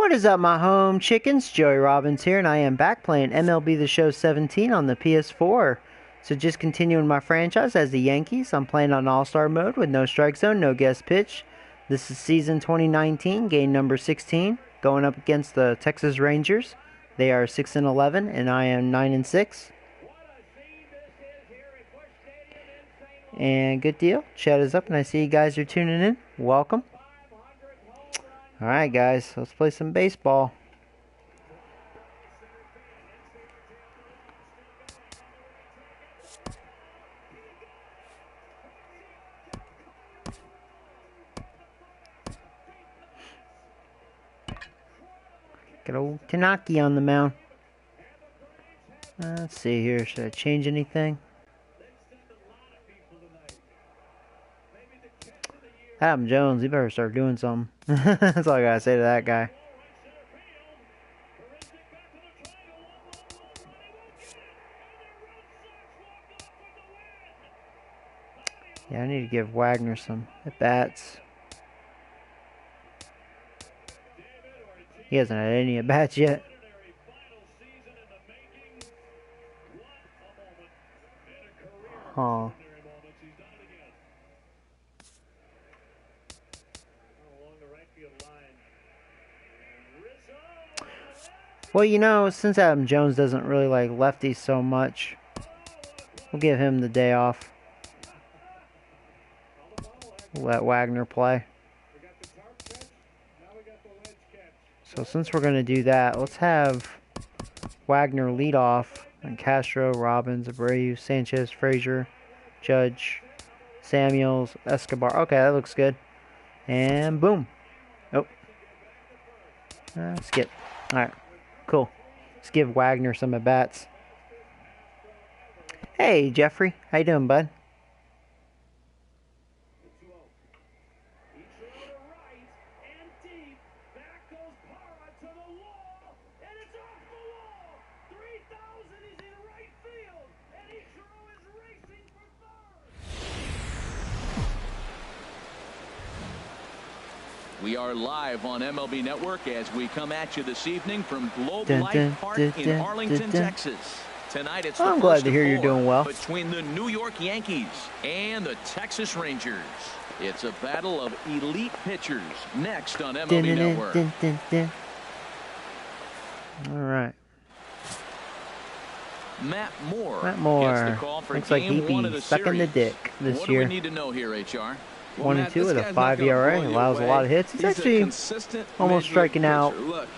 What is up, my home chickens? Joey Robbins here, and I am back playing MLB The Show 17 on the PS4. So just continuing my franchise as the Yankees. I'm playing on All-Star mode with no strike zone, no guest pitch. This is season 2019, game number 16, going up against the Texas Rangers. They are 6-11, and I am 9-6. And good deal. Chat is up, and I see you guys are tuning in. Welcome. Alright guys, let's play some baseball. Got old Tanaki on the mound. Let's see here, should I change anything? Adam Jones, you better start doing something. That's all I gotta say to that guy. Yeah, I need to give Wagner some at-bats. He hasn't had any at-bats yet. Huh. Well, you know, since Adam Jones doesn't really like lefties so much, we'll give him the day off. We'll let Wagner play. So since we're going to do that, let's have Wagner lead off, and Castro, Robbins, Abreu, Sanchez, Frazier, Judge, Samuels, Escobar. Okay, that looks good. And boom. Oh. Skip. Alright. Cool. Let's give Wagner some at-bats. Hey, Jeffrey. How you doing, bud? We are live on MLB Network as we come at you this evening from Globe Life Park in Arlington, Texas. Tonight it's I'm glad to hear you're doing well. Between the New York Yankees and the Texas Rangers. It's a battle of elite pitchers next on MLB Network. All right. Matt Moore. Gets the call for looks like he'd be stuck in the dick this year. What do we need to know here, HR? 1-2 with a 5 ERA. Allows a lot of hits. He's actually almost striking out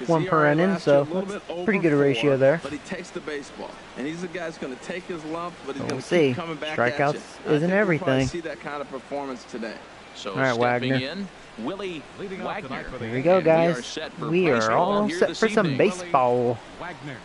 one per inning, so that's a pretty good ratio there. But he takes the baseball, and he's the guy that's going to take his lump, but he's going to keep coming back Strikeouts at you. isn't everything. See that kind of performance today. So all right, Wagner. In, Willie Wagner. Here we go, guys. We are all set for some baseball. Wagner.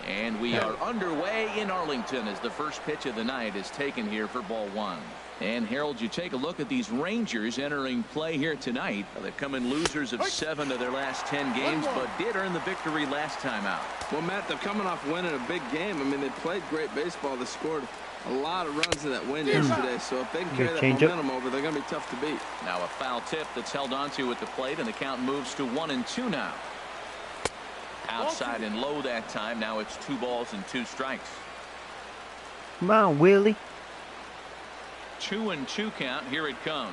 And we are underway in Arlington as the first pitch of the night is taken here for ball one. And Harold, you take a look at these Rangers entering play here tonight. They've come in losers of 7 of their last 10 games, but did earn the victory last time out. Well, Matt, they're coming off winning a big game. I mean, they played great baseball. They scored a lot of runs in that win yesterday. So if they can carry that momentum over, they're going to be tough to beat. Now a foul tip that's held onto at the plate, and the count moves to 1-2 now. Outside and low that time. Now it's 2 balls and 2 strikes. Come on, Willie. 2-2 count. Here it comes.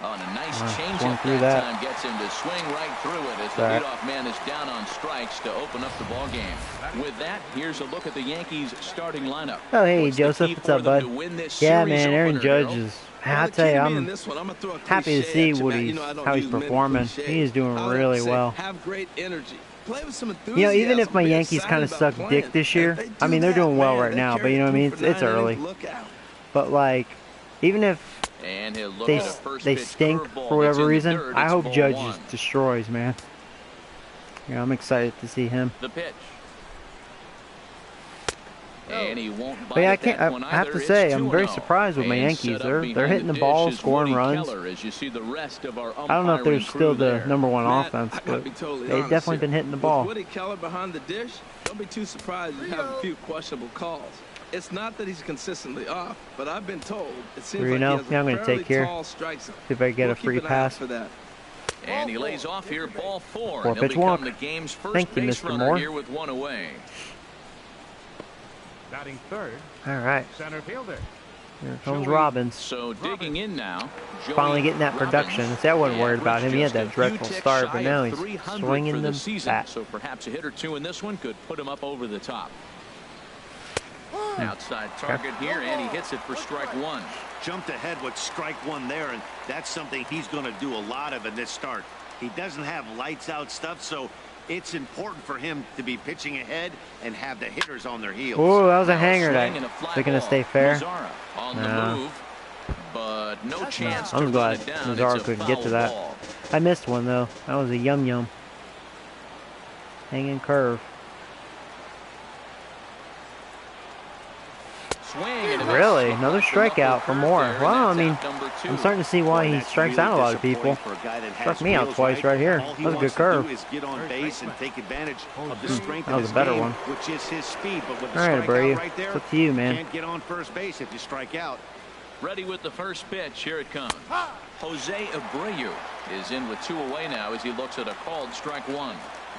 Oh, and a nice Going changeup through that time gets him to swing right through it as the leadoff man is down on strikes to open up the ball game. With that, here's a look at the Yankees starting lineup. Oh, hey, Joseph. What's up, bud? Yeah, man, Aaron Judge is... I tell you, I'm happy to see how he's performing. He is doing really well. Have great energy. Play with some enthusiasm. You know, even if my Yankees kind of suck dick this year, I mean, they're doing well right now, but you know what I mean? It's early. But, like, even if they stink for whatever reason, I hope Judge just destroys, man. Yeah, I'm excited to see him. The pitch. And he won't bite. But yeah, I have to say, I'm very surprised with my Yankees. They're hitting the ball, scoring runs. I don't know if they're still the #1 offense, but they've definitely been hitting the ball. Woody Keller behind the dish, don't be too surprised to have a few questionable calls. It's not that he's consistently off, but I've been told it seems like he know, has yeah, I'm a going to fairly take here. tall strike zone. See if I can get a free pass. For that. And he lays off here, ball 4. 4-pitch walk. The game's first Thank you, base Mr. runner Moore. here with 1 away. Batting third. All right. Center fielder. Here comes Robbins. So digging in now. Finally getting that production. See, I wasn't worried about him. He had that dreadful start, but now he's swinging the bat. So perhaps a hit or two in this one could put him up over the top. Outside target here, and he hits it for strike 1. Jumped ahead with strike 1 there, and that's something he's going to do a lot of in this start. He doesn't have lights out stuff, so it's important for him to be pitching ahead and have the hitters on their heels. Oh, that was a hanger. They're going to stay fair. On the move, but no chance. I'm glad Mazzara couldn't get to that. I missed one though. That was a yum. Hanging curve. Really? Another strikeout for Moore. Well, I mean, I'm starting to see why he strikes out a lot of people. Struck me out twice right here. That was a good curve. That was a better one. All right, Abreu. It's up to you, man. Can't get on first base if you strike out. Ready with the first pitch. Here it comes. Jose Abreu is in with 2 away now as he looks at a called strike 1.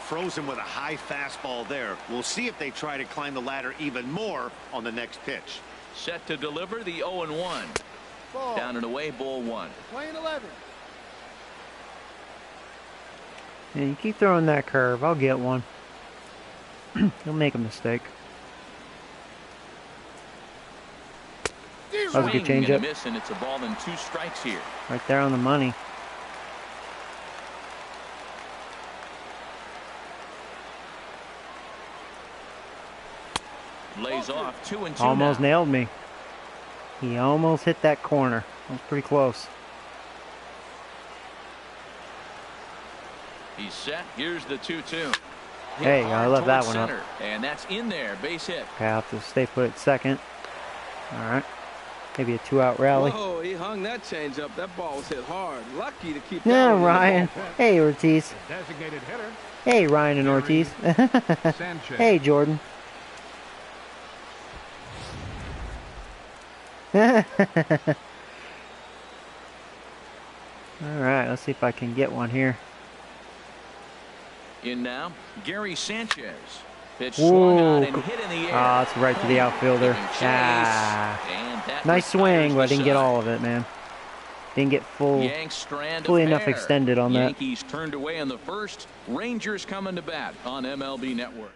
Frozen with a high fastball there. We'll see if they try to climb the ladder even more on the next pitch. Set to deliver the 0-1. Down and away, ball 1. Playing 11. Yeah, you keep throwing that curve. I'll get one. He'll make a mistake. That was a good changeup. Miss, and it's a ball and 2 strikes here. Right there on the money. Lays off 2-2. Almost nailed me. He almost hit that corner. That was pretty close. He's set. Here's the 2-2. Hey, I left that one up. And that's in there. Base hit. Okay, I have to stay put at second. All right. Maybe a 2-out rally. Whoa, he hung that change up. That ball was hit hard. Lucky to keep Yeah, that Ryan. Hey, Ortiz. Designated hitter. Hey, Ryan and Ortiz. Hey, Jordan. All right, let's see if I can get one here. In now, Gary Sanchez. Pitch swung on and hit in the air. Ah, it's right to the outfielder. Ah, nice swing, but I didn't get all of it, man. Didn't get fully enough extended on that. Yankees turned away in the first. Rangers coming to bat on MLB Network.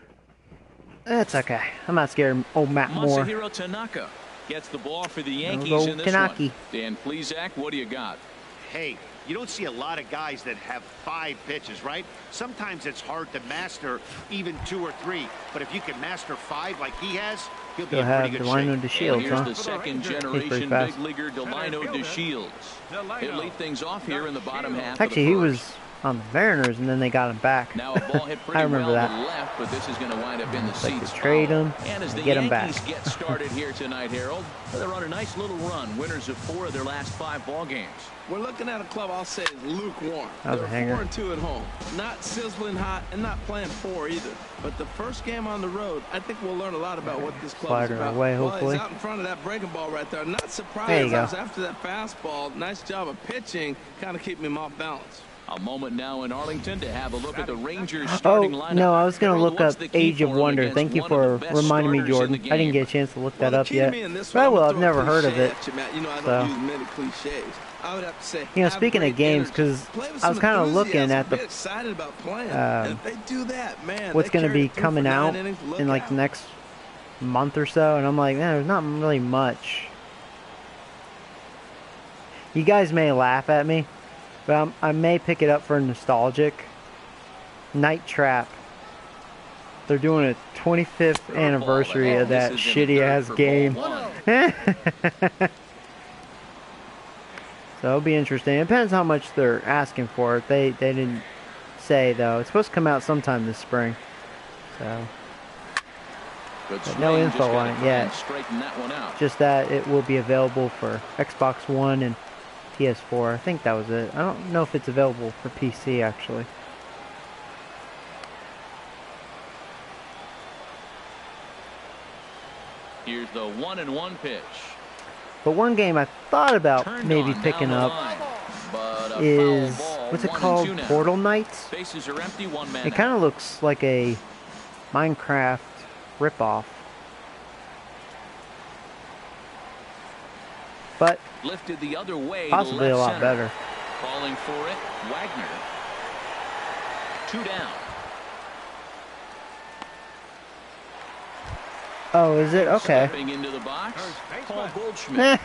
That's okay. I'm not scared of old Matt Moore. Masahiro Tanaka gets the ball for the Yankees in this one. Dan Plesac, what do you got? Hey, you don't see a lot of guys that have 5 pitches, right? Sometimes it's hard to master even 2 or 3, but if you can master 5 like he has, he'll be in pretty good shape. And here's the second generation big leaguer Delino DeShields. He'll lead things off here in the bottom half. Actually, he was on the Mariners, and then they got him back. Now a ball hit pretty I remember well that. to the left, but this is going to wind up in the seats. Trade him and as the get him Yankees back. get started here tonight, Harold, they're on a nice little run. Winners of 4 of their last 5 ball games. We're looking at a club I'll say is lukewarm. That was a hanger. 4-2 at home. Not sizzling hot and not playing poor either. But the first game on the road, I think we'll learn a lot about what this club is about. Away, hopefully. Well, he's out in front of that breaking ball right there. Not surprised. There you go. After that fastball, nice job of pitching, kind of keeping him off balance. A moment now in Arlington to have a look at the Rangers starting lineup. No, I was going to look up Age of Wonder. Thank you for reminding me, Jordan. I didn't get a chance to look that up yet. But I will. I've never heard of it. So, I would have to say, you know, speaking of games, because I was kind of looking at the what's going to be coming out in like the next month or so, and I'm like, man, there's not really much. You guys may laugh at me, but I may pick it up for nostalgic. Night Trap. They're doing a 25th anniversary of that shitty-ass game. So it'll be interesting. It depends how much they're asking for it. They didn't say, though. It's supposed to come out sometime this spring. So, but no info on it yet. Just that it will be available for Xbox One and PS4. I think that was it. I don't know if it's available for PC, actually. Here's the 1-1 pitch. But one game I thought about Turned maybe on picking down the up line, but a is, foul ball, what's it 1-2 called? now. Portal Knights? Bases are empty, one man It kind of looks like a Minecraft ripoff. But lifted the other way, possibly to a left lot center. better. Calling for it, Wagner. 2 down. Oh, is it? Okay. Stepping into the box, Paul Hey, Goldschmidt.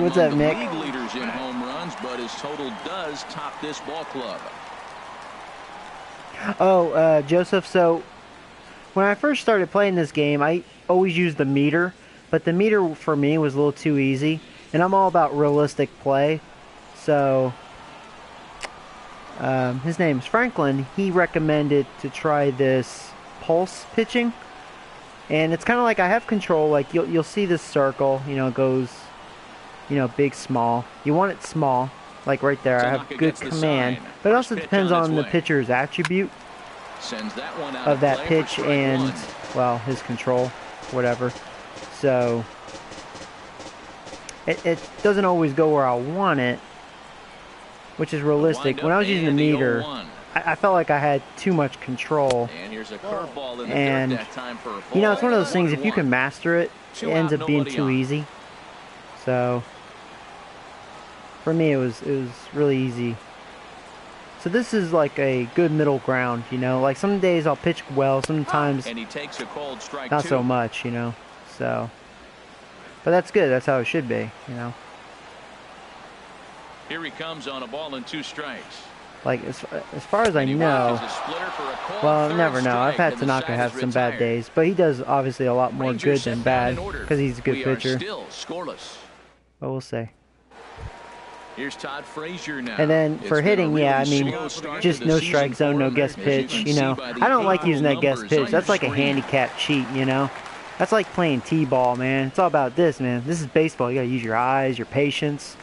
what's up, Nick? League leaders in home runs, but his total does top this ball club. Oh, Joseph, so when I first started playing this game, I always used the meter, but the meter for me was a little too easy, and I'm all about realistic play. So, his name's Franklin. He recommended to try this pulse pitching, and it's kind of like I have control. Like you'll see this circle, you know, it goes, you know, big, small. You want it small, like right there. I have good command, but it also depends on the pitcher's attribute Sends that one out of that play for pitch strike and, one. well, his control, whatever. So it doesn't always go where I want it, which is realistic. When I was using the meter, I felt like I had too much control. And here's a curveball in the And, dirt that time for a ball. you know, it's one of those things, if you can master it, it Two ends out, up being nobody too on. easy. So for me, it was really easy. So this is like a good middle ground, you know. Like some days I'll pitch well, sometimes And he takes a cold strike not two. so much, you know. So, but that's good. That's how it should be, you know. Here he comes on a ball and 2 strikes. Like as far as I And he know, watches a splitter for a called well, third never know. I've strike, had and the Tanaka side have is some bad retired. days, but he does obviously a lot more Rangers good set than down bad in order. because he's a good We pitcher. are still scoreless. But we'll see. Here's Todd Frazier now. And then It's for been a hitting, yeah, I really mean, slow start just to the no season strike zone, for no him. guest As pitch, can you see know. by the I don't like April using that guest numbers pitch. on That's your like a screen. handicap cheat, you know. That's like playing T-ball, man. It's all about this, man. This is baseball. You gotta use your eyes, your patience,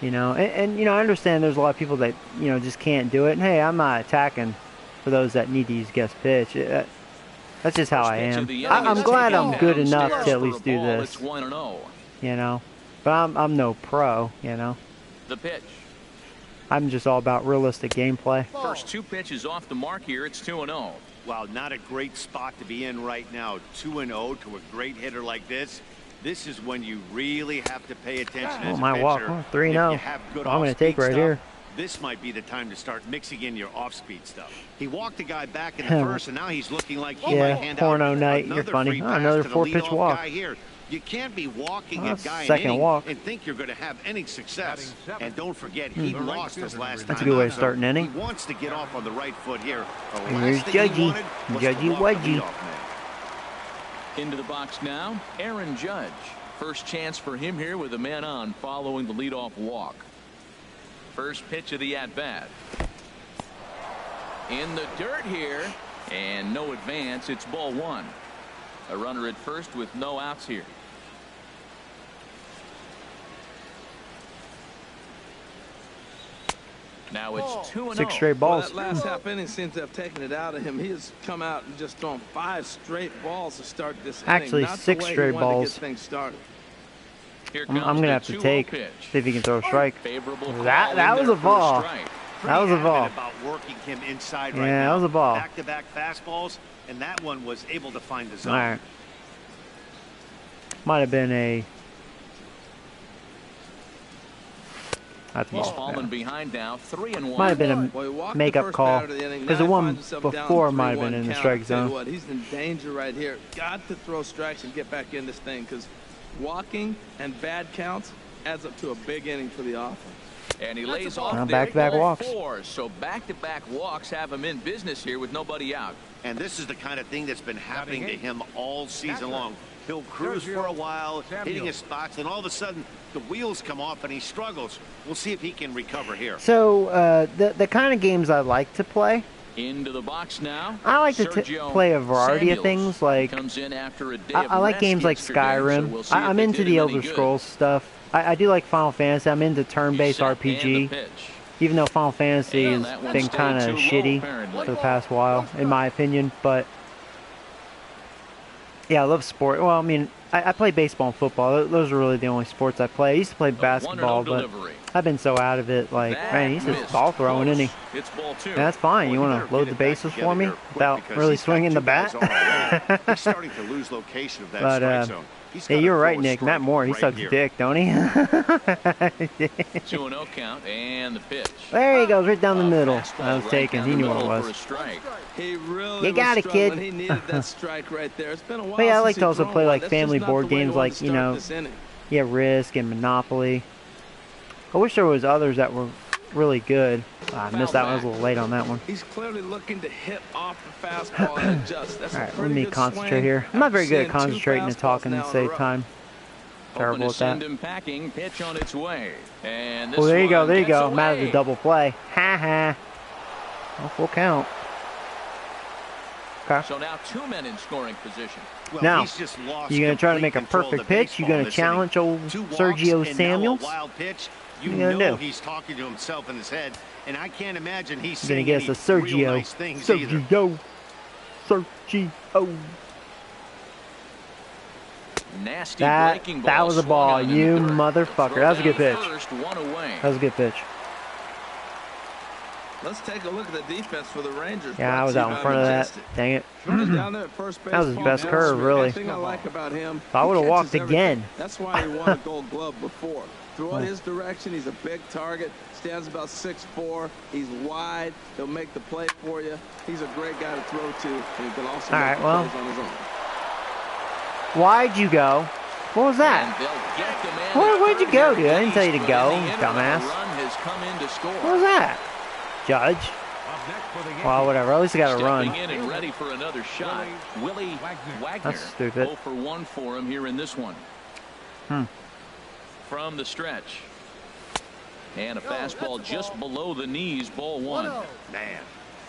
you know. And you know, I understand there's a lot of people that, you know, just can't do it. And hey, I'm not attacking for those that need to use guest pitch. That's just how I First pitch am. of the inning I'm is glad taken I'm good enough downstairs to at for a least do ball. this, It's 1-0. you know. But I'm no pro, you know. The pitch. I'm just all about realistic gameplay. First 2 pitches off the mark here. It's 2-0. Wow, not a great spot to be in right now. 2-0 to a great hitter like this. This is when you really have to pay attention as a my pitcher. walk. Oh, 3-0. If you have good I'm gonna off-speed take right stuff, here. This might be the time to start mixing in your off-speed stuff. He walked the guy back in the first, and now he's looking like he Yeah, might hand porno out night. You're another funny. free Oh, pass another to the 4-pitch leadoff walk. guy here. You can't be walking Well, a guy second an inning walk. and think you're going to have any success. And don't forget, he lost his last time. That's a good way to out, start an inning. He wants to get off on the right foot here. The And last here's thing he Judgy. wanted was to Judgy walk the Wudgy. leadoff man. Into the box now, Aaron Judge. First chance for him here with a man on following the leadoff walk. First pitch of the at-bat. In the dirt here, and no advance. It's ball 1. A runner at first with no outs here. Now it's 2-0. 6 straight Well, balls. that last half inning seems to have taken it out of him. He has come out and just thrown 5 straight balls to start this Actually, inning. Not 6 the way straight he wanted balls. to get things started. Here I'm comes gonna the have to 2-0 take. pitch. See if he can throw a strike. Favorable call That in was there a for ball. strike. That was a Pretty ball. adamant about working him inside Yeah, right now. that was a ball. Back-to-back fastballs, and that one was able to find the zone. All right. Might have been a. That's a He's ball. fallen Yeah. behind now, 3-1. Might have been Well, he a walked the makeup first call batter of the inning. because Now the he one finds himself down before might have 3-1 been in the count. strike Tell you zone. what, he's in danger right here. Got to throw strikes and get back in this thing because walking and bad counts adds up to a big inning for the offense. And he lays off Now there. back-to-back Ball walks. 4. So back-to-back walks have him in business here with nobody out. And this is the kind of thing that's been happening to him all season long. He'll cruise for a while, hitting his spots, and all of a sudden the wheels come off and he struggles. We'll see if he can recover here. So the kind of games I like to play, Into the box now. I like to Sergio play a variety of Samuels things. Like comes in after a day I of like rest games like yesterday, Skyrim. so we'll see I'm if it into did the him any Elder good. Scrolls stuff. I do like Final Fantasy. I'm into turn-based Set and the RPG. pitch. Even though Final Fantasy And has that one been stayed kind too of low, shitty apparently. for the past while, in my opinion. But Yeah, I love sport. Well, I mean, I play baseball and football. Those are really the only sports I play. I used to play basketball, but I've been so out of it. Like, man, he's just ball throwing, isn't he? It's ball 2. That's fine. You want to load the bases for me without really swinging the bat? He's starting to lose location of that But, strike zone. yeah, you're right, Nick. Matt Moore, he sucks dick, don't he? 2-0 count and the pitch. There he goes, right down the middle. I was taken. He knew what it was. He really You got it, kid. He needed that strike right there. It's been a while. But yeah, I like since to he's also thrown play one. like That's family just not board the way games, he wanted like, to you start know, this inning. yeah, Risk and Monopoly. I wish there was others that were really good. I missed that one. I was a little late on that one. He's clearly looking to hit off the fastball and adjust. That's All a right, let pretty me good concentrate swing here. I'm not very good at after seeing two concentrating and fastballs talking at now the in a same row. time. Terrible at Send that. him packing. Pitch on its way. And this Oh, there you go, one there you gets go. I'm out of the away. double play. Ha ha. Oh, full count. Okay. So now 2 men in scoring position. Well, Now, he's just lost you're going to try to make a complete control of perfect the pitch? You're baseball going in to this inning. challenge old 2 walks Sergio and now a Samuels? wild pitch. You What are you know gonna do? he's talking to himself in his head, and I can't imagine he's You're going saying to get any us a Sergio. real nice things either. Sergio. Nasty breaking ball. That was a ball, swung on you in the dirt. motherfucker. Throw That was a good down pitch. First, one away. That was a good pitch. Let's take a look at the defense for the Rangers. Yeah, I was out in front of that. Dang it. Down there at first base, That was his Paul best Nelson. curve, really. The thing I like about him, If I would have he walked catches everything. again. That's why he won a Gold Glove before. Throw in his direction. He's a big target. Stands about 6'4". He's wide. He'll make the play for you. He's a great guy to throw to, and he can also All make right, the well. plays on his own. Why'd you go? What was And that? they'll get the man Where'd you at go, third dude? I didn't tell you to base, go, but in the interim, dumbass. a run has come in to score. What was that? Judge? Up next for the Yankees. Well, whatever. At least I got a run. Stepping in and ready for another shot. Willie Wagner. That's stupid. 0 for 1 for him here in this one. From the stretch. And a fastball just below the knees, ball 1. Man,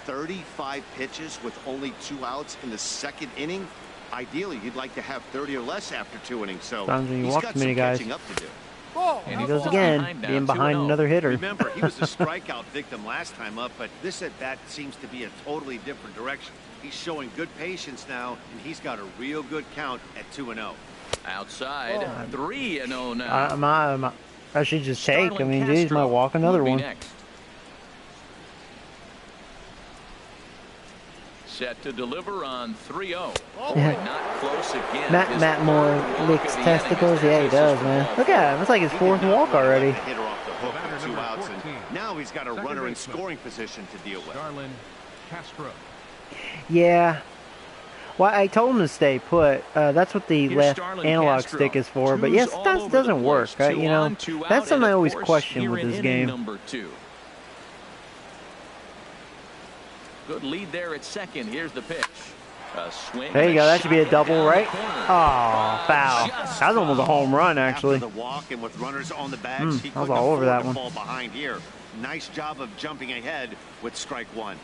35 pitches with only 2 outs in the second inning. Ideally, you'd like to have 30 or less after 2 innings. So Sometimes when you he's walk got too many some guys. catching up to do. And He goes falls again, now, being behind 2-0. another hitter. Remember, he was a strikeout victim last time up, but this at bat seems to be a totally different direction. He's showing good patience now, and he's got a real good count at 2-0. Outside, 3-0 now. I should just take. I Starlin mean, geez, Castro might walk another will be one. next. Set to deliver on 3-0. Not close again. Matt Moore licks testicles. Yeah, he does, man. Look at him. It's like his fourth walk already. Hitter off the hook Batter for 2 number outs, 14. and now he's got a Second runner in baseman. scoring position to deal with. Starlin Castro. Yeah. Well, I told him to stay put. That's what the Here's left Starlin analog Castro. stick is for. But Twos yes, all that over the doesn't work. place. 2 You know, on, 2 out, that's something and I of always course, question here with in this inning game. number 2. Good lead there at second. Here's the pitch. A swing. There you and go. a That should be a shot double, down right? the corner. Oh, foul. Just That was almost a home run, actually. After the walk and with runners on the bags, he I was couldn't all over afford that to one. fall behind here. Nice job of jumping ahead with strike 1.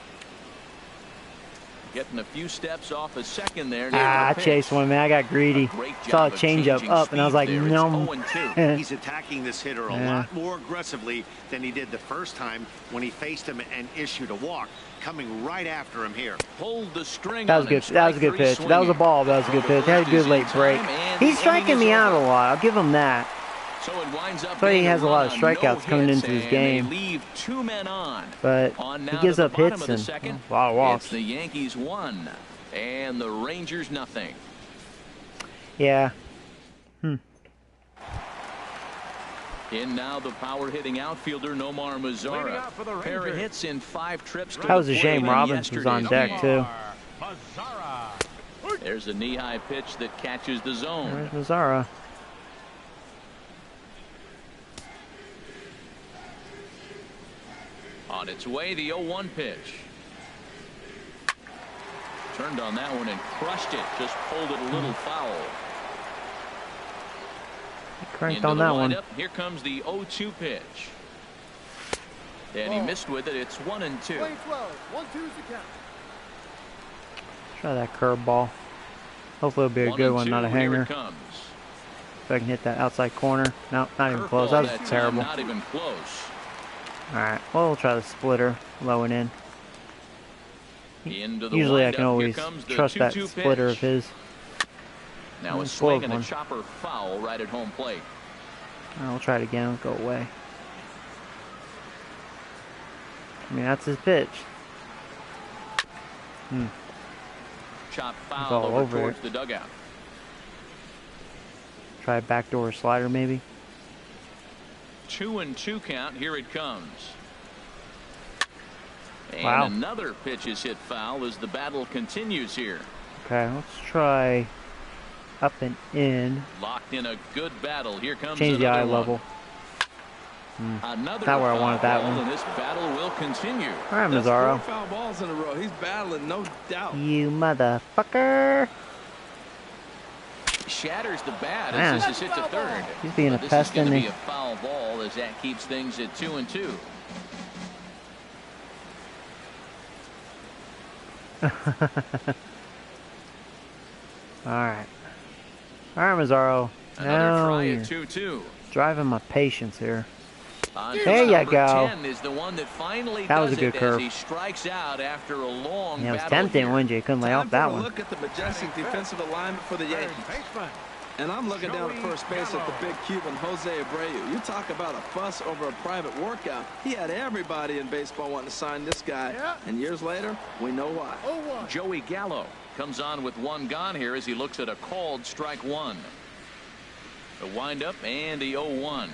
Getting a few steps off a second there. I chased one, man. I got greedy. Great Saw a job of changeup changing up, and I was like, speed there. no. It's 0-2. He's attacking this hitter a Yeah. lot more aggressively than he did the first time when he faced him and issued a walk. Coming right after him here. Pulled the string That was on good. him. That was a Strike good 3 pitch. That was a swinging. ball. That was a good pitch. Had a good late break. He's striking me out a lot. I'll give him that. So it winds up So he being has a lot of run on strikeouts no coming hits, into his and game. They leave 2 men on. But On he now gives to the up bottom hits of the and second. a lot of walks. It's the Yankees 1 and the Rangers nothing. Yeah. In now the power hitting outfielder Nomar Leading Mazara. out for the Pair of Rangers. hits in 5 trips to That was the a shame plate in Robbins was on yesterday's deck, game. too. Mazzara. There's a knee-high pitch that catches the zone. There's Mazzara. On its way, the 0-1 pitch. Turned on that one and crushed it. Just pulled it a little foul. Cranked Into on the that one. windup. Here comes the 0-2 pitch. And he missed with it. It's 1-2. Play 12. 1-2's the count. Try that curveball. Hopefully it'll be a good one, not a Here hanger. it comes. If I can hit that outside corner. No, not even close. Curveball That was time, terrible. Not even close. Alright, well, we'll try the splitter, low and in. Into the Usually I windup. can Here always comes the trust that 2-2 splitter of pitch. his. Now a swing and a chopper foul right at home plate. I'll try it again. It'll go away. I mean, that's his pitch. Chop foul over towards the dugout. Try a backdoor slider, maybe. 2-2 count. Here it comes. And wow. Another pitch is hit foul as the battle continues here. Okay, let's try up and in. Locked in a good battle. Here comes change the eye one. level. Another not where I wanted that one. And this battle will continue. All right, That's Mazzaro. 4 foul balls in a row. He's battling, no doubt. You motherfucker. Shatters the bat Man. as this is hit to third. He's being a This pest, is going isn't to he? be a foul ball as that keeps things at 2-2. All right, Mazzaro. Another try you're at 2-2. driving my patience here. There you go. 10 is the one that finally That was does a good it curve. As he strikes out after a long Yeah, it was battle tempting, here. wasn't you? Couldn't lay off that Time for a one. look at the majestic defensive alignment for the Third Yankees. baseman. And I'm looking down at first base at the big Cuban Jose Abreu. You talk about a fuss over a private workout. He had everybody in baseball wanting to sign this guy. Yeah. And years later, we know why. 0-1. Joey Gallo comes on with one gone here as he looks at a called strike one. The windup and the 0-1.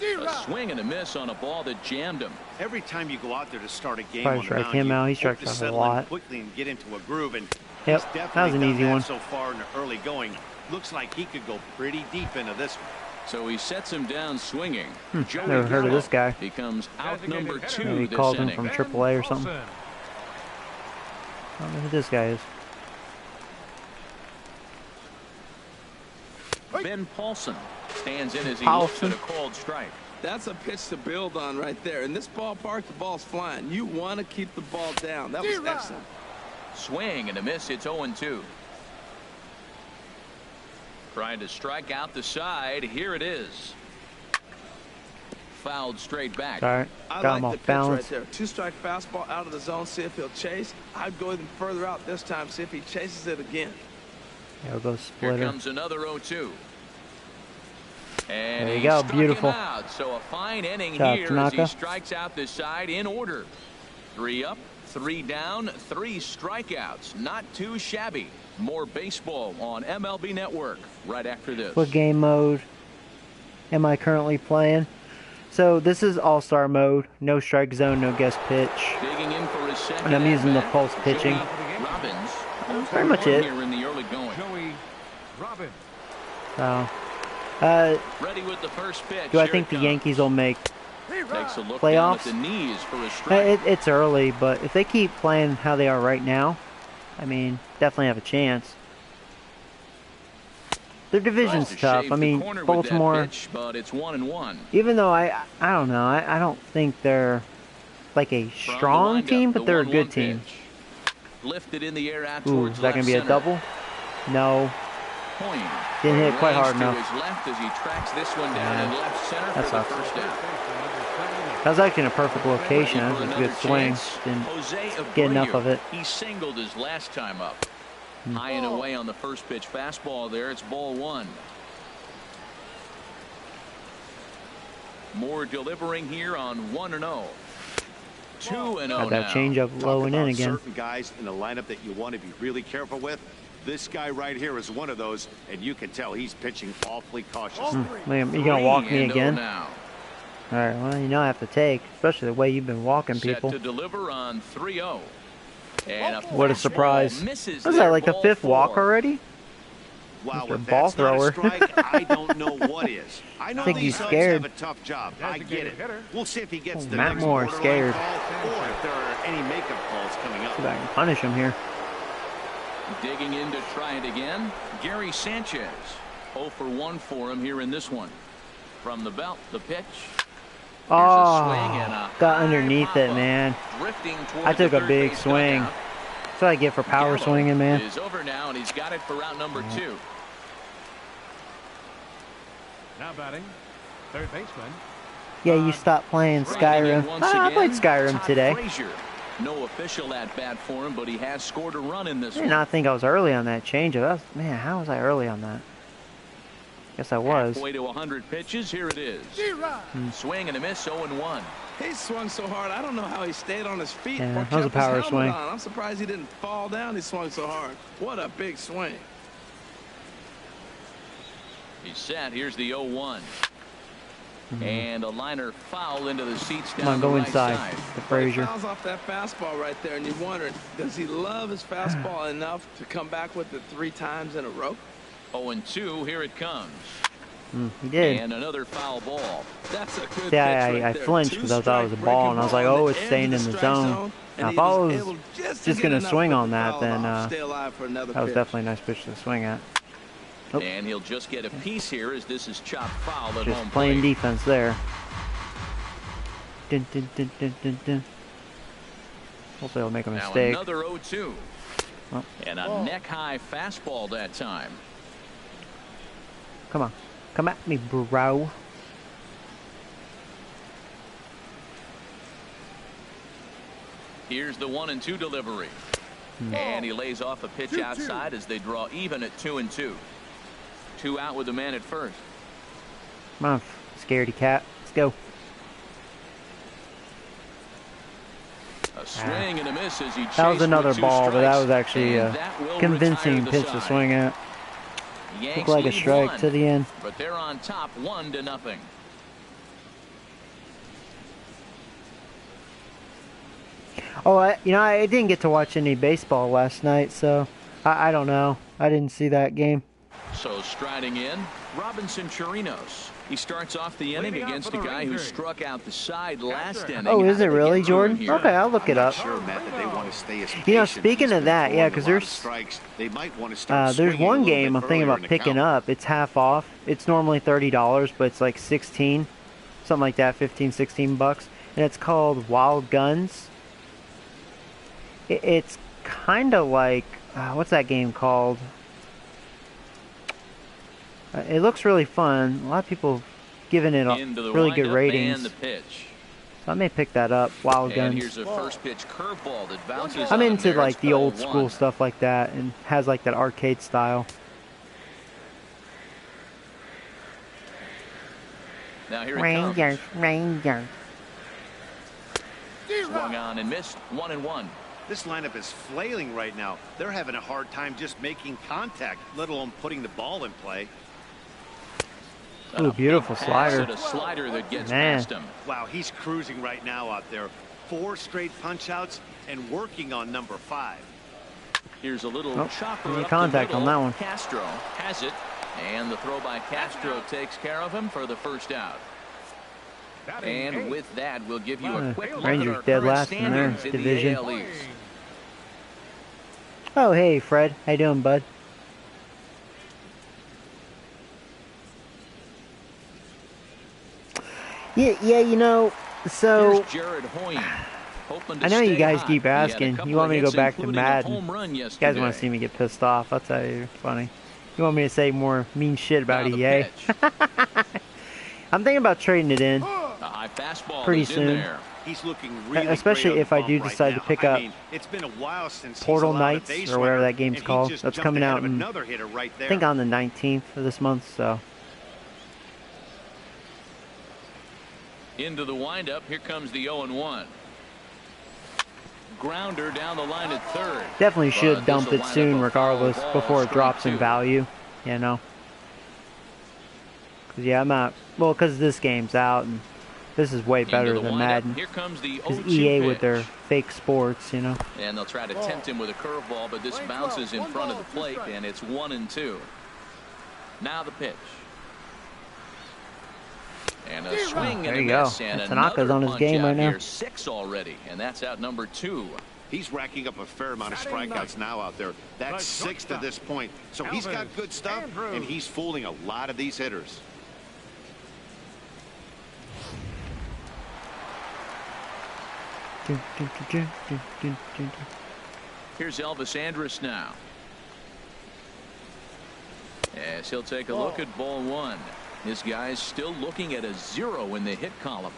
A swing and a miss on a ball that jammed him. Every time you go out there to start a game Probably on the strike mound, him you out. He hope strikes to out a settle in lot. quickly and get into a groove. And Yep, he's that was definitely an done easy that one. so far in the early going. Looks like he could go pretty deep into this one. So he sets him down swinging. Joey Never heard of Gallo this guy. becomes out Designated number hitter. 2 Maybe this called him inning. from AAA or something. Paulson. I don't know who this guy is. Ben Paulson stands in as he Paulson. looks at a called strike. That's a pitch to build on right there. In this ballpark, the ball's flying. You want to keep the ball down. That was excellent. Swing and a miss. It's 0-2. Trying to strike out the side. Here it is. Fouled straight back. All right, I got like him the off pitch balance. right there. 2-strike fastball out of the zone. See if he'll chase. I'd go even further out this time. See if he chases it again. Yeah, we'll go Here splitter. comes another 0-2. And There you he go, struck beautiful. him out. So a fine inning Shot, here as Tanaka. he strikes out this side in order. 3 up, 3 down, 3 strikeouts. Not too shabby. More baseball on MLB Network right after this. What game mode am I currently playing? So this is All-Star mode. No strike zone, no guest pitch. Digging in for his second And I'm using the at-bat, pulse pitching. Joey Robbins. That's pretty much it. Here in the early going. Joey Robbins. So, Ready with the first pitch. do I Here think it the comes. Yankees will make? Takes a look playoffs? down at the knees for a strike. It's early, but if they keep playing how they are right now, I mean, definitely have a chance. Their division's Tries to tough. shave I the mean, corner with that Baltimore, pitch, but it's 1-1. even though I don't know, I don't think they're like a From the strong windup, team, but the they're a 1-1 good team. pitch. Lifted in the air out Ooh, towards is that going left to be a center. double? No. Point. Didn't hit it quite hard Range to enough. his left as he tracks this one down in left center That for the sucks. first down. That was actually in a perfect location. That For was a another good swing. chance, Didn't Jose get enough Abreu. of it. He singled his last time up. High and away on the first pitch fastball there. It's ball 1. Moore delivering here on 1-0. 2-0 got that now. changeup low Talk and in about again. certain guys in the lineup that you want to be really careful with. This guy right here is one of those, and you can tell he's pitching awfully cautious. Man, you gonna walk me 3-0 again? now. All right. Well, you know I have to take, especially the way you've been walking Set people. to deliver on 3-0. And What a fastball surprise! misses Was there, that like the ball 5th walk 4. already? Wow, Mr. if Ball that's not a thrower. strike, I don't know what is. I know think these he's subs scared. have a tough job. I get it. Designated hitter. We'll see if he gets the Matt next Moore borderline scared. call, or if there are any makeup calls coming up. See if I can punish him here. Digging in to try it again. Gary Sanchez. 0 for 1 for him here in this one. From the belt, the pitch. Here's a swing and Oh, a got high underneath it, pop-up. man. Drifting I towards took the a third big base swing. dugout. That's what I get for power Gallo swinging, man. is over now, and he's got it for route number 2. Now batting. Third baseman. Yeah, you stopped playing Bringing in Skyrim. once I played again, Skyrim Todd today. Frazier. No official at bat for him, but he has scored a run in this I did one. not think I was early on that changeup. Man, how was I early on that? Guess I was. Halfway to 100 pitches. Here it is. Swing and a miss. 0-1. He swung so hard, I don't know how he stayed on his feet. Yeah, or that was a kept his power helmet swing. on. I'm surprised he didn't fall down. He swung so hard. What a big swing. He's set. Here's the 0-1. And a liner foul into the seats down Come on, go the right inside. side. The He Frazier. fouls off that fastball right there, and you wonder, does he love his fastball enough to come back with it 3 times in a row? 0-2. Here it comes. He did. And another foul ball. That's a good pitch Yeah, right I there. flinched because I thought it was a Two-strike ball, and I was like, breaking oh, ball it's on staying the in the strike zone. Now, and if I he was able just just get going to enough swing to on get the that, foul then off, stay alive for another that was pitch. definitely a nice pitch to swing at. Nope. And he'll just get a piece here as this is chopped foul at Just home playing plate. defense there. Dun, dun, dun, dun, dun, dun. Hopefully I'll make a Now mistake. another 0-2. Oh. And a neck-high fastball that time. Come on. Come at me, bro. Here's the 1-2 delivery. And he lays off a pitch outside as they draw even at 2-2. 2 out with the man at first. Come on, scaredy cat. Let's go. A swing and a miss as he chased That was another with 2 ball, but that strikes. was actually And a that will convincing retire the pitch to side. swing at. Yanks Looked like a lead strike 1, to the end. but they're on top 1-0. Oh, I didn't get to watch any baseball last night, so I don't know. I didn't see that game. So striding in, Robinson Chirinos. He starts off the inning Leading off against for a the guy who Rangers. struck out the side last inning. Oh, How is did it they really, get through him Jordan? here? Okay, I'll look it up. Sure, Matt, that they want to stay as You know, patient. speaking He's of been that, throwing yeah, a 'cause lot of there's- strikes. They might want to start There's swinging a one little game bit I'm thinking earlier about in the picking count. up. It's half off. It's normally $30, but it's like 16, something like that, 15, 16 bucks. And it's called Wild Guns. It's kind of like, what's that game called? It looks really fun. A lot of people giving it Into the really good windup ratings. and the pitch. So I may pick that up. Wild And Guns. here's a first pitch curveball that bounces. I'm on into there. like It's the ball old school 1. stuff like that, and has like that arcade style. Now here it comes. Rangers. Swung on and missed. 1-1. This lineup is flailing right now. They're having a hard time just making contact, let alone putting the ball in play. Ooh, beautiful slider. A slider that gets Man. past him. Wow, he's cruising right now out there. 4 straight punch outs and working on number 5. Here's a little Oh, chopper any up contact the on middle. that one. Castro has it, and the throw by Castro takes care of him for the first out. And with that, we'll give you a quick look Rangers at our dead current last in their standings in division. the AL East. Oh, hey, Fred. How you doing, bud? Yeah, you know, so Here's Jared Hoying, hoping to I know you stay guys hot. keep He had a asking. couple You want me to of go hits, back to including a Madden. home run You guys yesterday. want to see me get pissed off. I'll tell you, funny. You want me to say more mean shit about Now the EA? pitch. I'm thinking about trading it in. A high fastball Pretty is in soon. there. He's looking really Especially great on if the I bump do right decide to now. pick I up mean, it's been a while since he's Portal allowed a Knights, base or whatever runner, that game's and he called. just That's jumped coming ahead out of in, another hitter right I there. think on the 19th of this month, so. Into the windup. Here comes the 0-1. Grounder down the line at third. Definitely should But dump this'll it wind soon up a regardless foul ball, before it strike drops in 2. value, you know. 'Cause, yeah, I'm not, well, because this game's out and this is way Into better the than windup. Madden. Here comes the 'Cause 0-2 EA pitch. with their fake sports, you know. And they'll try to tempt him with a curveball, but this bounces in front of the plate, and it's 1-2. Now the pitch. And a swing There and a you go. miss, and Tanaka's another on his punch game out right now. here. 6 already, and that's out number 2. He's racking up a fair amount of strikeouts now out there. That's 6 to this point. So he's got good stuff, and he's fooling a lot of these hitters. Here's Elvis Andrus now. As he'll take a look at ball 1. This guy's still looking at a 0 in the hit column.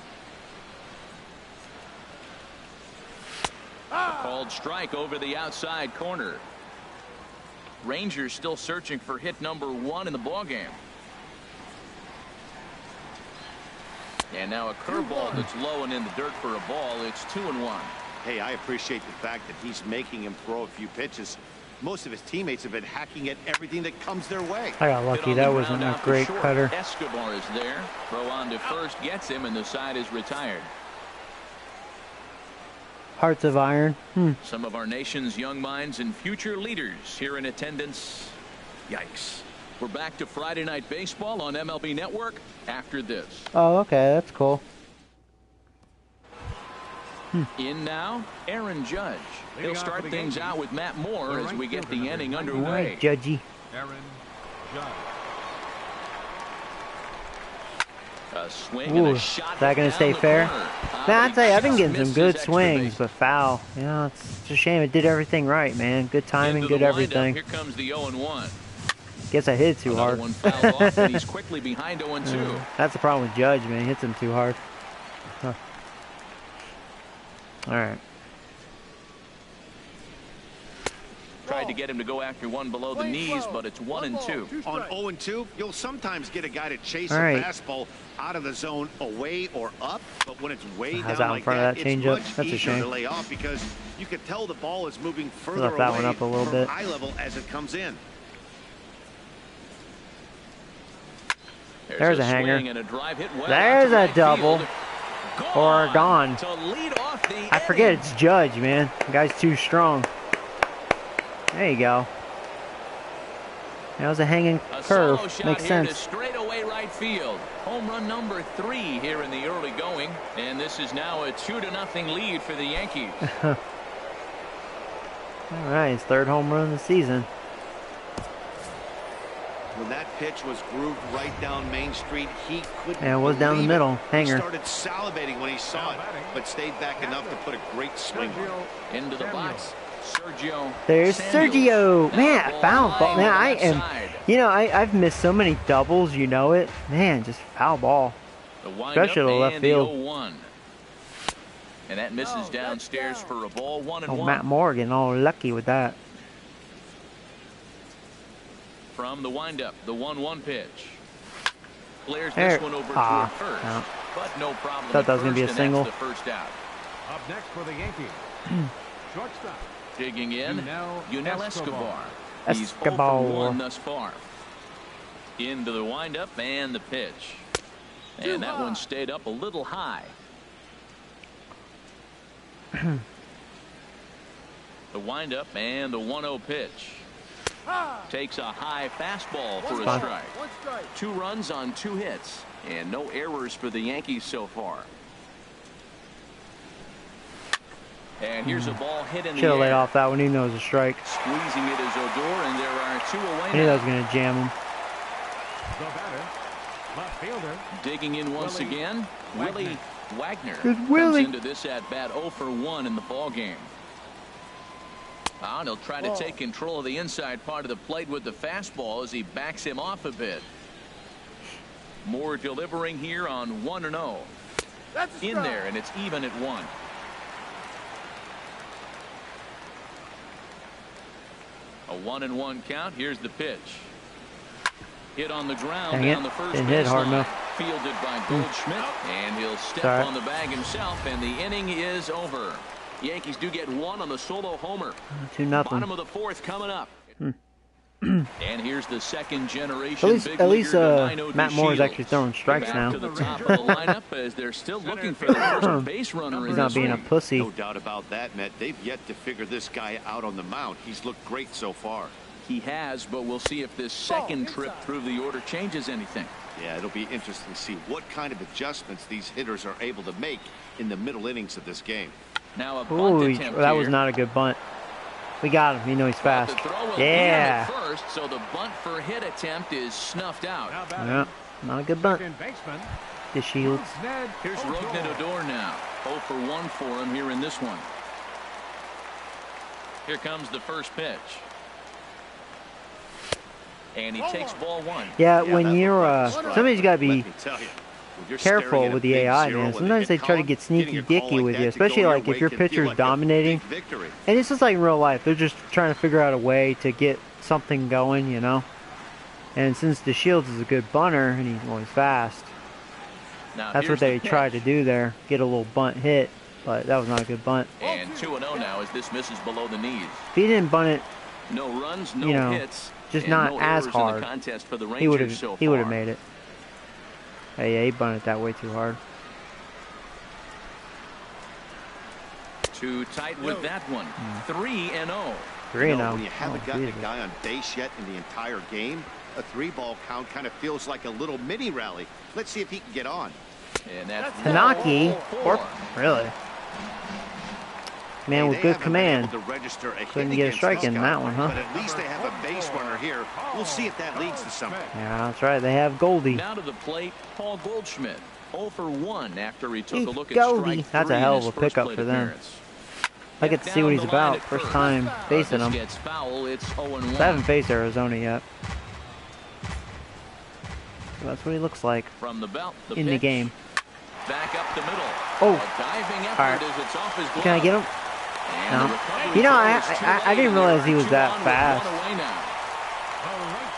Called strike over the outside corner. Rangers still searching for hit number 1 in the ballgame. And now a curveball that's low and in the dirt for a ball. It's 2-1. Hey, I appreciate the fact that he's making him throw a few pitches. Most of his teammates have been hacking at everything that comes their way. I got lucky. That wasn't a great cutter. Escobar is there. Throw on to first gets him, and the side is retired. Hearts of iron. Some of our nation's young minds and future leaders here in attendance. Yikes. We're back to Friday Night Baseball on MLB Network after this. Oh, okay. That's cool. In now, Aaron Judge. He'll start things out with Matt Moore as we get the inning underway. All right, Judgy. Aaron Judge. A swing and a shot. Is that going to stay fair? Man, I'd say I've been getting some good swings, but foul. You know, it's a shame it did everything right, man. Good timing, good everything. Here comes the 0-1. Guess I hit it too hard. One fouled off, and he's quickly behind 0-2. That's the problem with Judge, man. He hits him too hard. Huh. All right. Tried to get him to go after one below the knees, but it's 1-2. On 0-2, you'll sometimes get a guy to chase a fastball out of the zone away or up, but when it's way down like that, it's much easier to lay off because you can tell the ball is moving further away one up a little bit. Eye level as it comes in. There's a hanger. And a drive hit well. There's a double. Gone or gone. To lead off the I forget it's Judge, man. The guy's too strong. There you go. That was a hanging curve. Makes sense. To straightaway right field. Home run number 3 here in the early going, and this is now a 2-0 lead for the Yankees. All right, his 3rd home run of the season. When that pitch was grooved right down Main Street, he couldn't. Yeah, it was down the middle. Hanger. He started salivating when he saw it, but stayed back enough to put a great swing into the box. Sergio. There's Sergio. Man, foul ball. Man, I am. You know, I've missed so many doubles. You know it. Man, just foul ball. Especially the left field. And that misses downstairs for a ball. 1-1. Oh, Matt Morgan, all lucky with that. From the windup, the 1-1 pitch. Flares this one over toward first, but no problem. Thought that was going to be a single. The first out. Up next for the Yankees, shortstop. Digging in, Yunel Escobar. He's 0 Escobar. for 1 thus far. Into the windup and the pitch. And that one stayed up a little high. The windup and the 1-0 pitch. Takes a high fastball for a strike. 2 runs on 2 hits, and no errors for the Yankees so far. And here's a ball hit in the air. Should have laid off that one. He knows a strike. Squeezing it is Odor, and there are 2 away. He knew that was going to jam him. The batter, left fielder. Digging in once again, Willie Wagner Willie. comes into this at bat 0 for 1 in the ball game. And he'll try to take control of the inside part of the plate with the fastball as he backs him off a bit. Moore delivering here on 1-0. In there, and it's even at 1. A 1-1 count. Here's the pitch. Hit on the ground down the first Didn't hit hard enough. Fielded by Goldschmidt, and he'll step on the bag himself, and the inning is over. Yankees do get 1 on the solo homer. 2-0. Bottom of the 4th coming up. And here's the second generation. At least Matt Moore is actually throwing strikes now. To the top of the lineup as they're still looking for the first base runner. He's not being a pussy. No doubt about that, Matt. They've yet to figure this guy out on the mound. He's looked great so far. He has, but we'll see if this second trip through the order changes anything. Yeah, it'll be interesting to see what kind of adjustments these hitters are able to make in the middle innings of this game. Now a bunt attempt that was not a good bunt. We got him. You know he's fast. Yeah. First, so the bunt for hit attempt is snuffed out. Yeah, not a good bunt. The Shields. Here's Rougned Odor now. 0 for 1 for him here in this one. Here comes the first pitch. And he takes ball 1. Yeah, when you're somebody's got to be careful with the AI, man. Sometimes they try to get sneaky dicky with you, especially like if your pitcher's dominating. And it's just like in real life. They're just trying to figure out a way to get something going, you know. And since DeShields is a good bunter and he's always fast, that's what they tried to do there. Get a little bunt hit, but that was not a good bunt. And 2-0 now as this misses below the knees. If he didn't bunt it, no runs, no hits, just not no as hard, for the he would have made it. Hey, yeah, he bunted that way too hard. Too tight with that one. 3-0. 3-0. When you haven't gotten a guy on base yet in the entire game, a 3-ball count kind of feels like a little mini rally. Let's see if he can get on. And that's Tanaki, really? Man with good command. Couldn't get a strike in that one, huh? But at least they have a base runner here. We'll see if that leads to something. Yeah, that's right. They have Goldie. Now to the plate, Paul Goldschmidt. 0 for 1 after he took a look at Goldie. strike That's a hell of a pickup for them. I get to see what he's about. First time facing him. I haven't faced Arizona yet. So that's what he looks like from the belt, in the game. Back up the middle. Oh, all right. Can I get him? No. You know, I didn't realize he was that fast.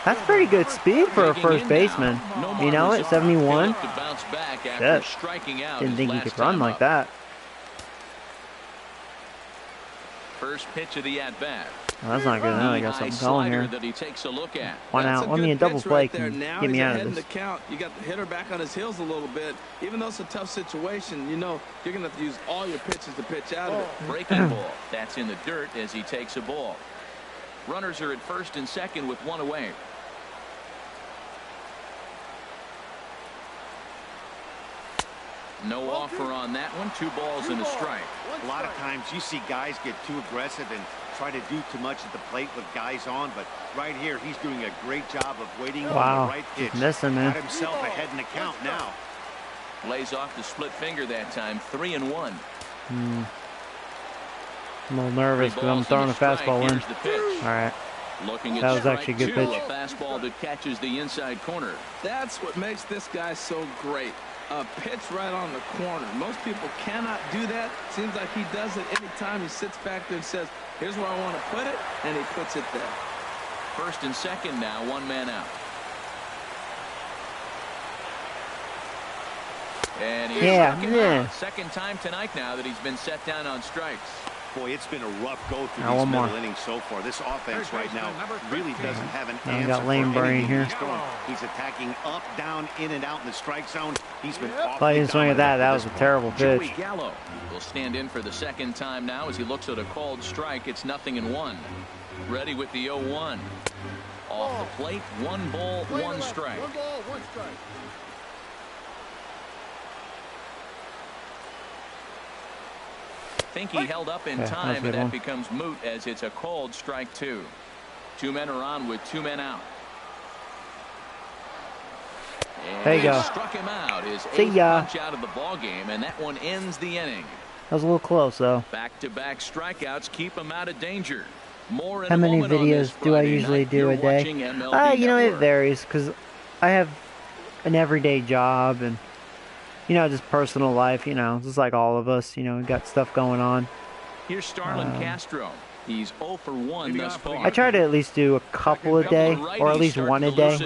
That's pretty good speed for a first baseman. You know, at 71. Shit. Didn't think he could run like that. First pitch of the at-bat. Well, that's not good enough. I got something going here. That he takes a look at. One out. Let me a double play can get me out of this. You got the hitter back on his heels a little bit. Even though it's a tough situation, you know you're going to have to use all your pitches to pitch out of it. Breaking ball. That's in the dirt as he takes a ball. Runners are at first and second with one away. No offer on that one. 2 balls and a strike. A lot of times you see guys get too aggressive and try to do too much at the plate with guys on, but right here he's doing a great job of waiting on the right pitch. Missing, man. Got himself ahead in the count now. Lays off the split finger that time. 3-1. I'm a little nervous because I'm throwing a fastball in. All right. That was actually a good pitch. A fastball that catches the inside corner. That's what makes this guy so great. A pitch right on the corner. Most people cannot do that. Seems like he does it anytime he sits back there and says, here's where I want to put it, and he puts it there. First and second now, 1 man out. And he's struck him out. Second time tonight now that he's been set down on strikes. Boy, it's been a rough go through these middle innings so far. This offense right now really doesn't have an answer. Got lame brain here. He's attacking up, down, in and out in the strike zone. He's been I didn't swing at that. That was a terrible pitch. Joey Gallo will stand in for the second time now as he looks at a called strike. It's 0-1. Ready with the 0-1. Off the plate, 1 ball, 1 strike. Think he held up in time, and that becomes moot as it's a called strike 2. 2 men are on with 2 men out. And there you go. Struck him out. His 8th punch out of the ball game, and that one ends the inning. That was a little close, though. Back-to-back strikeouts keep him out of danger. More How many videos do I usually do a day? You know, it varies because I have an everyday job and, you know, just personal life, you know, just like all of us, you know, we got stuff going on. Here's Starlin Castro. He's 0 for 1 thus far. I try to at least do a couple a day, or at least one a day.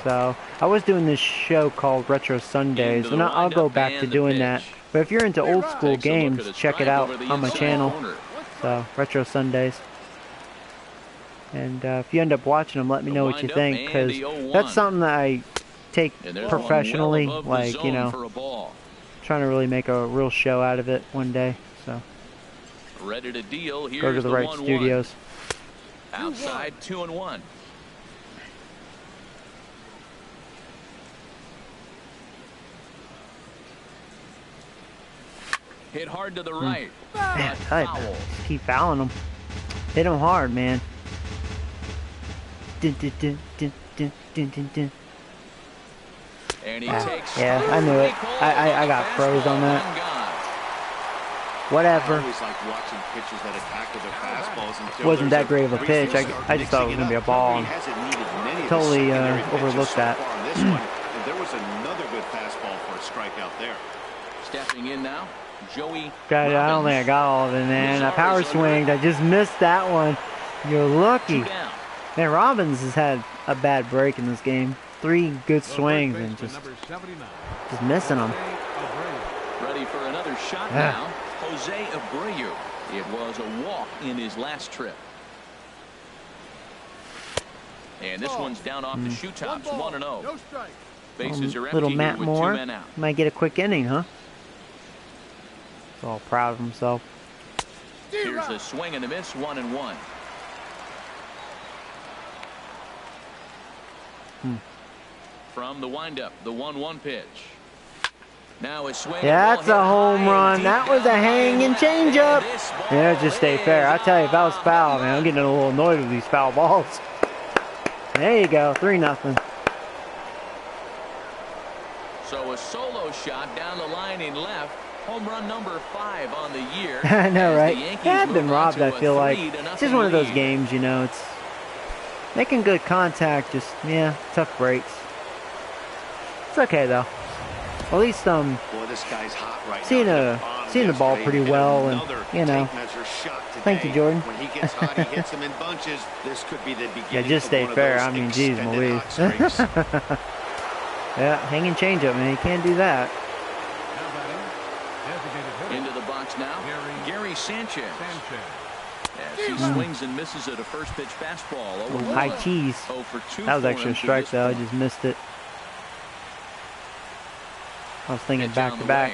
So I was doing this show called Retro Sundays, and I'll go back to doing that. But if you're into old school games, check it out on my channel. So Retro Sundays. And if you end up watching them, let me know what you think, because that's something that I take professionally, like, you know, trying to really make a real show out of it one day. So ready to deal. Here's go to the right studios. Outside 2-1. Hit hard to the right. Man, keep fouling them. Hit them hard, man. Dun, dun, dun, dun, dun, dun, dun, dun. And he takes I knew it. I got froze on that. Whatever. Wasn't that great of a pitch. I just thought it was going to be a ball. And totally overlooked that. there was another good fastball for a strikeout there. Stepping in now, Joey. I don't think I got all of it, man. I power swinged. I just missed that one. You're lucky. Man, Robbins has had a bad break in this game. 3 good swings and just missing them. Ready for another shot now. Jose Abreu. It was a walk in his last trip. And this one's down off the shoe tops, 1-0. No strike. Bases are empty Little here Matt with Moore 2 men out. might get a quick inning, huh? He's all proud of himself. Here's a swing and a miss, 1-1. From the windup, the 1-1 pitch. Now a swing. Yeah, that's a home run. That was a hanging changeup. Yeah, just stay fair. I tell you, if that was foul, man, I'm getting a little annoyed with these foul balls. There you go, 3-0. So a solo shot down the line in left. Home run number 5 on the year. I know, right? Yeah, I've been robbed, I feel like. It's just one of those games, you know. It's making good contact, just, yeah, tough breaks. It's okay, though. At least, Boy, this guy's hot right seeing now. the ball pretty well, and, you know. Thank you, Jordan. When he gets hot, he hits them in bunches. This could be the beginning. Yeah, just stay fair. I mean, geez, Louise. Yeah, hanging changeup, man. You can't do that. Into the box now, Gary Sanchez. As he swings and misses at a first pitch fastball. High cheese. That was actually a strike, though. I just missed it. I was thinking back to back.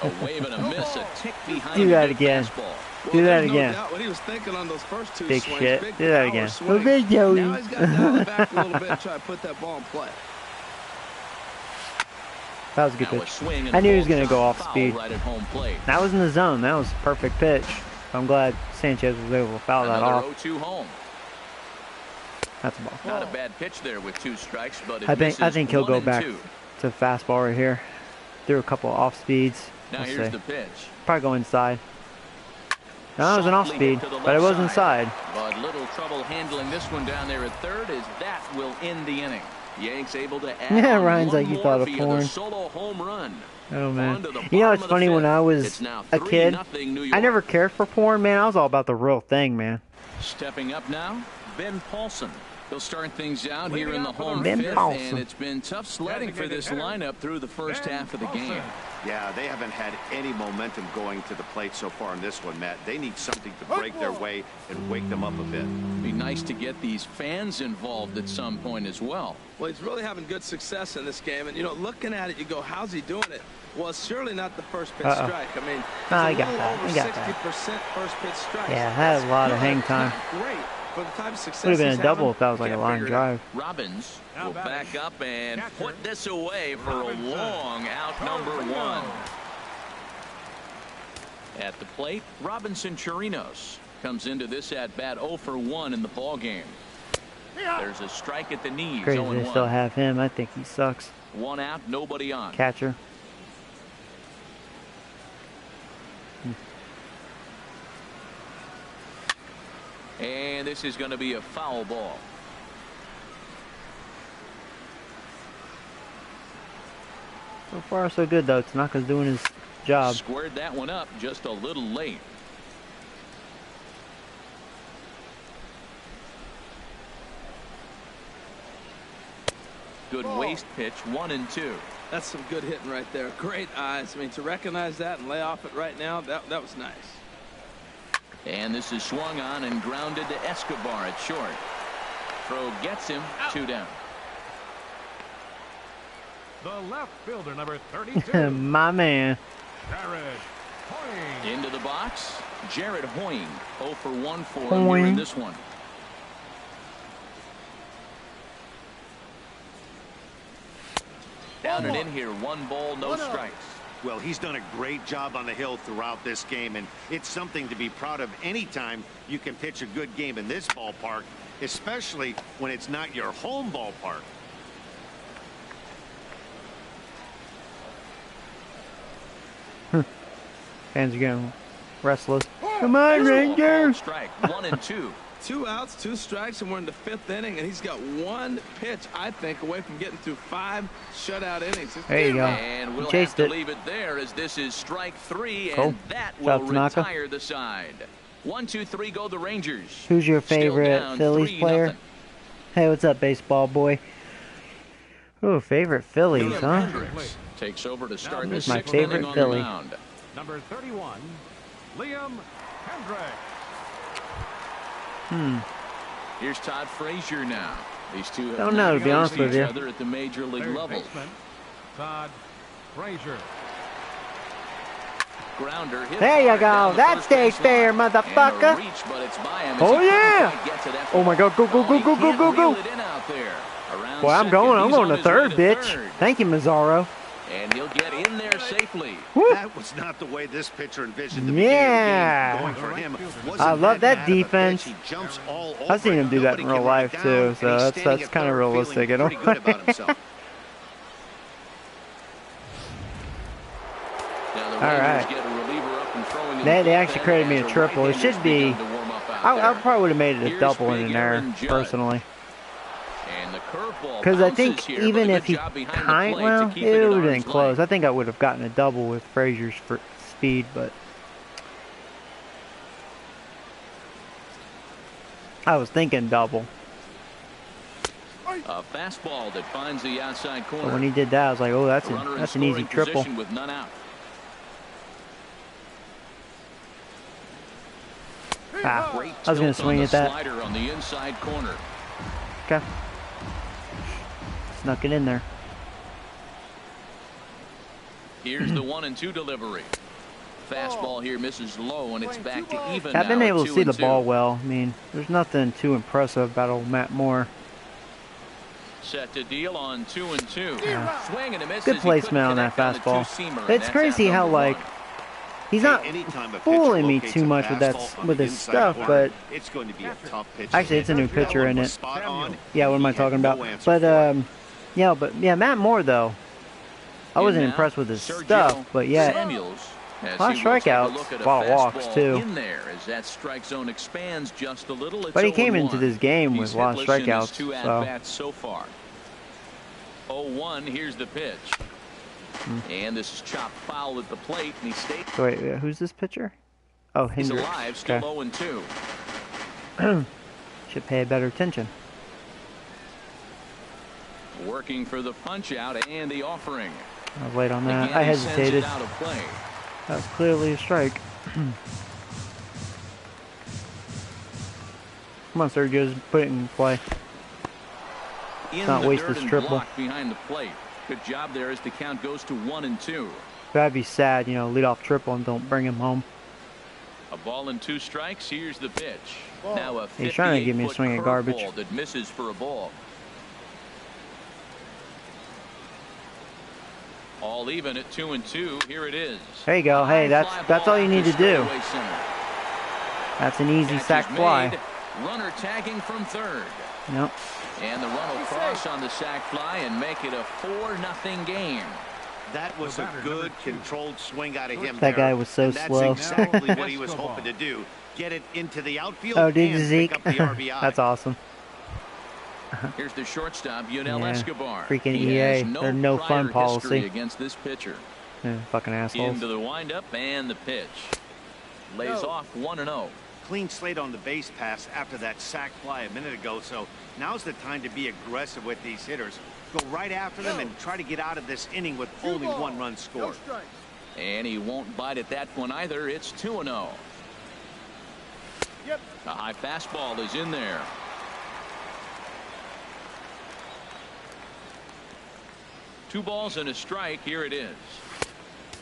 A wave and a miss, a tick behind. Do that again. Do that again. What he was thinking on those first 2 big swings, shit. big Do that again. swing. Big Joey. Now he's got to dial it back a little bit and try to put that ball in play. That was a good pitch. I knew he was going to go off speed. Right at home plate. That was in the zone. That was a perfect pitch. I'm glad Sanchez was able to foul that off. 0-2 home. That's a ball. Not a bad pitch there with 2 strikes, but I think he'll go back to fastball right here. Threw a couple off speeds. Now here's the pitch. Probably go inside. No, it was an off speed, but it was inside. But little trouble handling this one down there at third, as that will end the inning. Yanks able to add Yeah, Ryan's like, you thought of porn. porn. Solo home run. Oh, man. You know, it's funny, when I was a kid, I never cared for porn, man. I was all about the real thing, man. Stepping up now, Ben Paulson. He'll start things out here in the home Ben fifth, Paulson. and it's been tough sledding for this lineup through the first half of the game. Yeah, they haven't had any momentum going to the plate so far in this one, Matt. They need something to break their way and wake them up a bit. It'd be nice to get these fans involved at some point as well. Well, he's really having good success in this game, and you know, looking at it, you go, how's he doing it? Well, it's surely not the first pitch strike. I mean, I got that. over 60% first pitch strikes. Yeah, that has a lot of hang time. Great. For the type of success Would have been he's a double having, if that was like a line drive. Robbins will back up and put this away for a long out number 1. At the plate, Robinson Chirinos comes into this at bat 0 for 1 in the ball game. There's a strike at the knees. Crazy they still have him. I think he sucks. 1 out, nobody on. Catcher. And this is going to be a foul ball. So far, so good, though. Tanaka's doing his job. Squared that one up just a little late. Good waist pitch, 1-2. That's some good hitting right there. Great eyes. I mean, to recognize that and lay off it right now, that was nice. And this is swung on and grounded to Escobar at short. Throw gets him. 2 down. The left fielder, number 32. My man. Jared Hoying. Into the box, Jared Hoying. 0 for 1 for him here in this one. Down and in here, 1 ball, no strikes. Well, he's done a great job on the hill throughout this game, and it's something to be proud of anytime you can pitch a good game in this ballpark, especially when it's not your home ballpark. Fans are getting restless. Come on, Rangers! Strike 1-2. 2 outs, 2 strikes, and we're in the 5th inning, and he's got 1 pitch, I think, away from getting through 5 shutout innings. There you go. And we'll have to leave it there as this is strike 3, and that will retire the side. 1, 2, 3 go the Rangers. Who's your favorite Phillies player? Hey, what's up, baseball boy? Oh, favorite Phillies, huh? Takes over to start the 6th my favorite inning on Philly. the mound. Number 31, Liam Hendriks. Here's Todd Frazier now. These two have Don't know, to be honest with each you. other at the major league Third level. baseman, Todd Frazier. Grounder hit There you hard down go. the That first stays baseline. fair, And a motherfucker. reach, but it's by him as Oh, he couldn't yeah. quite get to that Oh, my ball. God. Go, go, go, He go, go, can't go, go. reel it in out there. Around Boy, I'm second, going. I'm he's going on to his way third, to bitch. third. Thank you, Mazzaro. And he'll get in there safely. That was not the way this pitcher envisioned the beginning Yeah. of the game. Going for him wasn't I love that bad of a pitch. defense. He jumps all I've seen over him it. do that in Nobody real can run it life, down, too, and so he's that's standing at kind of third, realistic, feeling pretty good about himself. Now the All Rangers right. get a reliever up and throwing in They the actually bullpen created me as a triple. It right-hander's should be. begun to warm up out I there. probably would have made it a Here's double in Big an error, Aaron Judge. personally. And the curveball Because I think bounces here, even but a if good he job behind the kind, plate well, to keep it at would have been arm's close. length. I think I would have gotten a double with Frazier's speed, but I was thinking double. A fastball that finds the outside corner. But when he did that, I was like, oh, that's Runner in an easy scoring triple. position with none out. Ah, Great I was going to tilt on swing the at that. slider on the inside corner. Okay. Snuck it in there. Here's the 1-2 delivery. Fastball here misses low, and it's back to even. I've been now able at to see the 2-2. ball well. I mean, there's nothing too impressive about old Matt Moore. Set to deal on 2-2. Yeah. Swing and a miss. Good as he placement on couldn't that connect on the fastball. two-seamer, and It's that's crazy out how, number like, one. he's not Anytime a pitcher fooling me locates too a much with fastball on with the his inside stuff, corner, but it's going to be a tough pitch. actually, it's a new pitcher in it. Spot on. Yeah, what am I He had talking no about? answer But for it. yeah, Matt Moore though, I And wasn't now, impressed with his Sergio stuff, but yet Samuels, as a lot of he will take a strikeouts, look at a lot of walks, fastball too. In there as that strike zone expands just a little. It's But he came 0-1. into this game with He's a lot of hitless in his strikeouts, 2 so- at-bats so far. 0-1. Here's the pitch. And this is chopped foul at the plate, and he stays. so wait, who's this pitcher? Oh, He's Hendricks. alive, still Okay. 0-2. Should pay better attention. Working for the punch out and the offering. I was late on that. Again, I he sends hesitated. it out of play. That was clearly a strike. Come on, Sergio's put it in play. In Not the waste dirt this and triple. blocked behind the plate. Good job there as the count goes to 1-2. That'd be sad, you know, lead off triple and don't bring him home. A ball and 2 strikes. Here's the pitch. Now a He's trying to give me a 58-foot swing at garbage. curveball that misses for a ball. All even at 2-2. Here it is. There you go. Hey, High fly that's all ball you need to to do. straightaway center. That's an easy Catch sac is fly. made. Runner tagging from third. Yep. And the run will cross on the sac fly and make it a 4-0 game. That was a good, controlled swing out of him. That there. guy was so And that's slow. exactly what he was hoping to do. Get it into the outfield Oh, did you, and Zeke? pick up the RBI. That's awesome. Here's the shortstop, Yunel Yeah, Escobar. freaking He EA. has They're no prior fun history policy. against this pitcher. Yeah, fucking assholes. Into the windup and the pitch. Lays off 1-0. Clean slate on the base pass after that sac fly a minute ago, so now's the time to be aggressive with these hitters. Go right after them and try to get out of this inning with only 1 run scored. And he won't bite at that one either. It's 2-0. Yep. A high fastball is in there. Two balls and a strike. Here it is.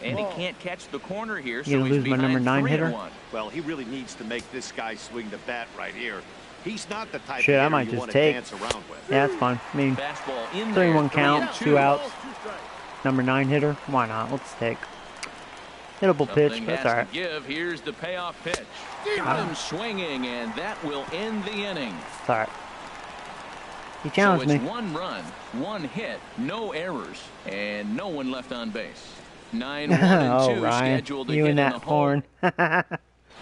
And he can't catch the corner here, so gonna he's lose my behind number 9 hitter? 3-1. Well, he really needs to make this guy swing the bat right here. He's not the type Shit, I of might hitter you just want to take. dance around with. Yeah, that's fine. I mean, Fastball in there. 3-1 count, 3-2. 2 outs. Number 9 hitter. Why not? Let's take. Hittable pitch. Something That's has all right. to give. Here's the payoff pitch. Got him swinging, and that will end the inning. It's all right. He challenged So me. it's 1 run, 1 hit, no errors, and no one left on base. 9-1 and 2 Oh, Ryan. scheduled to You get and in that the hole. horn.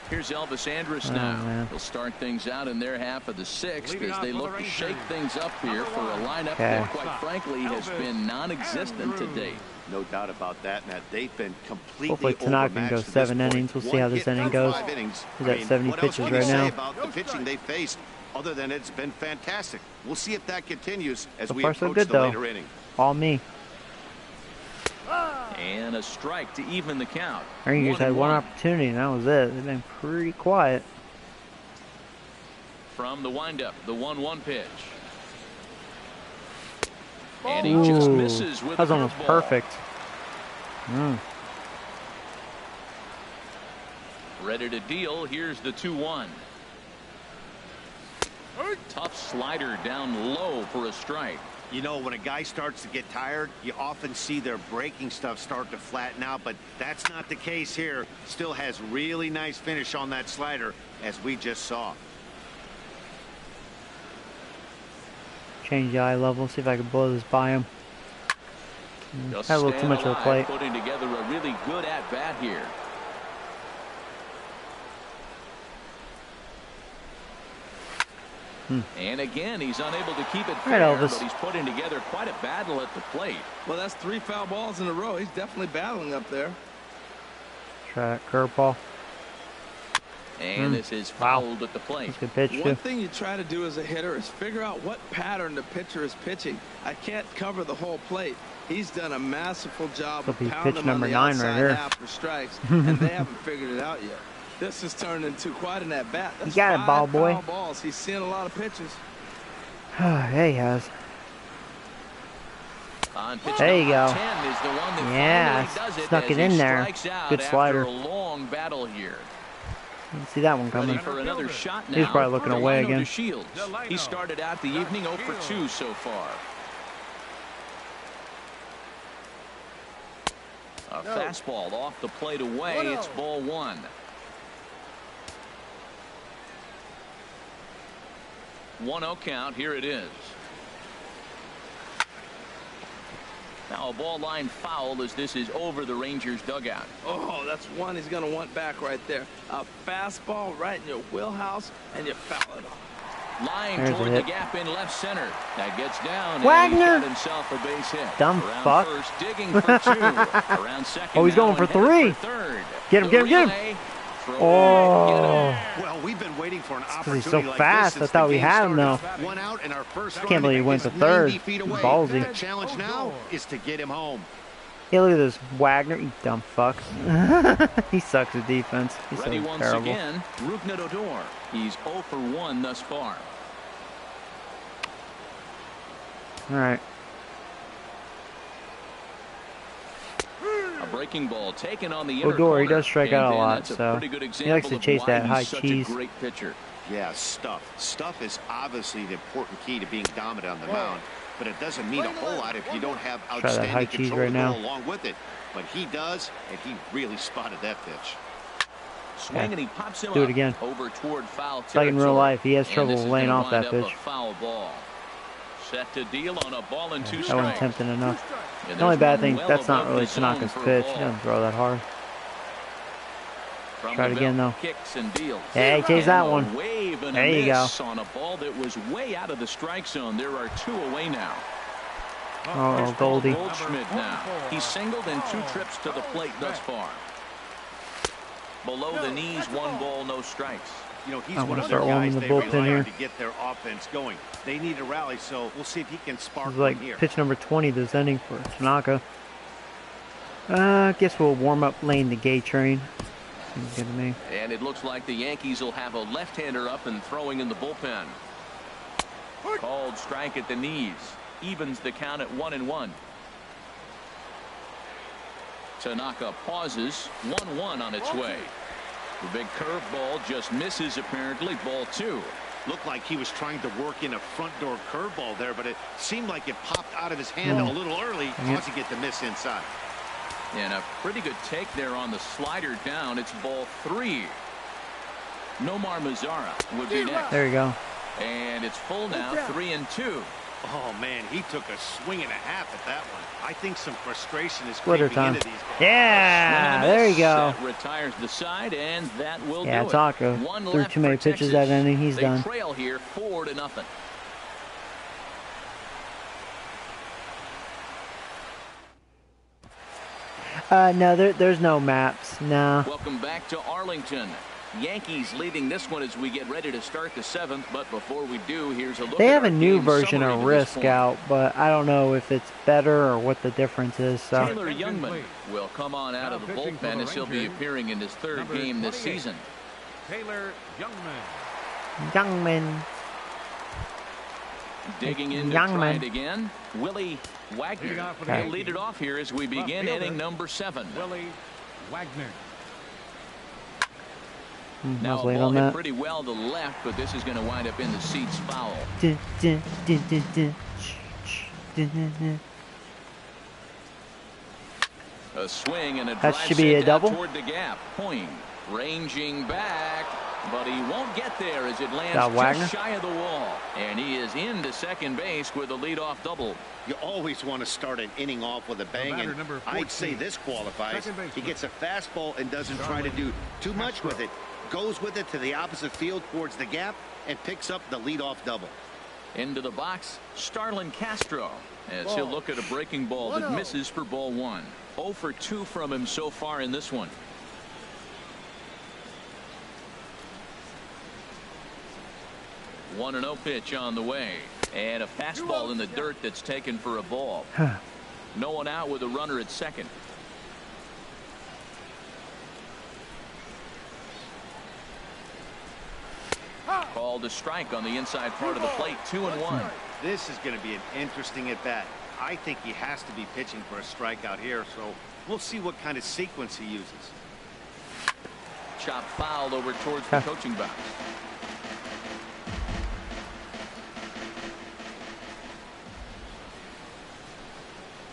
Here's Elvis Andrus now. Man. He'll start things out in their half of the sixth as they look to shake things up here for a lineup that, quite frankly, has been non-existent to date. No doubt about that, Matt. They've been completely Hopefully Tanaka can go 7 innings. We'll see how this inning goes. He's at 70 pitches right now. About the pitching they faced, other than it's been fantastic. We'll see if that continues as we So far, so approach good, the later inning. All me. And a strike to even the count. Rangers had one opportunity, and that was it. They've been pretty quiet. From the windup, the 1-1 pitch. And he just misses with that was almost perfect. Ready to deal. Here's the 2-1. Tough slider down low for a strike. You know, when a guy starts to get tired, you often see their breaking stuff start to flatten out, but that's not the case here. Still has really nice finish on that slider, as we just saw. Change the eye level, see if I can blow this by him. Had a little too much of the plate. Putting together a really good at-bat here. And again, he's unable to keep it fair, but he's putting together quite a battle at the plate. Well, that's 3 foul balls in a row. He's definitely battling up there. Try that curveball. And this is fouled at the plate. That's a good pitch, One thing you try to do as a hitter is figure out what pattern the pitcher is pitching. I can't cover the whole plate. He's done a masterful job of pounding them on the outside half for strikes, and they haven't figured it out yet. This has turned into quite an at-bat. You got it, ball boy. Foul balls. He's seeing a lot of pitches. Yeah, he has. On pitch there you go. 10 is the one that yeah, snuck it in there. Good slider. A long battle here. Didn't see that one coming. For another shot now. He's probably looking away again. He started out the evening 0 for 2 so far. A fastball off the plate away. It's ball 1. 1-0 count. Here it is. Now a ball line foul as this is over the Rangers dugout. Oh, that's one he's going to want back right there. A fastball right in your wheelhouse, and you foul it off. Line toward the gap in left center. That gets down. Wagner. And he's got himself a base hit. Dumb Around fuck. First, digging for 2. Around second. Oh, he's going for 3. Get him, get him, get him. Oh. Well, we've been waiting for an opportunity. He's so fast. I thought we had him though. One out in our first I can't believe he went to third. Ballsy. The challenge now is to get him home. Hey, look at this Wagner, you dumb fuck. He sucks at defense. He's so Ready once terrible. again, Rougned Odor. He's 0 for 1 thus far. All right. A breaking ball taken on the Odor, he does strike out a lot, that's so he likes to chase that high cheese. Such a great pitcher. Yeah, stuff is obviously the important key to being dominant on the mound, but it doesn't mean a whole lot if you don't have outstanding control to go along with it. But he does, and he really spotted that pitch. Swing and he pops him Do it up again. over toward foul It's like in real life, he has trouble laying off that pitch. Foul ball. Set to deal on a ball and 2 strikes. That wasn't tempting enough. The only bad thing, that's not really Tanaka's pitch. He doesn't throw that hard. Try it again though. Kicks and deals. Hey, chase that one. There you go. On a ball that was way out of the strike zone. There are 2 away now. Oh, Goldie. Goldschmidt now. He's singled in 2 trips to the plate thus far. Below the knees, 1 ball, no strikes. You know, he's I one want of to the start warming guys the they bullpen rely here. on to get their offense going. They need a rally, so we'll see if he can spark It's like one here. pitch number 20 this inning for Tanaka. I guess we'll warm up laying the gate train. Seems good to me. And it looks like the Yankees will have a left-hander up and throwing in the bullpen. Called strike at the knees. Evens the count at 1-1. Tanaka pauses. 1-1 on its way. The big curveball just misses apparently. Ball 2. Looked like he was trying to work in a front door curveball there, but it seemed like it popped out of his hand a little early, causing it to miss inside. And a pretty good take there on the slider down. It's ball 3. Nomar Mazara would be next. There you go. And it's full now, 3-2. Oh, man, he took a swing and a half at that one. I think some frustration is Splitter creeping time. into these guys. Yeah, there you go. That retires the side, and that will Yeah, do it. Taco One threw left too many for pitches Texas. that inning. He's They done. trail here 4-0. No, there's no maps. No. Welcome back to Arlington. Yankees leading this one as we get ready to start the 7th. But before we do, here's a look They at have our a new game version summary of to this Risk point. out, but I don't know if it's better or what the difference is. So Taylor Youngman will come on out of the bullpen as he'll be appearing in his third game this season. Taylor Youngman. Youngman. Digging in to try it again, Willie Wagner. He'll lead it off here as we begin inning number 7. Willie Wagner. Now was a late ball on hit that. pretty well to the left, but this is going to wind up in the seats foul. A swing and a That drive should be a sent out double. toward the gap. Hoying ranging back, but he won't get there as it lands Got Wagner. just shy of the wall. And he is into second base with a leadoff double. You always want to start an inning off with a bang, batter, and number I'd say 14. this qualifies. Second baseman. He gets a fastball and doesn't try to do too much with it. Goes with it to the opposite field towards the gap and picks up the leadoff double. Into the box, Starlin Castro, as he'll look at a breaking ball that misses for ball 1. 0 for 2 from him so far in this one. One and 0 pitch on the way, and a fastball in the dirt that's taken for a ball. No one out with a runner at second. Called a strike on the inside part of the plate. 2-1. This is going to be an interesting at bat. I think he has to be pitching for a strikeout here, so we'll see what kind of sequence he uses. Chop fouled over towards the coaching box.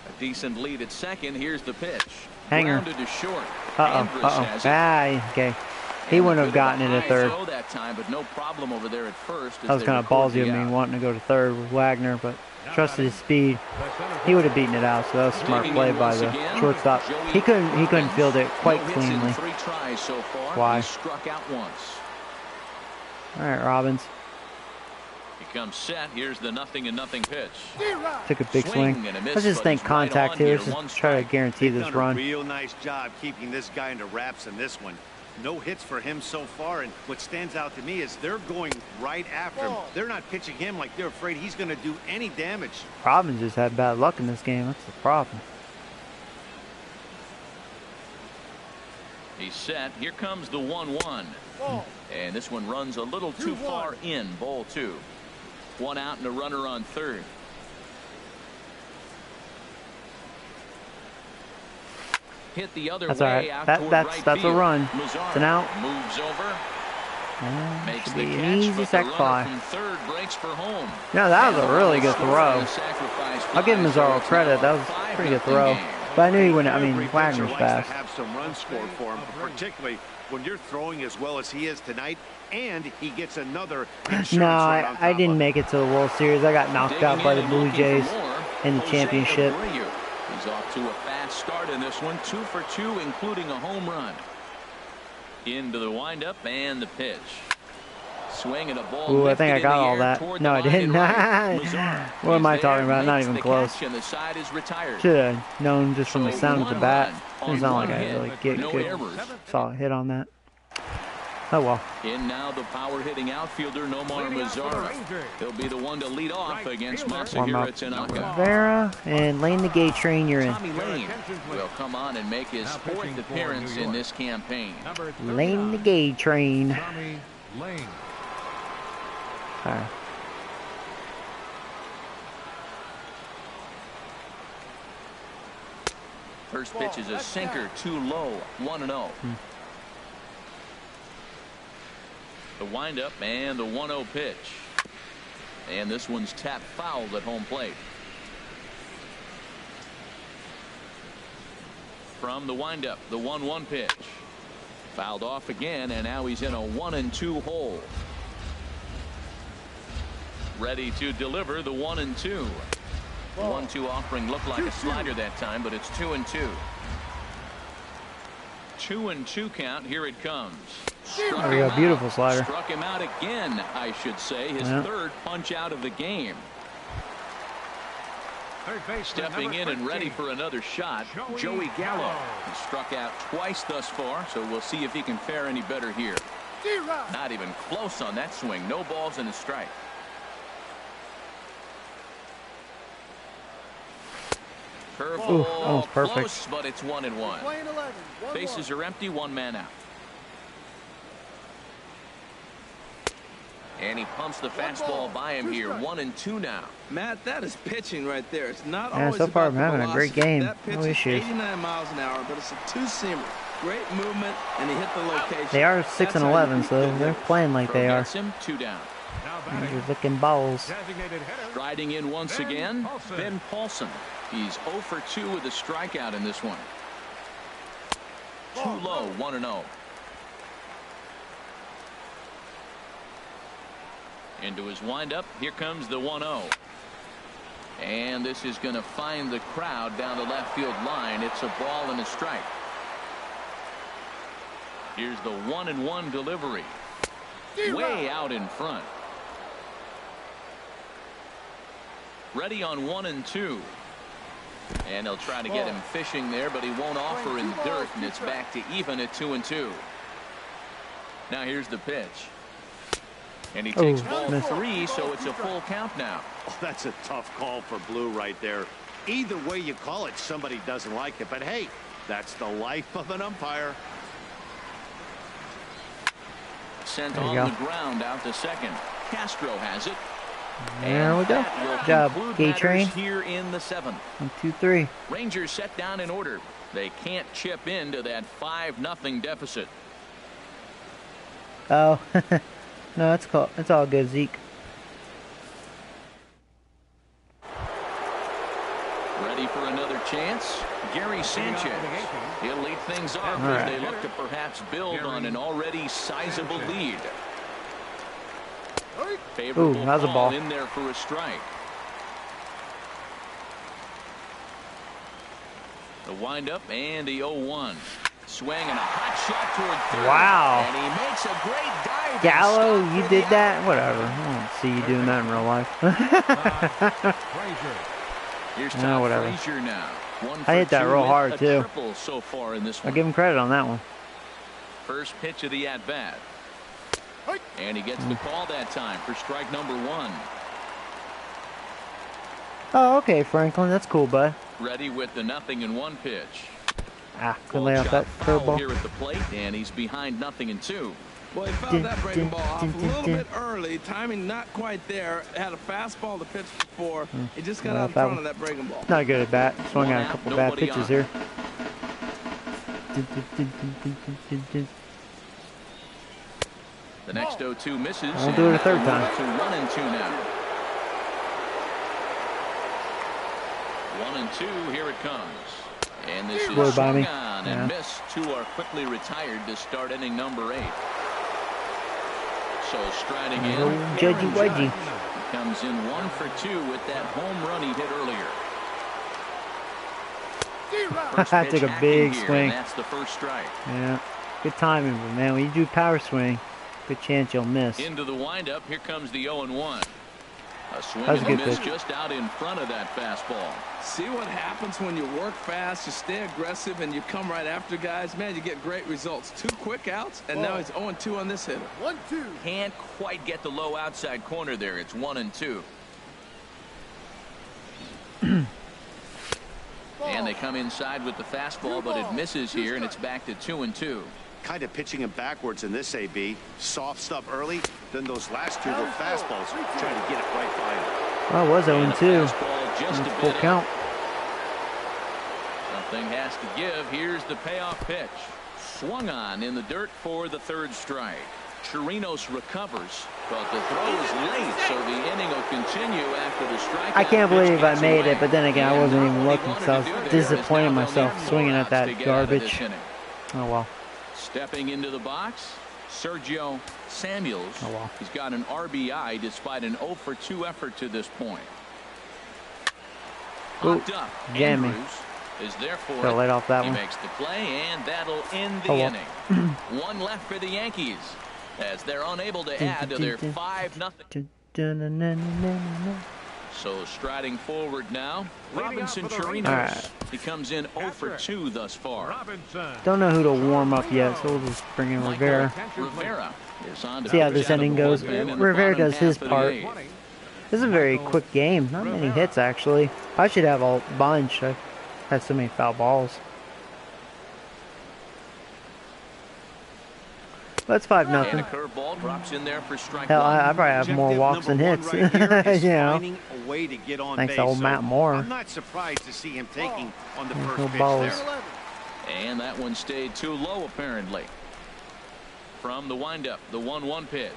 A decent lead at second. Here's the pitch. Hanger. Grounded to short. Uh-oh. Andrus has it. Ah, okay. He And wouldn't a have bit of gotten a it at high third. throw that time, but no problem over there at first. That was kind of ballsy of me wanting to go to third with Wagner, but trusted his speed. He would have beaten it out, so that was a smart play by the shortstop. He couldn't field it quite no hits in cleanly. 3 tries so far. Why? He struck out once. All right, Robbins He comes set. Here's the 0-0 pitch. took a big swing. and a miss, Let's just but think he's right contact on here. here. Let's One just try to strike. guarantee They've this done run. a real nice job keeping this guy into wraps in this one. No hits for him so far, and what stands out to me is they're going right after him. They're not pitching him like they're afraid he's going to do any damage. Robbins just had bad luck in this game. That's the problem. He's set. Here comes the 1-1. And this one runs a little too far in. Ball 2. 1 out and a runner on third. Hit the other That's all way right. out That- toward that's- right that's a field. run. Mazzara It's an out. moves over. Makes Should the be catch, an easy but the sac runner fly. from third breaks for home. No, that was And a the really runner good scores throw. on a sacrifice I'll give fly, so Mazzaro it's credit. now That a was a pretty good 5-0 throw. game. But I knew he wouldn't. I Every mean, pitcher Wagner's likes fast. to have some runs scored for him, particularly when you're throwing as well as he is tonight, and he gets another insurance No, run on I top didn't of it. make it to the World Series. I got knocked out by the Blue Jays in the Jose championship. Abreu. He's off to a fast start in this one. 2 for 2, including a home run. Into the windup and the pitch. Swing and a ball. Ooh, I think I lifted in got the all air that. toward No, the I line didn't. and right. Mazzara What am is I talking there, about? Not makes even the close. catch, and the side is retired. Should have known just from the So sound of the 1 bat. run Doesn't sound on like one I hit. really get No good. errors. Saw a hit on that. Oh well. In now the power hitting outfielder Nomar Mazzara. He'll be the one to lead off against Warm Masahiro up Tanaka. Rivera and Lane the Gay Train. You're in. Tommy Lane will come on and make his 4th appearance in this campaign. Lane the Gay Train. Tommy Lane. All right. First pitch is a sinker, too low. 1-0. The windup and the 1-0 pitch. And this one's tapped fouled at home plate. From the windup, the 1-1 pitch. Fouled off again, and now he's in a 1-2 hole. Ready to deliver the 1-2. The 1-2 offering looked like a slider that time, but it's 2-2. 2-2 count. Here it comes. There we go. Beautiful slider. Struck him out again, I should say. His third punch out of the game. Stepping in and ready for another shot, Joey Gallo. He struck out twice thus far, so we'll see if he can fare any better here. Not even close on that swing. No balls and a strike. Curveball, almost perfect. close, but it's 1-1. Bases are empty, 1 man out. And he pumps the fastball by him here. 1-2 now. Matt, that is pitching right there. It's not Yeah, always so far about I'm having a great game. That pitch No is issues. 89 miles an hour, but it's a two-seamer. Great movement, and he hit the location. They are 6-11, so they're playing like they are. Gets him 2 down. They're looking balls. Striding in once again, Ben Paulson. He's 0 for 2 with a strikeout in this one. Too low, 1-0. Into his windup. Here comes the 1-0. And this is going to find the crowd down the left field line. It's a ball and a strike. Here's the 1-1 delivery. Way out in front. Ready on 1-2. And they'll try to get him fishing there, but he won't offer in dirt, and it's back to even at 2-2. Now here's the pitch. And he takes ball 3, so it's a full count now. Oh, that's a tough call for Blue right there. Either way you call it, somebody doesn't like it. But hey, that's the life of an umpire. Sent on the ground out to second. Castro has it. There we go. Good job, K-Train. Here in the 7th. 1-2-3. Rangers set down in order. They can't chip into that 5-0 deficit. Oh, no, it's cool. It's all good, Zeke. Ready for another chance. Gary Sanchez. He'll lead things off as they look to perhaps build on an already sizable lead. Favorable that's a ball. In there for a strike. The windup and the 0-1. Swing and a hot shot toward third. Wow. And he makes a great dive. Gallo, you did that? Whatever. I don't see you doing that in real life. Here's no, whatever. Frazier now. I hit that real hard, too. So far in this one. I'll give him credit on that one. First pitch of the at-bat. And he gets the call that time for strike number 1. Oh, okay, Franklin. That's cool, bud. Ready with the 0-1 pitch. Couldn't lay off that curveball. Here at the plate, and he's behind 0-2. Well, he fouled that breaking ball off a little bit early. Timing not quite there. Had a fastball to pitch before. He just got out in front of that breaking ball. Not good at bat. Swung out a couple bad pitches here. The next 0-2 misses. I'll do it a third time. 1-2 now. 1-2. Here it comes. And this is swung on and missed. 2 are quickly retired to start inning number 8. So striding in. Judgy Wedgie. He comes in 1 for 2 with that home run he hit earlier. I took a big swing. That's the first strike. Yeah. Good timing, but man, when you do power swing, good chance you'll miss. Into the windup. Here comes the 0-1. A swing That was and a a good miss pitch. just out in front of that fastball. See what happens when you work fast, you stay aggressive, and you come right after guys. Man, you get great results. 2 quick outs, and now he's 0-2 on this hitter. 1-2. Can't quite get the low outside corner there. It's 1-2. And they come inside with the fastball, but it misses here, and it's back to 2-2. Kind of pitching him backwards in this AB. Soft stuff early, then those last 2 were fastballs, trying to get it right by him. Well, it was 0-2. Just a Full bit count. Something has to give. Here's the payoff pitch. Swung on in the dirt for the 3rd strike. Chirinos recovers, but the throw is late, so the inning will continue after the strike. I can't believe I made it, but then again, I wasn't even looking, so I was disappointed myself swinging at that garbage. Oh, well. Stepping into the box, Sergio Samuels. Oh, wow. He's got an RBI despite an 0 for 2 effort to this point. Hooked up. Jamie. Andrews is there for Got it. laid off that He one. makes the play, and that'll end the Oh, well. inning. One left for the Yankees as they're unable to add to their 5-0. So striding forward now, Robinson Chirinos. Right. He comes in 0 for 2 thus far. Robinson. Don't know who to warm up yet, so we'll just bring in Rivera. Rivera is on to See how this pitch out of inning the goes. bullpen in the Rivera bottom does his half of the part. eighth. This is a very quick game. Not many hits, actually. I should have a bunch. I've had so many foul balls. That's 5-0. And a curveball drops in there for strike Hell, I one. probably have more Objective walks than number hits. one right here is You know. finding a way to get on Thanks base. to old So Matt Moore. I'm not surprised to see him taking on the There's first no pitch balls. there. And that one stayed too low, apparently. From the windup, the 1-1 pitch.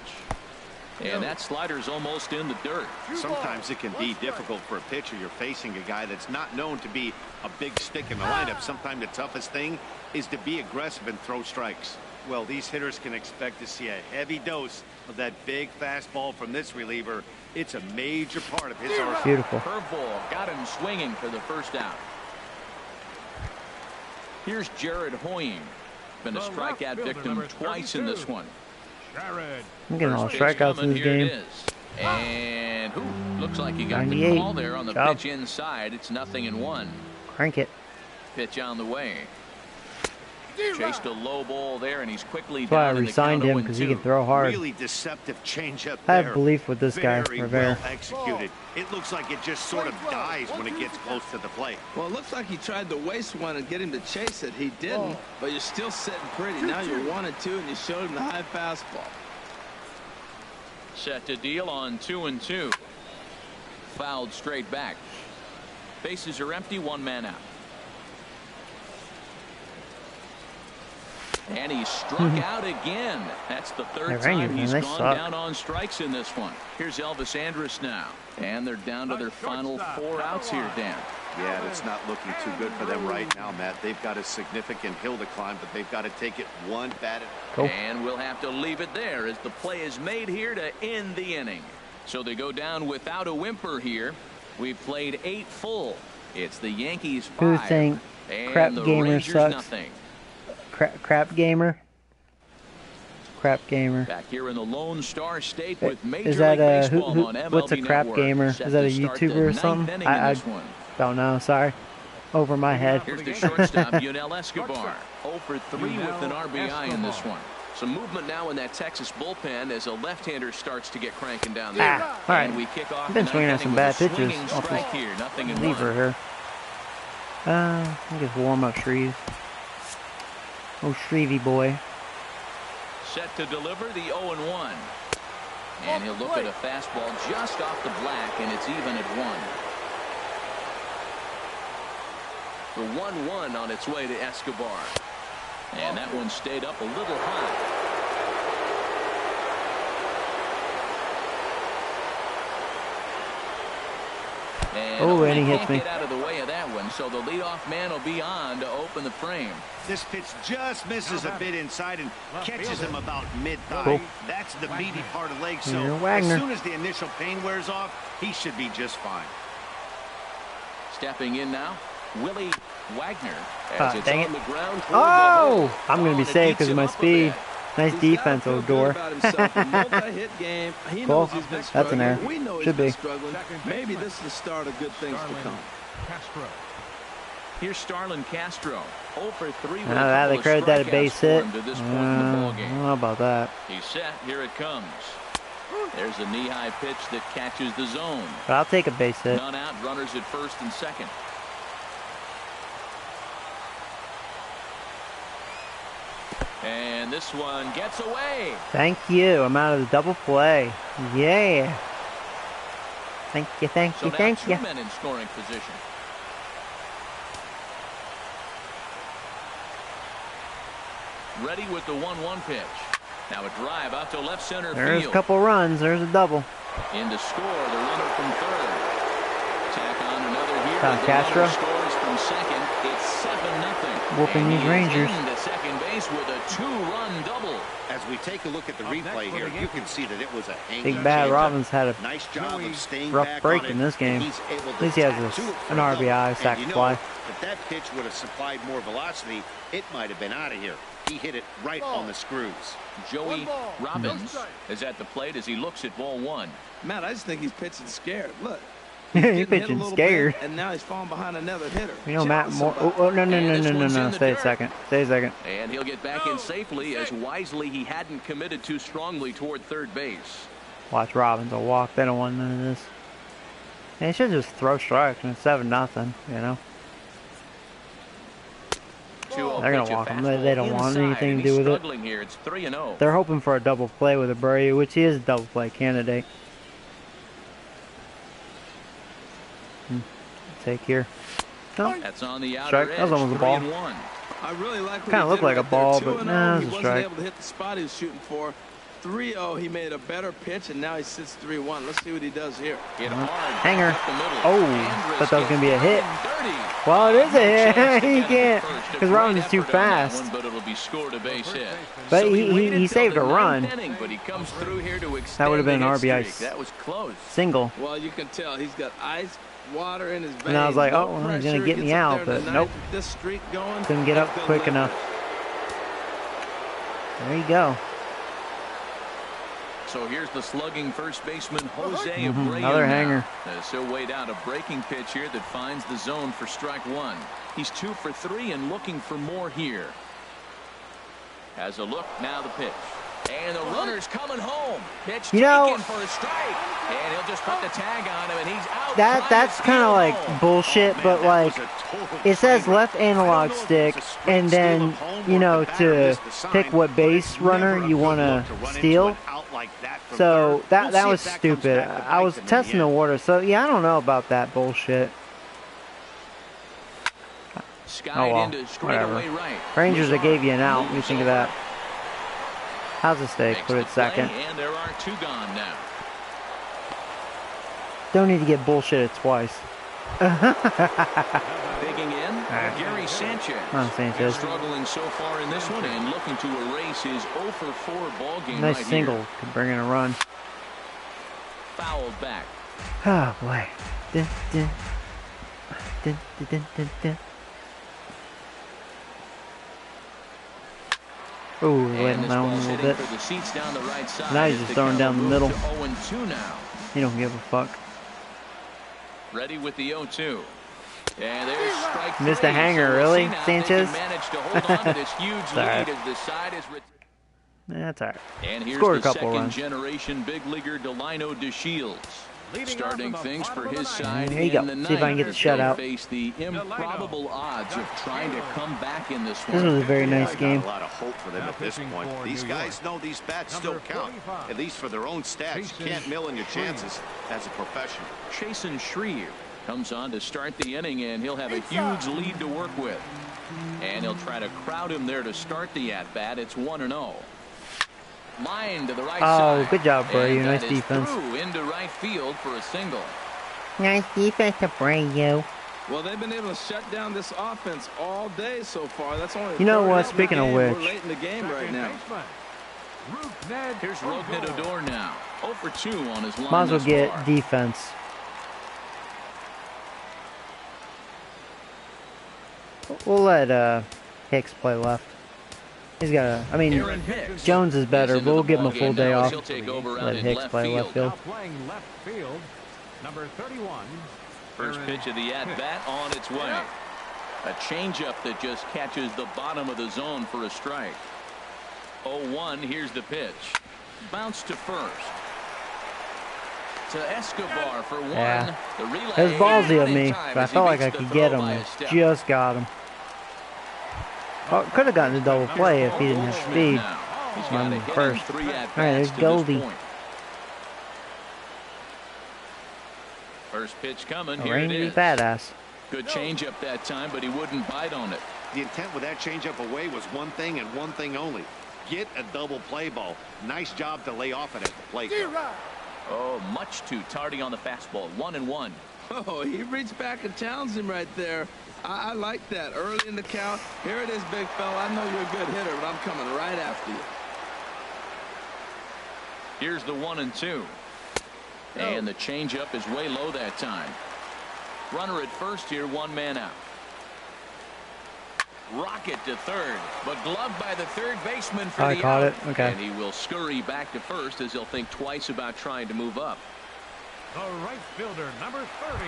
And that slider's almost in the dirt. Sometimes it can be difficult for a pitcher. You're facing a guy that's not known to be a big stick in the lineup. Sometimes the toughest thing is to be aggressive and throw strikes. Well, these hitters can expect to see a heavy dose of that big fastball from this reliever. It's a major part of his arsenal. Beautiful. Curveball got him swinging for the first out. Here's Jared Hoying. Been a strikeout victim twice in this one. Jared. I'm getting all the First pitch strikeouts in coming, this here it game. is. And looks like he got the 98. call there on the Job. pitch inside. It's 0-1. Crank it. Pitch on the way. Chased a low ball there, and he's quickly That's why I down in the resigned count him, because he can throw hard. Really deceptive changeup I have there. belief with this guy, Very Rivera. well executed. It looks like it just sort of dies when it gets close to the plate. Well, it looks like he tried to waste one and get him to chase it. He didn't, but you're still sitting pretty. Now you're 1-2, and you showed him the high fastball. Set to deal on 2-2. Fouled straight back. Bases are empty, one man out. And he struck out again. That's the third time he's gone down on strikes in this one. Here's Elvis Andrus now. And they're down to their final 4 outs here, Dan. Yeah, it's not looking too good for them right now, Matt. They've got a significant hill to climb, but they've got to take it one bat at a time. And we'll have to leave it there as the play is made here to end the inning. So they go down without a whimper here. We've played 8 full. It's the Yankees 5. Who think Crap and the Gamer Rangers sucks? nothing. Crap Gamer? Crap Gamer. Back here in the Lone Star State with Major Is that League Baseball on MLB what's a crap Network. gamer? Set Is that a to start YouTuber the or something? ninth inning I in this one. don't know. Sorry. Over my head. Here's the shortstop, Yunel Escobar. 0 for 3 with an RBI in this one. Some movement now in that Texas bullpen as a left-hander starts to get cranking down there. All right. And we kick off I've been the swinging ninth at some inning bad with a pitches swinging off strike here, 0-1. Lever here. I think it's warm up Shreve. Oh, Shrevey boy. Set to deliver the 0-1. And he'll look at a fastball just off the black, and it's even at 1. The 1-1 on its way to Escobar. And that one stayed up a little high. And he hits can't me. get out of the way of that one, so the leadoff man will be on to open the frame. This pitch just misses a bit inside and catches him about mid-thigh. Cool. That's the meaty part of the leg, so Here, as Wagner. soon as the initial pain wears off, he should be just fine. Stepping in now, Willie Wagner. As it's dang on it. the ground toward the Oh! hole. I'm going to be and it safe beats because of him my up a speed. bit. Nice He's defense, gotta old feel door. good about himself. A multi-hit game. He Cool. knows he's been That's an struggling. error. We know he's Should been be. struggling. Maybe this is the start of good things to come. Castro. Here's Starlin Castro. 0 for 3 with Now a that couple they of credit that a strikeouts base for hit. him to this point in the I ballgame. don't know about that. He's set. Here it comes. There's a knee-high pitch that catches the zone. But I'll take a base hit. None out. Runners at first and second. And this one gets away. Thank you. I'm out of the double play. Yeah. Thank you, thank So you, now thank 2 you. men in scoring position. Ready with the 1-1 pitch. Now a drive out to left center There's a field. couple runs. There's a double. In to score, the runner from third. Tack on another here. The Castro? runner scores from second. It's 7-0. Whooping these Rangers. To second base with a 2-run double. As we take a look at the replay here, you can see that it was a Big Bad Robbins had a nice job of staying rough back break on it, in this game. and he's able At to least he has tack to it for an a double. RBI, sac And you fly. know, if that pitch would have supplied more velocity, it might have been out of here. He hit it right on the screws. Joey Robbins is at the plate as he looks at ball one. Matt, I just think he's pitching scared. Look. He's pitching scared. And now he's falling behind another hitter. You know, Matt Moore. Oh, no. Stay a second. Stay a second. And he'll get back in safely as wisely he hadn't committed too strongly toward third base. Watch Robbins will walk. They don't want none of this. They should just throw strikes and it's 7-0, you know. They're going to walk him. They don't want anything to do with it. Here. It's 3-0. They're hoping for a double play with Abreu, which he is a double play candidate. Take here. No. That's on the outer Strike. That was almost a ball. I really like what kind of looked like a ball, but no, it was a strike. He wasn't able to hit the spot he was shooting for. 3-0, he made a better pitch, and now he sits 3-1. Let's see what he does here. Hanger. Oh, thought that was going to be a hit. Well, it is a hit. He can't, because Robbins is too fast. But it'll be scored a base hit. But he saved a run. But he comes through here to that would have been an RBI that was close. Single. Well, you can tell he's got ice water in his veins. And I was like, oh, well, he's going to get me out, but nope. This streak going, couldn't get up quick enough. There you go. So here's the slugging first baseman Jose Abreu. Another hanger. So weighed out a breaking pitch here that finds the zone for strike one. He's 2 for 3 and looking for more here. Has a look, now the pitch. And the runner's coming home. Pitch taken for a strike. And he'll just put the tag on him and he's out. That's kind of like bullshit, but like it says left analog stick, and then you know to pick what base runner you want to steal. So that was stupid. I was testing the water, so yeah, I don't know about that bullshit. Oh well, whatever. Rangers, that gave you an out. What do you think of that? How's the stake? Put it second. And there are 2 gone now. Don't need to get bullshitted twice. Digging in, Gary Sanchez. Sanchez. Struggling so far in this one and looking to erase his 0 for 4 ball game. Nice right single. Here. Could bring in a run. Fouled back. Oh boy. Dun, dun. Dun, dun, dun, dun, dun. Ooh, waiting on him a little bit. Now he's just throwing down the middle. He don't give a fuck. Ready with the 0-2. And there's strike. Missed a hanger, really, Sanchez? That's all right. And here's Scored a the couple runs. second-generation big leaguer Delino DeShields. Starting things for his side. There you go. See if I can get the shutout. Face the improbable odds of trying to come back in this one. This was a very nice game. A lot of hope for them at this point. These guys know these bats still count, at least for their own stats. You can't mill in your chances as a professional. Chasen Shreve comes on to start the inning, and he'll have a huge lead to work with. And he'll try to crowd him there to start the at-bat. It's 1-0. Line to the right side. Good job, Abreu. Nice defense. Into right field for a single. Nice defense, Abreu. Well, they've been able to shut down this offense all day so far. That's only. You know what? Speaking of which, we're late in the game right now. Here's Rougned Odor now. 0 for 2 on his line. Might as well get defense. We'll let Hicks play left. He's got a. I mean, Jones is better, but we'll give him a full day off. Let Hicks play left field. Number 31. First pitch of the at-bat on its way. A changeup that just catches the bottom of the zone for a strike. 0-1. Here's the pitch. Bounce to first. To Escobar for one. Yeah. The relay. It was ballsy of me, but I felt like I could get him. Just got him. Oh, could have gotten a double play if he didn't have speed. Run first. All right, there's Goldie. First pitch coming. Here it is. Badass. Good changeup that time, but he wouldn't bite on it. The intent with that changeup away was one thing and one thing only. Get a double play ball. Nice job to lay off it at the plate. Oh, much too tardy on the fastball. 1-1. Oh, he reached back and challenged him right there. I like that. Early in the count. Here it is, big fella. I know you're a good hitter, but I'm coming right after you. Here's the 1-2. And the changeup is way low that time. Runner at first here, one man out. Rocket to third, but gloved by the third baseman for the caught out. it. Okay. And he will scurry back to first as he'll think twice about trying to move up. The right fielder, number 30,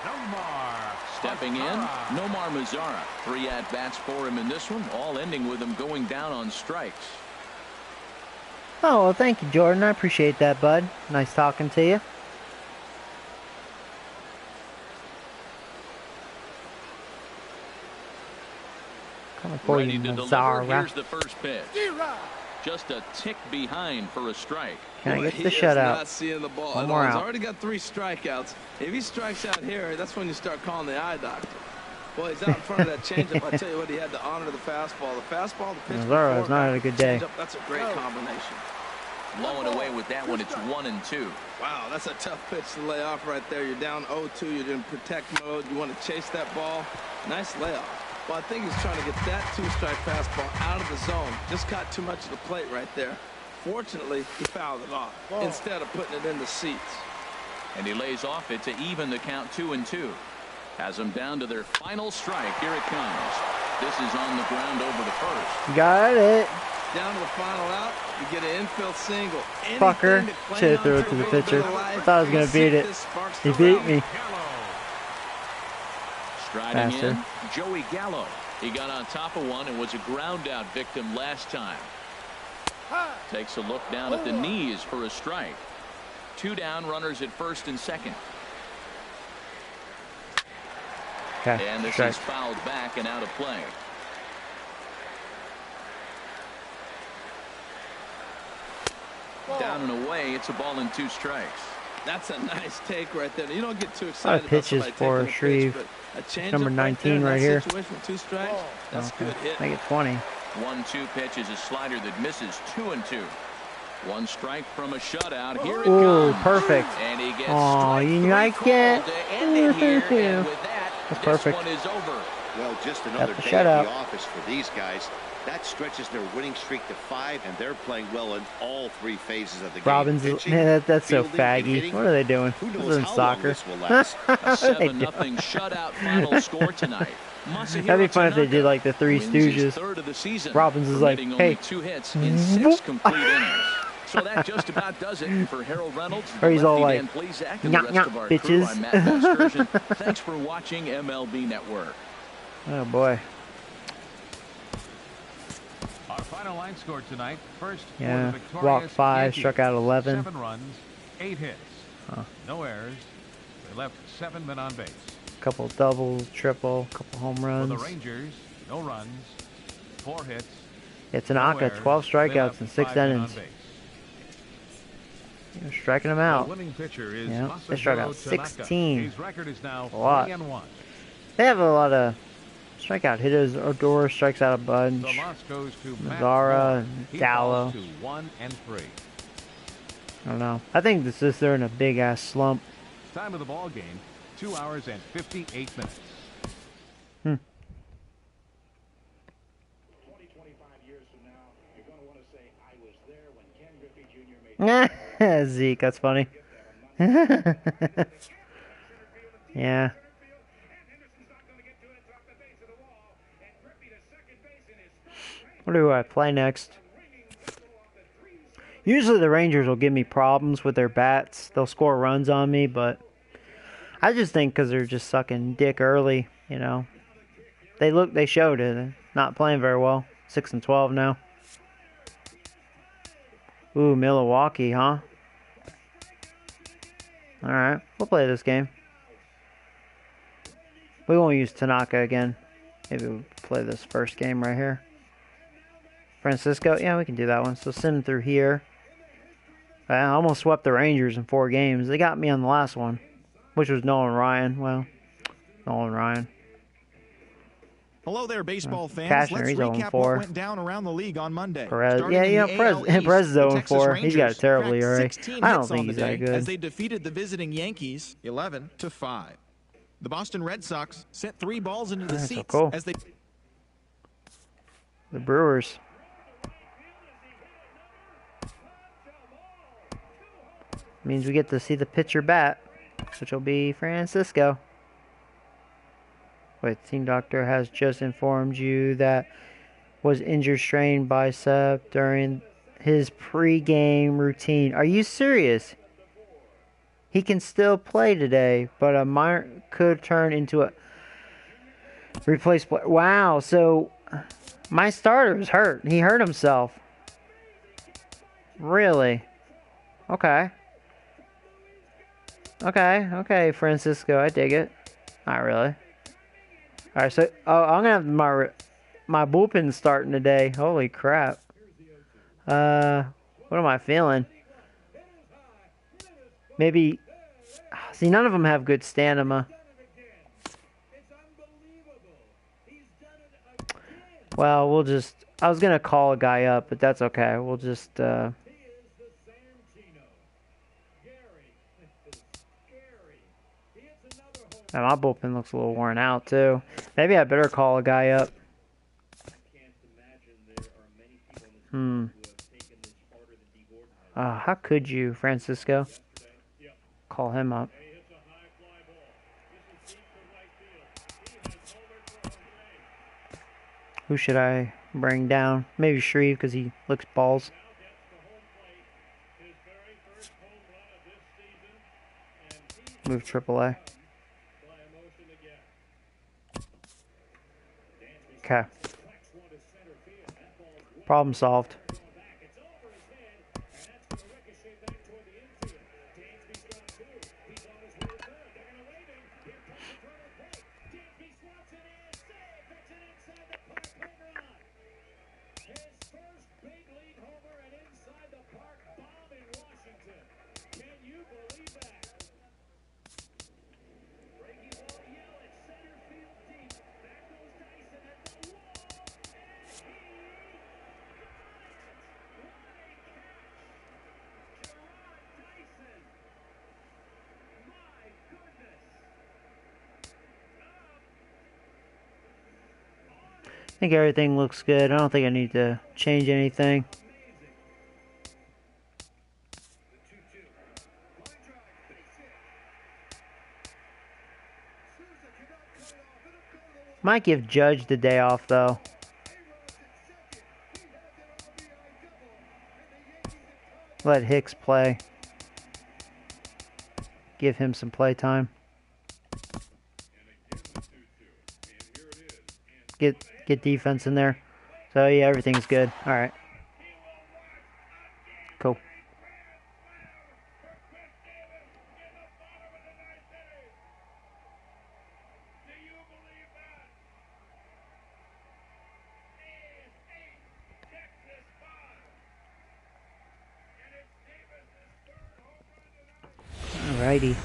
Nomar. Stepping in, Mazara. Nomar Mazara. 3 at-bats for him in this one, all ending with him going down on strikes. Oh, well, thank you, Jordan. I appreciate that, bud. Nice talking to you. Coming for Ready you, to deliver. Mazara. Here's the first pitch. Just a tick behind for a strike. Can I Boy, get he the is shutout? not seeing the ball One at more all. He's out. already got 3 strikeouts. If he strikes out here, that's when you start calling the eye doctor. Well, he's out in front of that changeup. I tell you what, he had to honor the fastball. The fastball, the pitch Mazara has before, not had a good day. changeup, that's a great combination. Blowing away with that one, it's 1-2. Wow, that's a tough pitch to lay off right there. You're down 0-2. You're in protect mode. You want to chase that ball. Nice layoff. Well, I think he's trying to get that 2-strike fastball out of the zone. Just caught too much of the plate right there. Fortunately, he fouled it off instead of putting it in the seats. And he lays off it to even the count 2-2. Has them down to their final strike. Here it comes. This is on the ground over to first. Got it. Down to the final out. You get an infield single. Fucker. Anything to cling Should've threw on it to the a little pitcher. bit of life. Thought I was gonna See beat if it. this sparks He the beat rally. me. Striding Faster. in, Joey Gallo. He got on top of one and was a ground out victim last time. Takes a look down at the knees for a strike. 2 down, runners at first and second. Okay. And this Strike. is fouled back and out of play. Down and away, it's a ball and 2 strikes. That's a nice take right there. You don't get too A lot excited of about pitches somebody for taking a Shreve. pitch, but a change Number up 19 right, there right in here. that situation with 2 strikes. That's Okay. good hit. Make it 20. 1-2 pitch is a slider that misses. 2-2. 1 strike from a shutout. Here it Ooh, comes. perfect. And he gets Aw, strike you 3 like called it? to end it here. And with that, That's this perfect. one is over. Well, just another the day shutout. at the office for these guys. That stretches their winning streak to 5, and they're playing well in all 3 phases of the game. Robbins, Pitching, that's so fielding, and faggy. hitting. What are they doing? Who This knows isn't how long soccer. this will last? A What are they 7-0 doing? shutout final score tonight. That'd be fun if they did like the Three wins his Stooges. 3rd of the season, Robbins is like, permitting hey. only 2 hits in 6 complete innings. So that just about does it for Harold Reynolds. Or he's all Lefty like, Dan Plesac, and the "Nyah, rest nyah, of our bitches." crew. I'm Matt Vasgersian. Thanks for watching MLB Network. Oh boy. Our final line score tonight. First, Yeah. for the victorious Walked 5, Yankees. struck out 11. 7 runs, 8 hits, no errors. They left 7 men on base. Couple doubles, triple, couple home For runs. the Rangers, no runs, 4 hits. Yeah, Tanaka, 12 strikeouts in 6 innings. You're striking them The out. winning pitcher is Yeah, they struck out Masahiro Tanaka. 16. His record is now A lot. 3-1. They have a lot of strikeout hitters. Odor strikes out a bunch. The loss goes to Matt Mazara Moore. and He Gallo. falls to 1-3. I don't know. I think this is they're in a big ass slump. Time of the ball game, 2 hours and 58 minutes. 20, 25 years from now, you're going to want to say, I was there when Ken Griffey Jr. made Zeke, that's funny. Yeah. What do I play next? Usually the Rangers will give me problems with their bats. They'll score runs on me, but I just think because they're just sucking dick early, you know. They showed it. They're not playing very well. 6-12 now. Ooh, Milwaukee, huh? Alright, we'll play this game. We won't use Tanaka again. Maybe we'll play this first game right here. Francisco, yeah, we can do that one. So send him through here. I almost swept the Rangers in 4 games. They got me on the last one, which was Nolan Ryan. Well, Nolan Ryan. Hello there, baseball fans. Cashner, Let's he's recap 0-4. what went down around the league on Monday. Perez, Starting yeah, in you know, the Perez, AL East, Perez is the 0-4. Texas He's got a Rangers terrible cracked ERA. 16 I don't hits think on the he's that day good. as they defeated the visiting Yankees 11-5. The Boston Red Sox sent 3 balls into the That's so seats cool. as they. The Brewers. Means we get to see the pitcher bat, which will be Francisco. Wait, the team doctor has just informed you that was injured strained bicep during his pre-game routine. Are you serious? He can still play today, but a minor could turn into a replace play. Wow, so my starter is hurt. He hurt himself. Really? Okay. Okay, Francisco, I dig it. Not really. All right, so I'm gonna have my bullpen starting today. Holy crap! What am I feeling? Maybe. See, none of them have good stamina. Well, we'll just. I was gonna call a guy up, but that's okay. We'll just. And my bullpen looks a little worn out too. Maybe I better call a guy up. How could you, Francisco? Call him up. Who should I bring down? Maybe Shreve because he looks balls. Move AAA. Okay. Problem solved. I think everything looks good. I don't think I need to change anything. Might give Judge the day off, though. Let Hicks play. Give him some play time. Get defense in there. So, yeah, everything's good. All right. Cool. Alrighty.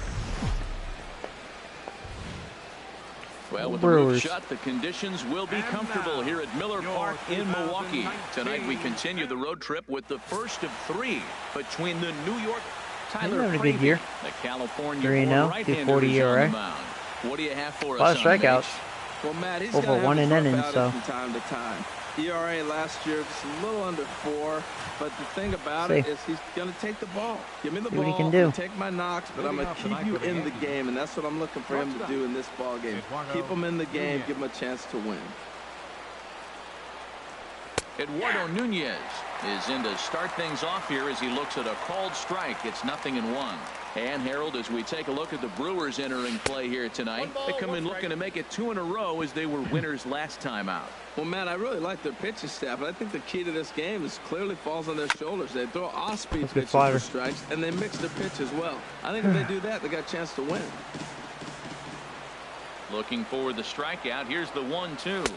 Well, with the roof shut, the conditions will be comfortable here at Miller Park in Milwaukee. Tonight we continue the road trip with the first of 3 between the New York Tyler having a good year. the California 3-0, right-hander 240 ERA. What do you have for A lot us of on the strikeouts. Well, Matt, he's Over gonna have 1 a tough inning, outing so. from time to time. ERA last year just a little under 4, but the thing about See. it is he's going to take the ball. Give me the See ball. what he can I'm do. gonna take my knocks, but I'm going to keep you in the game, and that's what I'm looking for him to do in this ball game. Keep him in the game, give him a chance to win. Eduardo Nunez is in to start things off here as he looks at a called strike. It's 0-1. And Harold, as we take a look at the Brewers entering play here tonight, they come in looking to make it 2 in a row as they were winners last time out. Well, Matt, I really like their pitching staff, but I think the key to this game is clearly falls on their shoulders. They throw off-speed pitches for strikes, and they mix their pitch as well. I think if they do that, they got a chance to win. Looking for the strikeout. Here's the 1-2.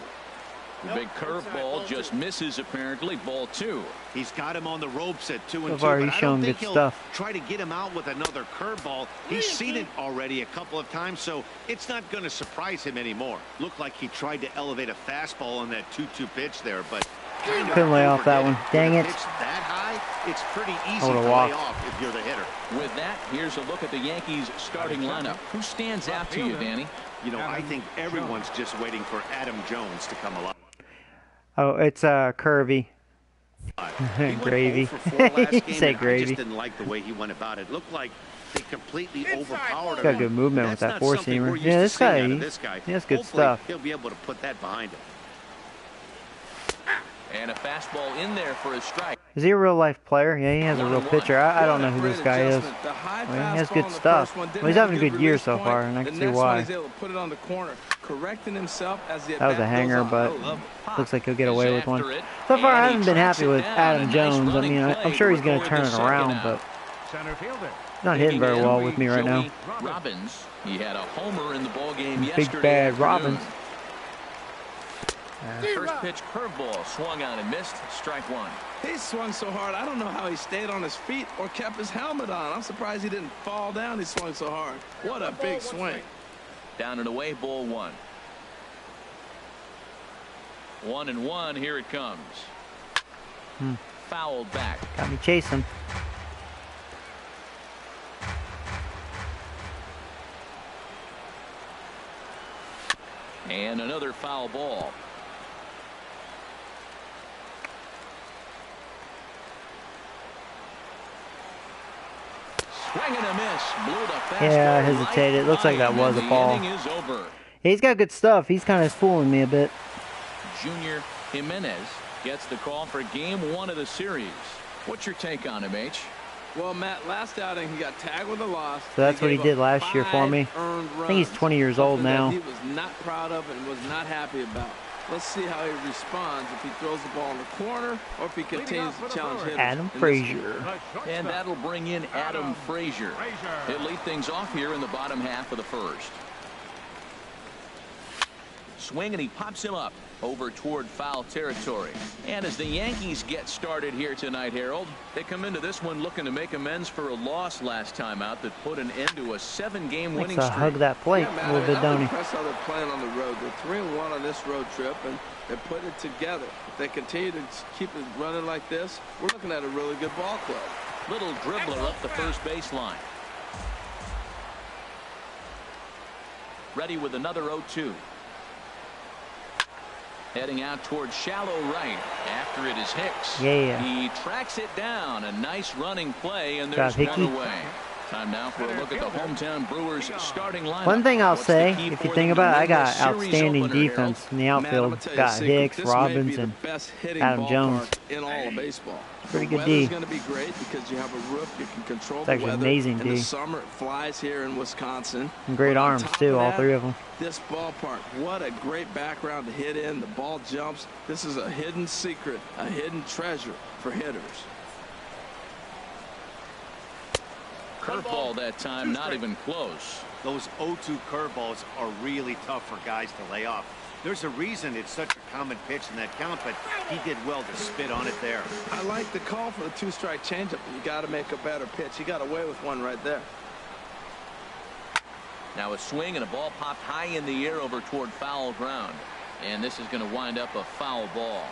The big curveball just misses, apparently. Ball 2. He's got him on the ropes at 2-2. So far, but he's I showing don't think good he'll stuff. try to get him out with another curveball. He's seen it already a couple of times, so it's not going to surprise him anymore. Looked like he tried to elevate a fastball on that 2-2 pitch there, but couldn't lay off that one. Dang it. Pitch that high, it's pretty easy I to would've lay walked. off if you're the hitter. With that, here's a look at the Yankees starting lineup. Who stands out to you, Danny? You know, I think everyone's just waiting for Adam Jones to come alive. Oh, it's Curvy. He Gravy. went 0 for 4 last game, He said and I gravy. just didn't like the way he went about it. Looked like they completely overpowered him. Got good movement with that That's not four something seamer. we're used Yeah, to this seeing guy, out of this guy. he has good Hopefully, stuff. he'll be able to put that behind him. And a fastball in there for a strike. Is he a real life player? Yeah, he has a real pitcher. I don't know who this guy is. Well, he has good stuff. Well, he's having a good year so far, and I can see why. He's able to put it on the corner, correcting himself as the That was a hanger, but looks like he'll get away with one. So far, I haven't been happy with Adam Jones. I mean, I'm sure he's going to turn it around, but Center fielder. not hitting very well with me right now. Robbins. He had a homer in the ball game Big yesterday bad afternoon. Robbins. First pitch curveball swung on and missed. Strike 1. He swung so hard, I don't know how he stayed on his feet or kept his helmet on. I'm surprised he didn't fall down. He swung so hard. What a big swing. Down and away, ball 1. 1-1. Here it comes. Fouled back. Got me chasing. And another foul ball. Swing and a miss. Blew the fastball. Yeah, I hesitated. It looks like that was a ball. The inning is over. Yeah, he's got good stuff. He's kind of fooling me a bit. Junior Jimenez gets the call for game 1 of the series. What's your take on him, H? Well, Matt, last outing he got tagged with a loss. So that's what he did last year for me. I think he's 20 years old now. He was not proud of and was not happy about. Let's see how he responds if he throws the ball in the corner or if he continues to challenge hitters. Adam Frazier. And that'll bring in Adam Frazier. He'll lead things off here in the bottom half of the first. Swing and he pops him up over toward foul territory. And as the Yankees get started here tonight, Harold, they come into this one looking to make amends for a loss last time out that put an end to a 7-game winning Likes to hug streak. that plate a little bit, don't he? I'm impressed how they're playing on the road. They're 3-1 on this road trip, and they're putting it together. If they continue to keep it running like this, we're looking at a really good ball club. Little dribbler up the first baseline. Ready with another 0-2. Heading out towards shallow right. After it is Hicks. Yeah. He tracks it down. A nice running play, and Got there's one Hickey. away. Time now for a look at the hometown Brewers starting lineup. One thing I'll What's the say, key if for you think them to about it, I win got this series outstanding opener, defense in the Matt, I'm outfield. gonna tell you a Got secret. Hicks, This may Robbins, be the and best hitting Adam ballpark Jones. in all of baseball. Pretty The good weather's D. going to be great because you have a roof. You can control It's the actually weather. amazing In the D. summer, it flies here in Wisconsin. And great But on arms, top too, of all that, 3 of them. This ballpark, what a great background to hit in. The ball jumps. This is a hidden secret, a hidden treasure for hitters. Curveball that time, not even close. Those 0-2 curveballs are really tough for guys to lay off. There's a reason it's such a common pitch in that count, but he did well to spit on it there. I like the call for the 2-strike changeup. You got to make a better pitch. He got away with one right there. Now a swing and a ball popped high in the air over toward foul ground. And this is going to wind up a foul ball.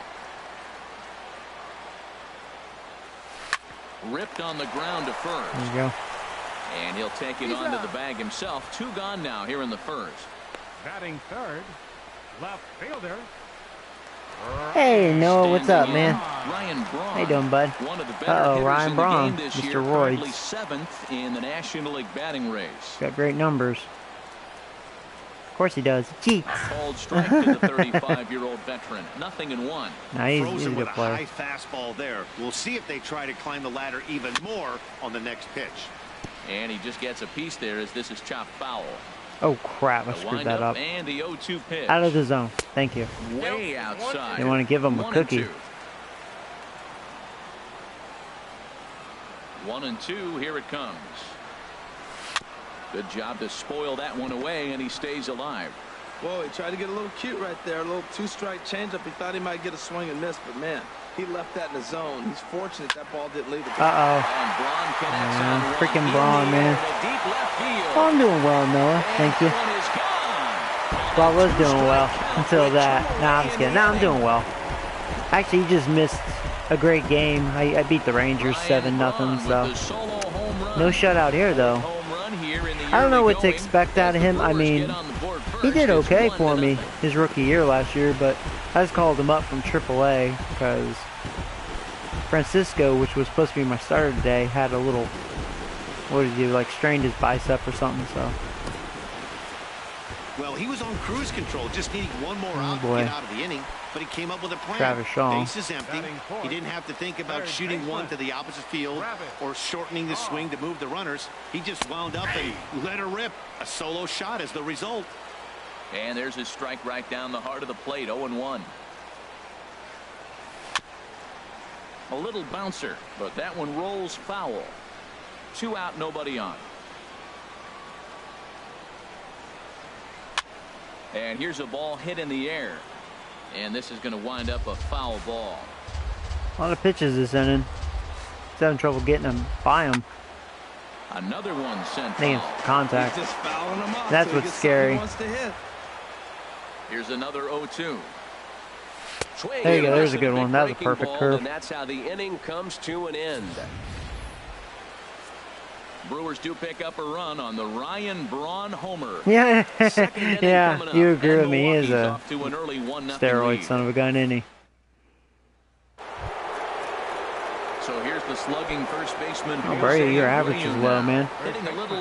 Ripped on the ground to first. There you go. And he'll take it onto the bag himself. 2 gone now here in the first. Batting third, left fielder. Hey, Noah, what's up, Standing in, man? Ryan Braun. How you doing, bud? One of the better Uh-oh, hitters Ryan in the Braun, game this Mr. year, Royds. currently 7th in the National League batting race. Got great numbers. Of course he does. Cheats. Called strike to the 35-year-old veteran. 0-1. Nah, he's a Frozen good with a player. high fastball there. We'll see if they try to climb the ladder even more on the next pitch. And he just gets a piece there as this is chopped foul. Oh, crap. I The screwed that windup up. and the 0-2 pitch. Out of the zone. Thank you. Way outside. You want to give him a 1-2. cookie. 1-2. Here it comes. Good job to spoil that one away, and he stays alive. Whoa, he tried to get a little cute right there. A little two-strike changeup. He thought he might get a swing and miss, but man, he left that in the zone. He's fortunate that ball didn't leave the Uh-oh. Freaking Braun, man. Oh, I'm doing well, Noah. Thank you. Well, I was doing well until that. Nah, I'm just kidding. Nah, I'm doing well. Actually, you just missed a great game. I beat the Rangers 7-0, so no shutout here, though. I don't know what to expect out of him. I mean, he did okay for me his rookie year last year, but I just called him up from AAA because Francisco, which was supposed to be my starter today, had a little, what did he do, like strained his bicep or something, so. Well, he was on cruise control, just needing one more out to get out of the inning, but he came up with a plan. Travis Shaw. Base is empty. He didn't have to think about shooting one to the opposite field or shortening the swing to move the runners. He just wound up and let her rip. A solo shot is the result. And there's his strike right down the heart of the plate, 0-1. A little bouncer, but that one rolls foul. 2 out, nobody on. And here's a ball hit in the air. And this is going to wind up a foul ball. A lot of pitches this inning. He's having trouble getting them by him. Another one sent foul. Contact. Just fouling him off. That's what's scary. Here's another 0-2. There you go. There's a good one. That was a perfect curve. And that's how the inning comes to an end. Brewers do pick up a run on the Ryan Braun homer. Yeah, yeah, you agree with me. He is a steroid son of a gun, isn't he? So here's the slugging first baseman. Oh, Brady, your average is low, man.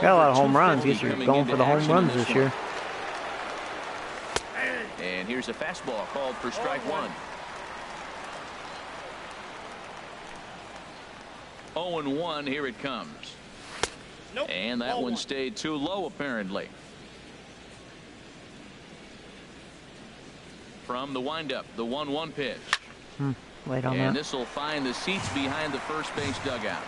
Got a lot of home runs. Guess you're going for the home runs this year. And here's a fastball called for strike one. 0-1, here it comes. And that one stayed too low, apparently. From the windup, the 1-1 pitch. Wait on and that. this will find the seats behind the first base dugout.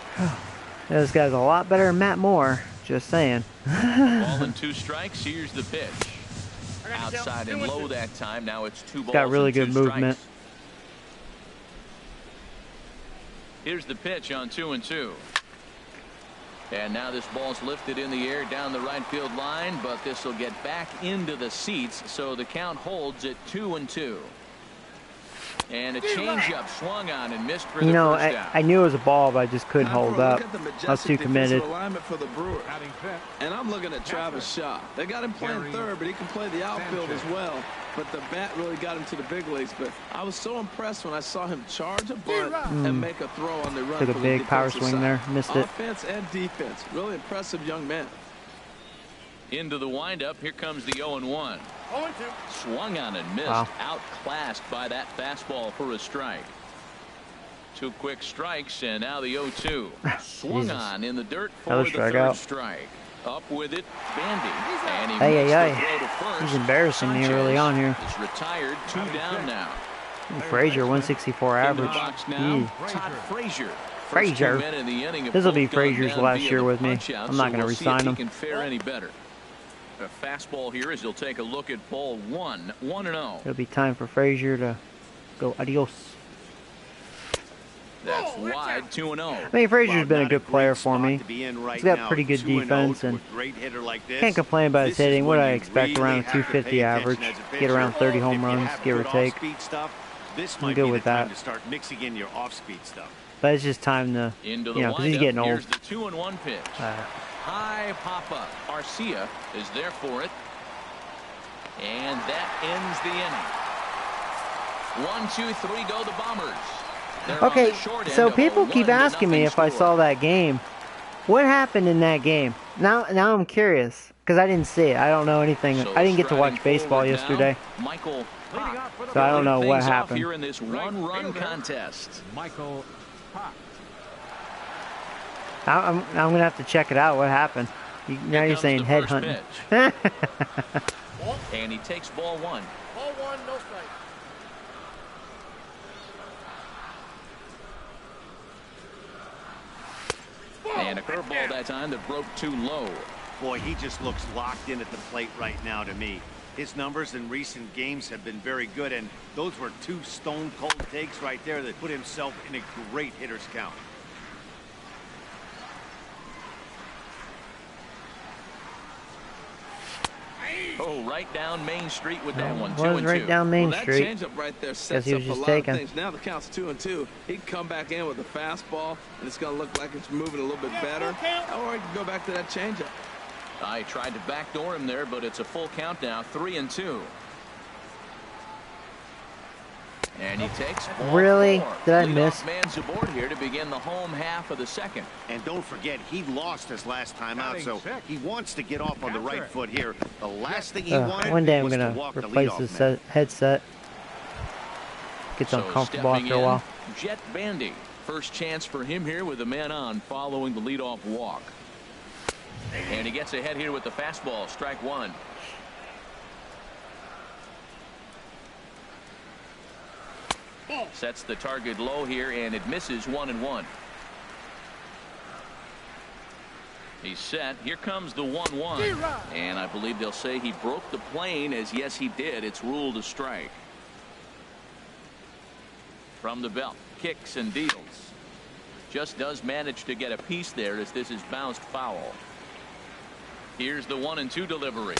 This guy's a lot better than Matt Moore. Just saying. Ball and 2 strikes. Here's the pitch. Outside and low that time. Now it's 2 balls. Got really good and 2 movement. strikes. Here's the pitch on 2-2. And now this ball's lifted in the air down the right field line, but this will get back into the seats, so the count holds at 2-2. And a changeup swung on and missed for the first down. I knew it was a ball, but I just couldn't hold up. I was too committed. For the Brewers. And I'm looking at Travis Shaw. They got him playing third, but he can play the outfield as well. But the bat really got him to the big leagues. But I was so impressed when I saw him charge a bunt and make a throw on the run. Took a big power swing there. Missed it. Offense and defense. Really impressive young man. Into the windup. Here comes the 0-1. Swung on and missed. Wow. Outclassed by that fastball for a strike. 2 quick strikes, and now the 0-2. Swung on in the dirt for the third strike. Up with it, Bandy. And he missed the throw to first. He's embarrassing me early on here. He's retired, 2 down now. Frazier, 164 average. Todd Frazier. Frazier. This will be Frazier's last year with me. I'm not going to resign him. Can fare any better. A fastball here as he'll take a look at ball 1. 1-0. It'll be time for Frazier to go adios. That's wide, 2-0. I mean, Frazier's been a good player for me. He's got pretty good defense, and can't complain about his hitting. What I expect, around a 250 average, get around 30 home runs, give or take. I'm good with that. But it's just time to, because he's getting old. Here's the 2-1 pitch. High pop-up. Arcia is there for it. And that ends the inning. 1, 2, 3 go the Bombers. They're okay, so people keep asking me if I saw that game. What happened in that game? Now I'm curious, because I didn't see it. I don't know anything. So I didn't get to watch baseball yesterday. Michael Pop. So I don't know what happened. Here in this 1-run contest. Michael Pop. I'm going to have to check it out. What happened? Now you're saying headhunting. And he takes ball 1. Ball 1, no strike. And a curveball that time that broke too low. Boy, he just looks locked in at the plate right now to me. His numbers in recent games have been very good, and those were two stone-cold takes right there that put himself in a great hitter's count. Oh, right down Main Street with that one. 2 Was and right 2. down Main That Street. changeup right there sets He up was a just lot taking. of things. Now the count's 2-2. He can come back in with a fastball, and it's going to look like it's moving a little bit better. Or he can go back to that changeup. I tried to backdoor him there, but it's a full count now. 3 and 2. And he takes ball Really? 4. Did I Leadoff miss? man's aboard here to begin the home half of the second. And don't forget, he lost his last time out, so he wants to get off on the right foot here. The last thing he wanted One day I'm was to gonna walk the replace leadoff the man. headset. Gets So uncomfortable stepping after a while. in, Jet Bandy. First chance for him here with a man on following the leadoff walk. And he gets ahead here with the fastball. Strike one. Sets the target low here, and it misses. 1-1. He's set. Here comes the 1-1. And I believe they'll say he broke the plane, as yes he did. It's ruled a strike. From the belt, kicks and deals. Just does manage to get a piece there as this is bounced foul. Here's the 1-2 delivery.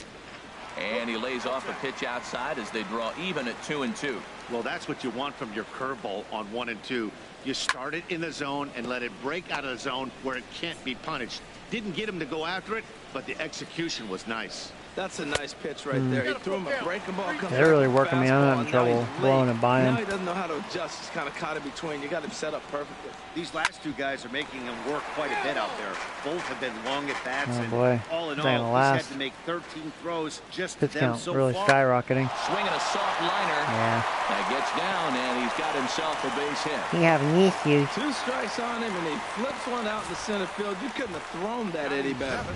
And he lays off a pitch outside as they draw even at 2-2. Well, that's what you want from your curveball on 1 and 2. You start it in the zone and let it break out of the zone where it can't be punished. Didn't get him to go after it, but the execution was nice. That's a nice pitch right there. He threw him a breaking ball. They're really working me. I'm having trouble blowing it by him. Now he doesn't know how to adjust. He's kind of caught in between. You got him set up perfectly. These last two guys are making him work quite a bit out there. Both have been long at bats, Oh and boy, all in this ain't all, gonna he's last. had to make 13 throws just Pitch to them count so really far. skyrocketing. Swinging a soft liner. Yeah. That gets down, and he's got himself a base hit. He having issues. 2 strikes on him, and he flips one out in the center field. You couldn't have thrown that any better.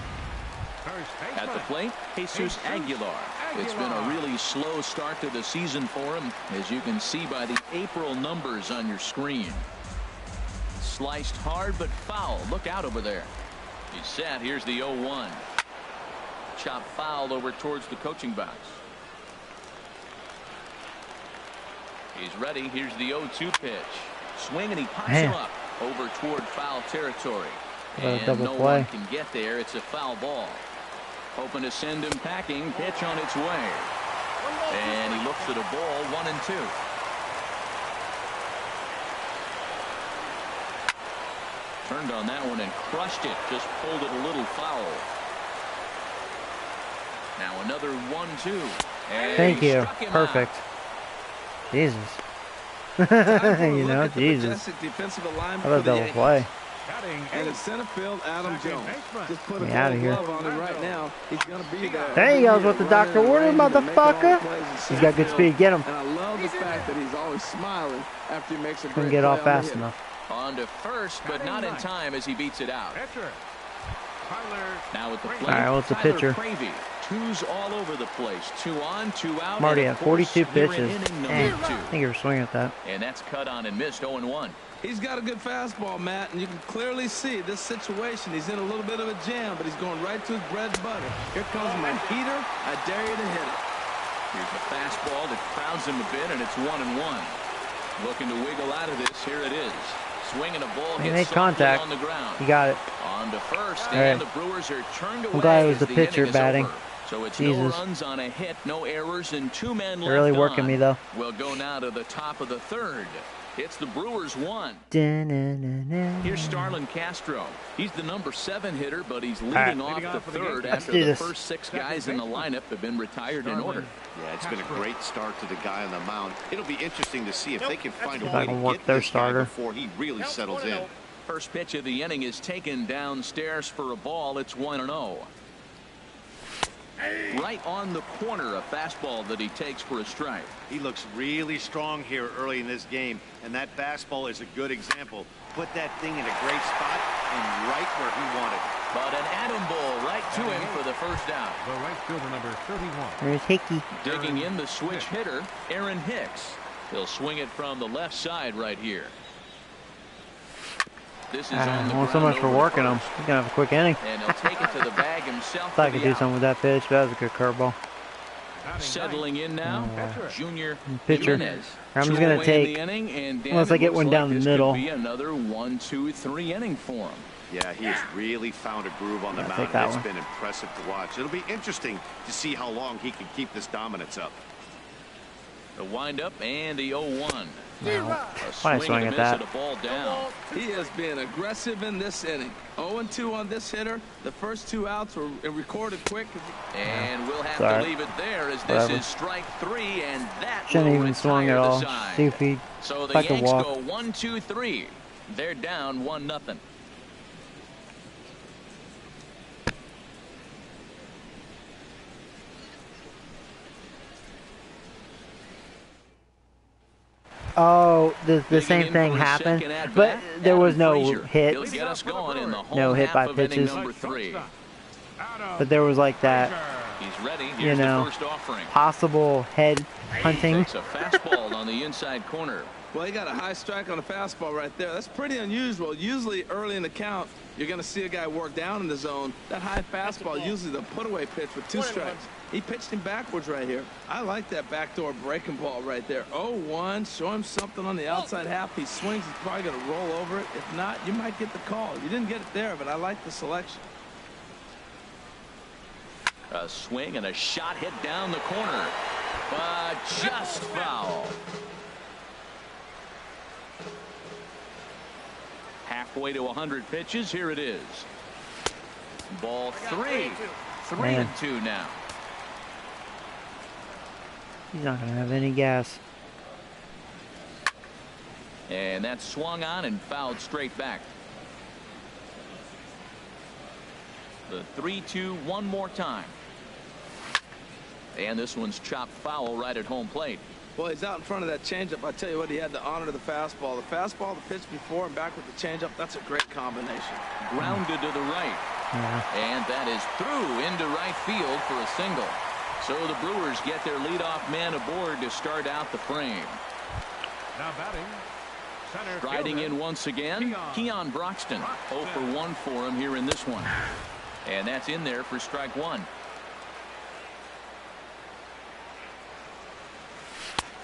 At the plate, Jesus Aguilar. It's been a really slow start to the season for him, as you can see by the April numbers on your screen. Sliced hard but foul. Look out over there. He's set. Here's the 0-1. Chop foul over towards the coaching box. He's ready. Here's the 0-2 pitch. Swing, and he pops him up over toward foul territory. And no one can get there. It's a foul ball. Hoping to send him packing. Pitch on its way. And he looks at a ball. 1-2. Turned on that one and crushed it. Just pulled it a little foul. Now another 1-2. Thank you. Perfect. Jesus. You know, Jesus. How about double play? And in center field, Adam Jones. Just put a out of here. glove on him right now. He's going to be there. There he goes with the doctor order, motherfucker. He's got good speed. Get him. And I love the fact that he's always smiling after he makes a great Couldn't get play off on the fast hit. enough. On to first, but not in time as he beats it out. Now with the plate, All right, what's the Tyler pitcher? Cravey. 2's all over the place. 2 on, 2 out. I'm already and at of course, 42 we're in pitches. inning number I 2. think you were swinging at that. And that's cut on and missed. 0-1. He's got a good fastball, Matt, and you can clearly see this situation. He's in a little bit of a jam, but he's going right to his bread and butter. Here comes my heater. I dare you to hit it. Here's the fastball that crowds him a bit, and it's 1-1. Looking to wiggle out of this. Here it is. Swinging a ball, He hits made softly contact. on the ground. He got it. On to first, All and right. the Brewers are turned away. I'm glad it was as the the pitcher inning is batting. over. So it's Jesus. no runs on a hit, no errors, and 2 men They're left really working on. me, though. We'll go now to the top of the third. It's the Brewers 1. Here's Starlin Castro. He's the number 7 hitter, but he's leading off the third after do the this. first 6 guys in the lineup have been retired in order. Yeah, it's been a great start to the guy on the mound. It'll be interesting to see if they can find a If I way can to work get their this guy starter. before he really settles in. First pitch of the inning is taken downstairs for a ball. It's 1-0. Right on the corner, a fastball that he takes for a strike. He looks really strong here early in this game, and that fastball is a good example. Put that thing in a great spot and right where he wanted it. But an atom ball right to him for the first out. The right fielder, number 31. There's Hickey. Digging in the switch hitter, Aaron Hicks. He'll swing it from the left side right here. This is on the Well, so ground much for over to working him. first. He's going to have a quick inning. And he'll take it to the bag himself. Thought I for could the do out. something with that pitch, but that was a good curveball. Settling in now, Junior Pitcher. Jimenez. I'm just 2 gonna away in take. the inning, and Dan, Unless I it get looks one down like the this middle. could be another 1, 2, 3 inning for him. Yeah, he has really found a groove on the I'll mound. take that It's one. been impressive to watch. It'll be interesting to see how long he can keep this dominance up. The windup and the 0-1. Why I swing and at a that? ball down. He has been aggressive in this inning. 0-2 on this hitter. The first 2 outs were recorded quick. And we'll have Sorry. to leave it there as this Whatever. is strike 3, and that Shouldn't will even swing retire at the all. side. See if he. So the if I could Yanks walk. go 1, 2, 3. They're down 1-0. Oh, the Digging same in thing for a happened, second at but bat, there was Adam no Frazier. hit. He'll get us going in the home No hit half by of inning pitches. number 3. But there was like that He's ready. You Here's know, the first offering. possible head hunting. Takes a fastball on the inside corner. Well, he got a high strike on a fastball right there. That's pretty unusual. Usually early in the count, you're going to see a guy work down in the zone. That high fastball, usually the put-away pitch with 2 strikes. He pitched him backwards right here. I like that backdoor breaking ball right there. 0-1, show him something on the outside half. He swings, he's probably going to roll over it. If not, you might get the call. You didn't get it there, but I like the selection. A swing and a shot hit down the corner, but just foul. Halfway to 100 pitches. Here it is. Ball 3. 3-2 now. He's not gonna have any gas. And that's swung on and fouled straight back. The 3-2 one more time. And this one's chopped foul right at home plate. Well, he's out in front of that changeup. I tell you what, he had to honor the fastball. The fastball, the pitch before and back with the changeup, that's a great combination. Grounded to the right. And that is through into right field for a single. So the Brewers get their leadoff man aboard to start out the frame. Now batting, center Riding fielder, in once again, Keon Broxton. 0 for 1 for him here in this one. And that's in there for strike 1.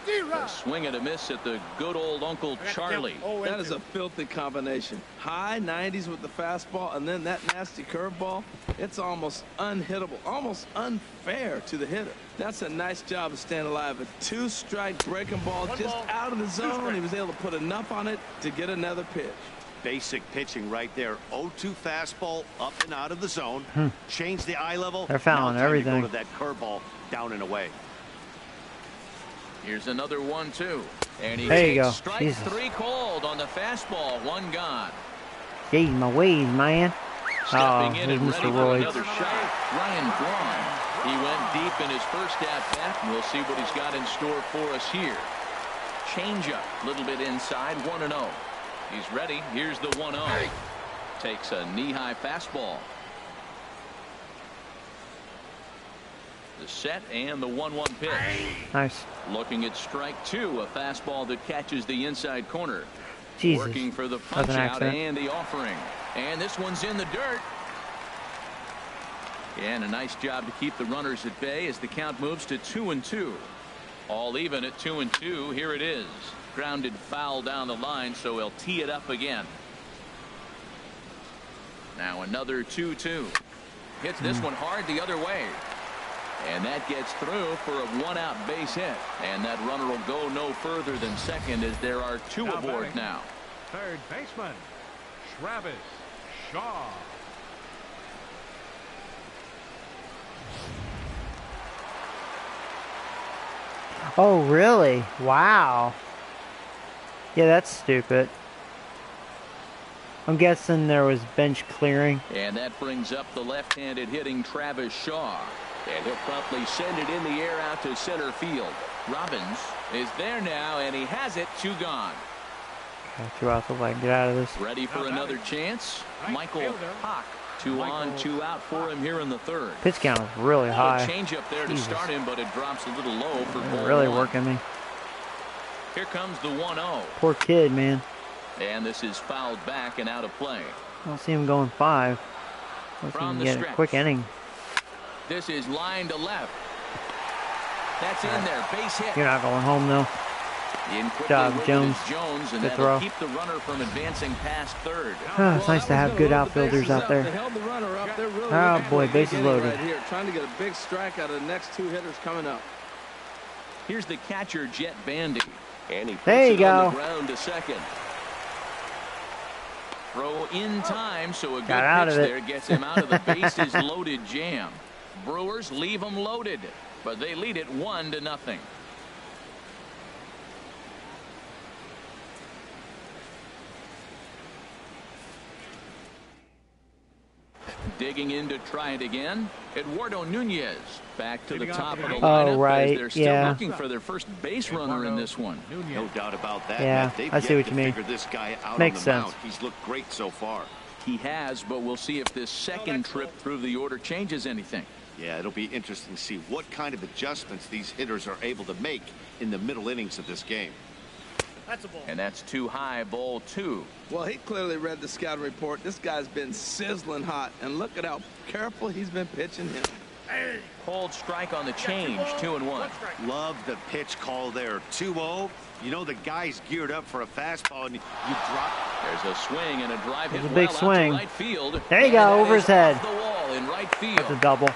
A swing and a miss at the good old Uncle Charlie. That is a filthy combination. High 90s with the fastball and then that nasty curveball. It's almost unhittable, almost unfair to the hitter. That's a nice job of staying alive. A 2-strike breaking ball just out of the zone. He was able to put enough on it to get another pitch. Basic pitching right there. 0-2 fastball up and out of the zone. Change the eye level. They're fouling Now time everything. to go to that curveball down and away. Here's another 1-2. And he There you takes go. strike Jesus. 3 called on the fastball. 1 gone. Gave my ways, man. Stepping in here's and Mr. ready for Roy. another shot. Ryan Braun. He went deep in his first at-bat, and we'll see what he's got in store for us here. Changeup, a little bit inside, 1-0. He's ready. Here's the 1-0. Takes a knee-high fastball. The set and the 1-1 pitch. Nice. Looking at strike 2, a fastball that catches the inside corner. Jesus. Working for the That punch was an out accident. and the offering. And this one's in the dirt. And a nice job to keep the runners at bay as the count moves to 2-2. All even at 2-2. Here it is. Grounded foul down the line, so he'll tee it up again. Now another 2-2. Hits this one hard the other way. And that gets through for a 1-out base hit. And that runner will go no further than second as there are 2 Now aboard batting. now. third baseman, Travis Shaw. Oh, really? Wow. Yeah, that's stupid. I'm guessing there was bench clearing. And that brings up the left-handed hitting Travis Shaw. And he'll promptly send it in the air out to center field. Robbins is there now, and he has it. 2 gone. Okay, 2 out the leg. Get out of this. Ready for another chance. Michael Hawk. 2 on, 2 out for him here in the third. Pitch count is really high. Change up there to Jesus. start him, but it drops a little low for They're ball really 1. working me. Here comes the 1-0. Poor kid, man. And this is fouled back and out of play. I don't see him going 5. Let's see From him the get a stretch. quick inning. This is line to left. That's in there. Base hit. You're not going home, though. In quickly Job, with it Jones. is Jones, and Good that'll throw. keep the runner from advancing past third. It's nice to have good outfielders out They there. held the runner up. They're really Oh, looking for boy, a big bases inning loaded. right here, trying to get a big strike out of the next two hitters coming up. Here's the catcher, Jet Bandy. And he puts There you it on go. the ground to second. Throw in time, so a good Got out pitch of it. there gets him out of the bases loaded jam. Brewers leave them loaded, but they lead it 1-0. Digging in to try it again, Eduardo Nunez back to the top of the lineup. right, As they're still yeah. looking for their first base runner in this one. No doubt about that. Yeah, Matt. They've I see yet what to you mean. figure this guy out Makes on the sense. mound. He's looked great so far. He has, but we'll see if this second trip through the order changes anything. Yeah, it'll be interesting to see what kind of adjustments these hitters are able to make in the middle innings of this game. And that's too high, ball 2. Well, he clearly read the scouting report. This guy's been sizzling hot, and look at how careful he's been pitching him. Called strike on the change, 2-1. Love the pitch call there. 2-0. You know the guy's geared up for a fastball, and you drop. There's a swing and a drive hit There's a well big out swing. to right field. There you And go, that over is his head. off the wall in right field. That's a double.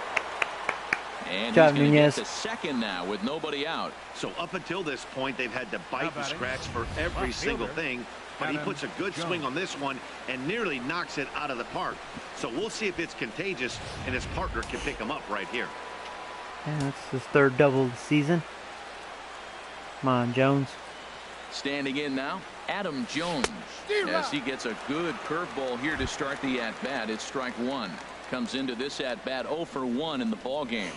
And Job, he's going to Nunez. get to second now with nobody out. So up until this point, they've had to bite and scratch for every single thing. But he puts a good swing on this one and nearly knocks it out of the park. So we'll see if it's contagious and his partner can pick him up right here. Yeah, that's his third double of the season. Come on, Jones. Standing in now, Adam Jones. As he gets a good curveball here to start the at-bat. It's strike 1. Comes into this at-bat 0 for 1 in the ball game.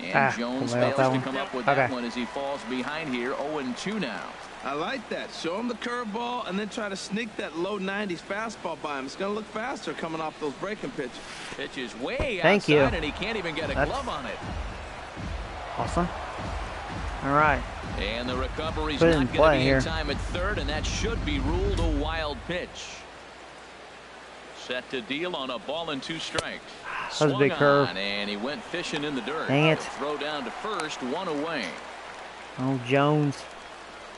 And Jones fails to come up with that one as he falls behind here. 0-2 now. I like that. Show him the curveball and then try to sneak that low 90s fastball by him. It's going to look faster coming off those breaking pitches. Pitch is way Thank outside you. and he can't even get a glove on it. Awesome. All right. And the recovery's Put it not in going play to be here. in time at third, and that should be ruled a wild pitch. Set to deal on a ball and 2 strikes. That was a big curve. And he went fishing in the dirt. Dang it. Throw down to first, 1 away. Oh, Jones.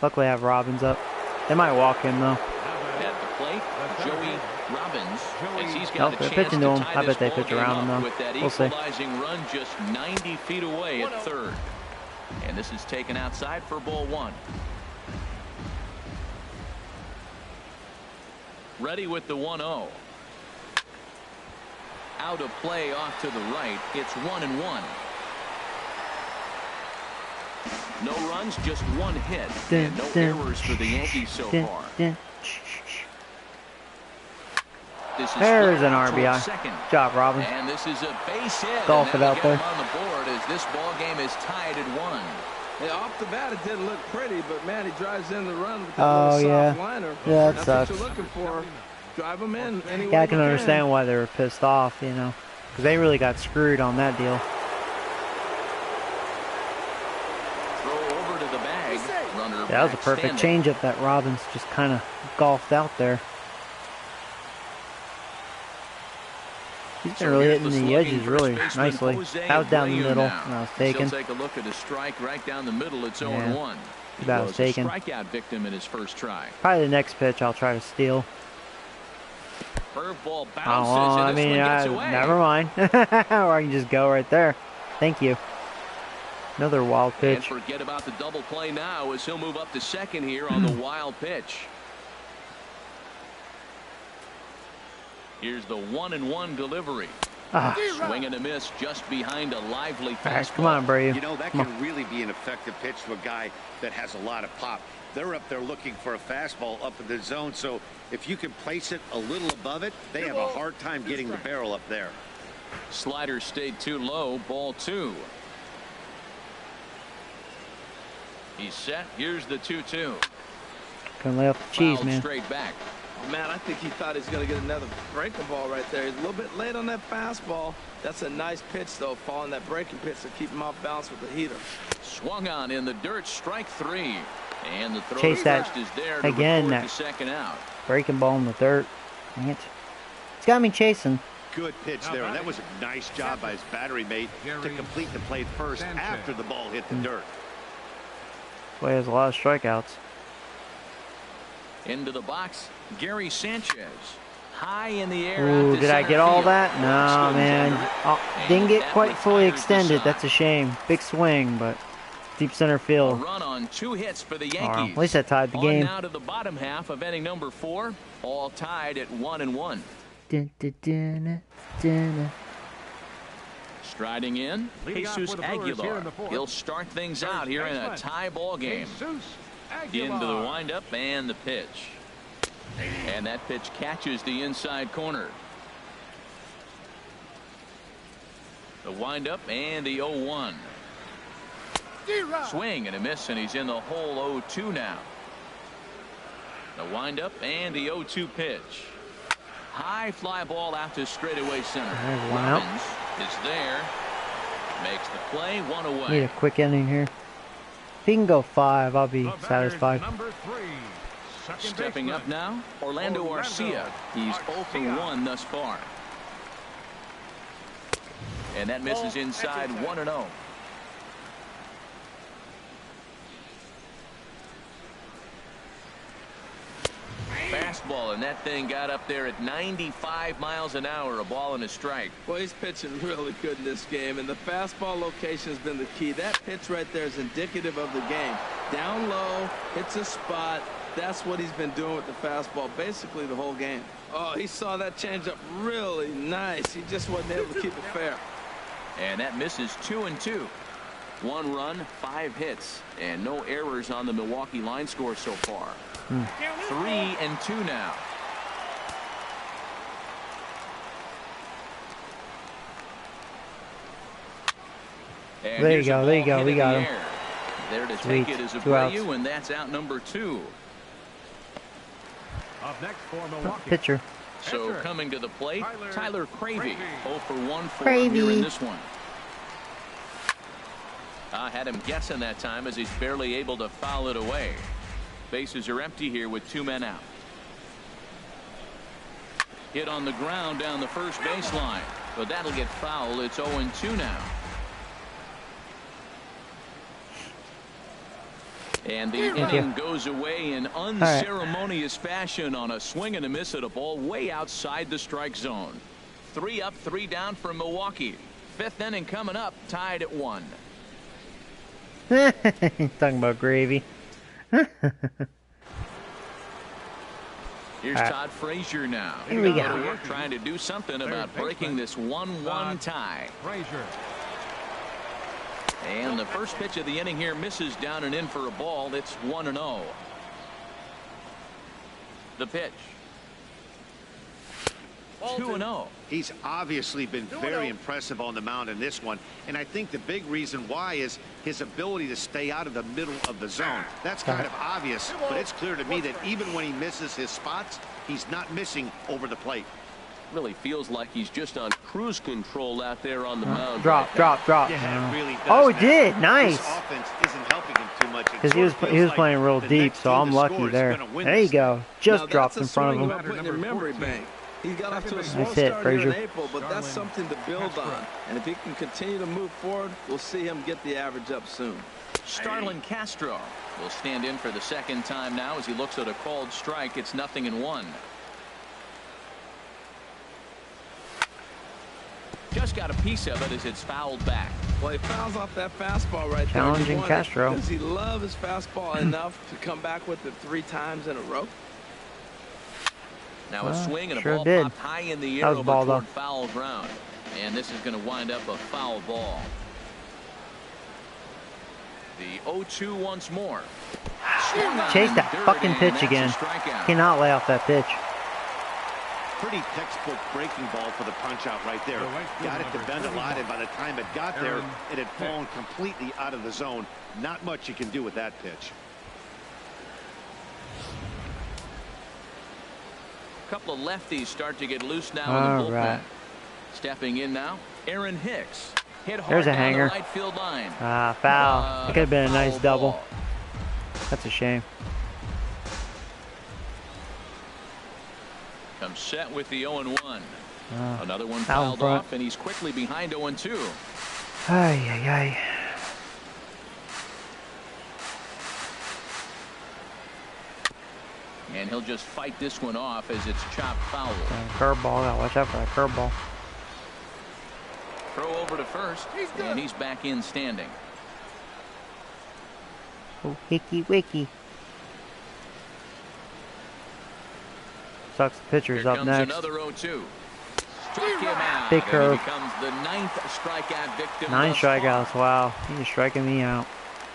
Luckily I have Robbins up. They might walk him, though. At the plate, Joey Robbins. As he's Nope, got they're a chance pitching to to him. tie I this bet they ball pitch game around him, up though. with that We'll see. equalizing run just 90 feet away at third. And this is taken outside for ball 1. Ready with the 1-0. Out of play off to the right. It's 1-1. No runs, just 1 hit. And no errors for the Yankees so far. This is There's an flipped RBI. towards second. Good job, Robbins. And this is a base hit. Golf And it that'll out get there. him on the board as this ball game is tied at 1. Yeah, off the bat, it didn't look pretty, but man, he drives in the run with that Oh, little yeah. soft liner. Yeah, that That's sucks. what you're looking for. Drive him in any way Yeah, I you can understand why they were pissed off, you know. Because they really got screwed on that deal. Throw over to the bag. Runner Yeah, that was a back perfect standing. changeup that Robbins just kind of golfed out there. He's been really hitting the edges really nicely. That was down the middle, and I was taken. He'll take a look at a strike right down the middle. It's 0-1. He That was was taken. a strikeout victim in his first try. Probably the next pitch I'll try to steal. Curveball bounces, Oh, I and this mean, one gets away. never mind. Or I can just go right there. Thank you. Another wild And pitch. forget about the double play now as he'll move up to second here on the wild pitch. Here's the 1-1 delivery. Ah. Swing and a miss just behind a lively All right, fastball. come on, Brave. You know, that can really be an effective pitch to a guy that has a lot of pop. They're up there looking for a fastball up in the zone, so if you can place it a little above it, they have a hard time getting the barrel up there. Slider stayed too low. Ball 2. He's set. Here's the 2-2. Gonna lay off the cheese, Fouled man. straight back. Man, I think he thought he was going to get another breaking ball right there. He's a little bit late on that fastball. That's a nice pitch, though, following that breaking pitch to keep him off balance with the heater. Swung on in the dirt. Strike 3. And the throw Chase to that first is there to again, record that the second out. Breaking ball in the dirt. Dang it. It's got me chasing. Good pitch there. And that was a nice job by his battery mate to complete the play first after the ball hit the dirt. Boy, he has a lot of strikeouts. Into the box, Gary Sanchez. High in the air. Ooh, did I get all that? No, man. Oh, didn't get quite fully extended. That's a shame. Big swing, but deep center A field. run on 2 hits for the Yankees. At least I tied the On game. now to the bottom half of inning number 4, all tied at 1-1. Dun, dun, dun, dun. Striding in, Leading off Jesus for the Brewers here Aguilar. in the fourth. He'll start things out here in a tie ball game. Jesus Into the Aguilar. windup and the pitch. And that pitch catches the inside corner. The windup and the 0-1. Swing and a miss, and he's in the hole 0-2 now. The windup and the 0-2 pitch. High fly ball out to straightaway center. There's one out. Robbins is there. Makes the play, 1 away. Need a quick inning here. If he can go 5, I'll be The batter's satisfied. number 3, second Stepping baseman. up now, Orlando Arcia. He's 0 for 1 thus far. And that misses inside 1-0. Fastball, and that thing got up there at 95 miles an hour, a ball and a strike. Well, he's pitching really good in this game, and the fastball location has been the key. That pitch right there is indicative of the game. Down low, hits a spot. That's what he's been doing with the fastball basically the whole game. Oh, he saw that changeup really nice. He just wasn't able to keep it fair. And that misses 2-2. 1 run, 5 hits, and no errors on the Milwaukee line score so far. 3-2 now. And There you here's a go, there you ball go, hit we in got the him. air. There to Sweet. take it is 2 outs. Abreu, and that's out number 2. Up next for Milwaukee. Pitcher. So Pitcher. coming to the plate, Tyler Cravey. 0 for 1 for Cravey. him here in this one. I had him guessing that time as he's barely able to foul it away. Bases are empty here with 2 men out. Hit on the ground down the first baseline, but that'll get fouled. It's 0-2 now. And the inning goes away in unceremonious fashion on a swing and a miss at a ball way outside the strike zone. 3 up, 3 down for Milwaukee. 5th inning coming up, tied at 1. Talking about gravy. Here's Todd Frazier now. Here we go. To work trying to do something about breaking this 1-1 tie. Frazier. And the first pitch of the inning here misses down and in for a ball. It's 1-0. The pitch. 2-0. He's obviously been very impressive on the mound in this one, and I think the big reason why is his ability to stay out of the middle of the zone. That's kind of obvious, but it's clear to me that even when he misses his spots, he's not missing over the plate. Really feels like he's just on cruise control out there on the mound. Drop. Yeah, it really does. Oh, it now. did. Nice. This offense isn't helping him too much. Because he was playing real deep, so I'm lucky there. There you go. Just dropped in front of him. Put in your memory bank. He got off to a slow Nice hit, start here in Frazier. April, but that's something to build on. And if he can continue to move forward, we'll see him get the average up soon. Starlin Castro will stand in for the second time now as he looks at a called strike. It's 0-1. Just got a piece of it as it's fouled back. Well, he fouls off that fastball right there. Challenging He won it. Castro. Does he love his fastball enough to come back with it 3 times in a row? Now a swing and a sure ball did. popped high in the That air was a over ball, toward though. foul ground. And this is going to wind up a foul ball. The 0-2 once more. Swung on Chase in that dirty, fucking and pitch that's a again. strikeout. Cannot lay off that pitch. Pretty textbook breaking ball for the punch out right there. Got it to bend a lot, and by the time it got there, it had fallen completely out of the zone. Not much you can do with that pitch. A couple of lefties start to get loose now All in the bullpen. right. Stepping in now, Aaron Hicks. Hit hard There's a down hanger. the right field line. Foul. It could have been a nice Foul double. ball. That's a shame. Comes set with the 0-1. Another one out in fouled front. off, and he's quickly behind 0-2. Ay, ay, ay. And he'll just fight this one off as it's chopped foul. Curveball. Gotta watch out for that curveball. Throw over to first, and he's back in standing. Oh, hickey wicky. Sucks. The pitcher's Here up comes next. another 0-2. Struck him out. Big and curve. he becomes the 9th strikeout victim. 9 thus far. strikeouts. Wow. He's striking me out.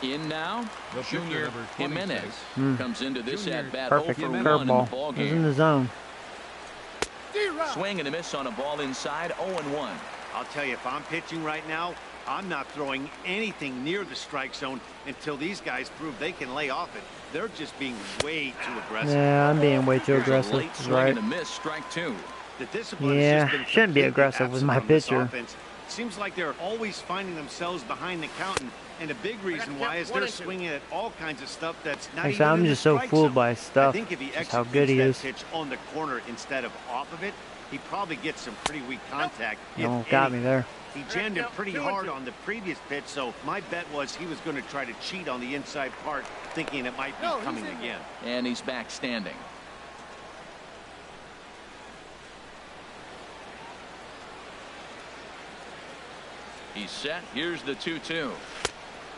In now, The pitcher, Junior number Jimenez 26. comes into this Junior. at-bat 0 Perfect for 1 in the curveball. ball He's in game. the zone. Swing and a miss on a ball inside, 0-1. I'll tell you, if I'm pitching right now, I'm not throwing anything near the strike zone until these guys prove they can lay off it. They're just being way too aggressive. Yeah, I'm being way too Here's a aggressive. late That's swing right. and a miss, strike 2. The discipline Yeah, has just been shouldn't be completely aggressive with absent my from this pitcher. offense. Seems like they're always finding themselves behind the count, and a big reason why is they're swinging at all kinds of stuff that's not Like I even said, I'm in the just so strike fooled zone. by stuff. I think if he Just how executes good he that is. pitch on the corner instead of off of it, he probably gets some pretty weak contact. if Almost got any. me there. He jammed him pretty hard on the previous pitch, so my bet was he was going to try to cheat on the inside part, thinking it might be coming again. And he's back standing. He's set. Here's the 2-2.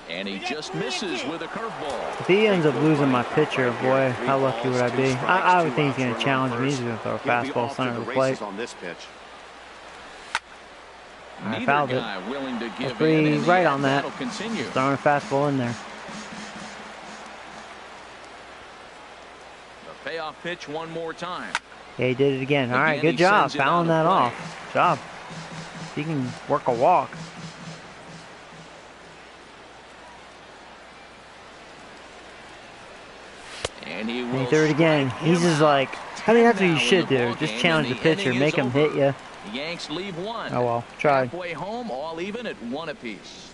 And he just misses with a curveball. If he ends up losing my pitcher, boy, how lucky would I be? I would think he's going to challenge me. He's going to throw a fastball center of the plate. On this pitch. I Neither fouled it. guy willing to give Pretty in, and right the on that. battle continue. Throwing a fastball in there. The payoff pitch one more time. Yeah, he did it again. All right, Again, good he job sends it fouling out that of off. play. Good job. He can work a walk. And he And he will threw it again. strike He's him just out. like, I mean, that's what you Now in should the do. ball Just game, challenge the and pitcher, inning make is him over. hit you. The Yanks leave one. Oh well, tried. Halfway home, all even at 1 apiece.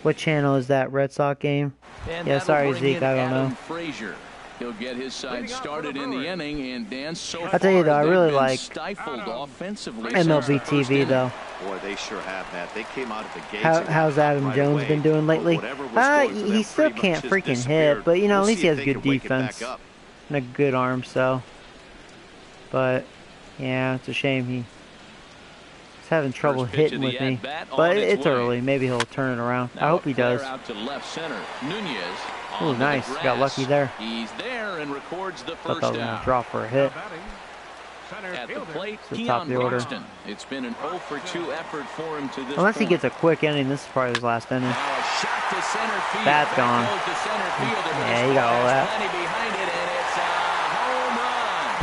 What channel is that Red Sox game? And Yeah, that'll sorry, bring Zeke, in I don't Adam know. Frazier. He'll get his side started in the inning, and Dan, so I'll tell you though, far, I they've really been like stifled offensively. MLB since the first TV inning. though. Boy, they sure have, Matt. They came out of the gates. How's Adam Jones been doing lately? He still can't freaking hit, but you know, at least he has good defense and a good arm. So, but yeah, it's a shame he's having trouble First pitch hitting of the with me. at-bat on But its it's way. early. Maybe he'll turn it around. I Now hope a he does. flare out to left center. Nunez. Ooh, onto the nice. Got grass. lucky there. He's there and records the Thought first that was gonna out. drop for a hit. Batting, center At the fielder. plate, It's the top of Keon the order. Broxton. It's been an 0 for 2 effort for him to this Unless he point. gets a quick inning, this is probably his last inning. Now a shot to center field. That's Back gone. goes to center field. Yeah, he got all that. Plenty behind it, and it's a home run.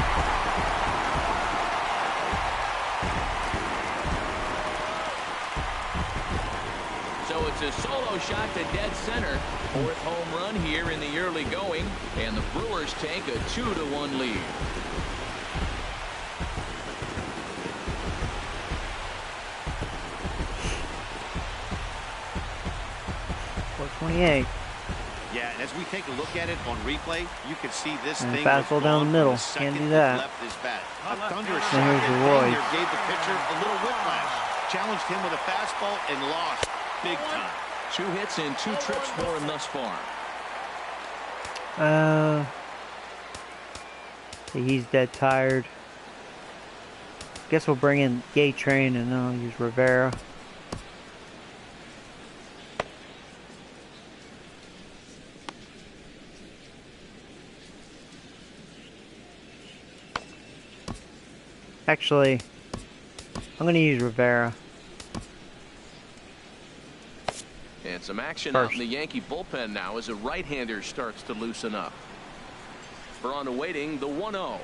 So it's a solo shot to dead center. 4th home run here in the early going, and the Brewers take a 2-1 lead. .28. Yeah, and as we take a look at it on replay, you can see this And thing fastball was down the gone middle. from the Can't second do that. he left his bat. A thunderous And shot here's that the Roy. failure gave the pitcher a little whiplash. Challenged him with a fastball and lost big time. 2 hits and 2 trips for him thus far. He's dead tired. Guess we'll bring in Gay Train and then I'll use Rivera. Actually, I'm going to use Rivera. And some action First. out in the Yankee bullpen now as a right-hander starts to loosen up. For on to waiting, the 1-0.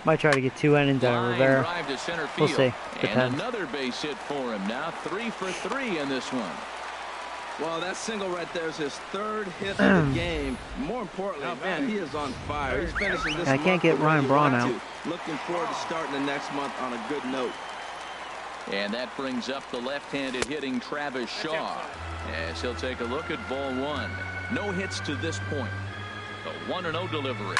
Might try to get 2 innings out of Line Rivera. drive to center We'll field. see. And Depends. another base hit for him. Now 3 for 3 in this one. Well, that single right there is his 3rd hit of the game. More importantly, man, he is on fire. He's finishing this I can't month get the way Ryan you Braun want out. to. Looking forward to starting the next month on a good note. And that brings up the left-handed hitting Travis Shaw as he'll take a look at ball 1. No hits to this point. The 1-0 delivery.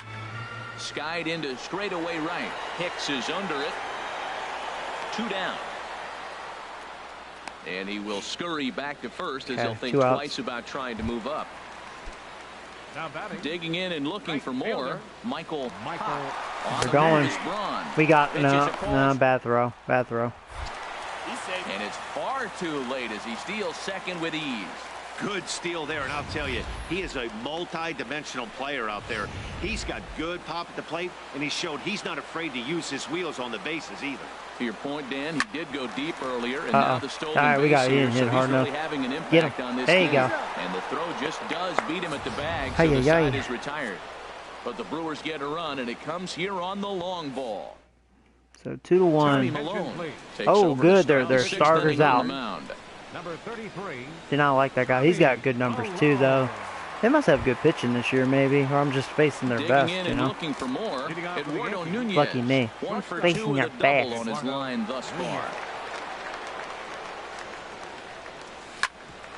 Skied into straightaway right. Hicks is under it. 2 down. And he will scurry back to first as he'll think twice about trying to move up. Now batting. Digging in and looking for more. Michael. We're going. We got no bad throw. Bad throw. And it's far too late as he steals second with ease. Good steal there, and I'll tell you, he is a multi-dimensional player out there. He's got good pop at the plate, and he showed he's not afraid to use his wheels on the bases either. To your point, Dan, he did go deep earlier, and now the stolen All right, we got base him. here, Hit so hard he's really enough. having an Get impact him. on this There you game. go. And the throw just does beat him at the bag, so the side is retired. But the Brewers get a run, and it comes here on the long ball. So 2-1. Oh, good. Their starters out. Number 33. Did not like that guy. He's got good numbers too, though. They must have good pitching this year, maybe, or I'm just facing their best, you know. Looking for more. Eduardo Nunez, Lucky me. 1 for 2 Facing with your a double best. on his line thus far.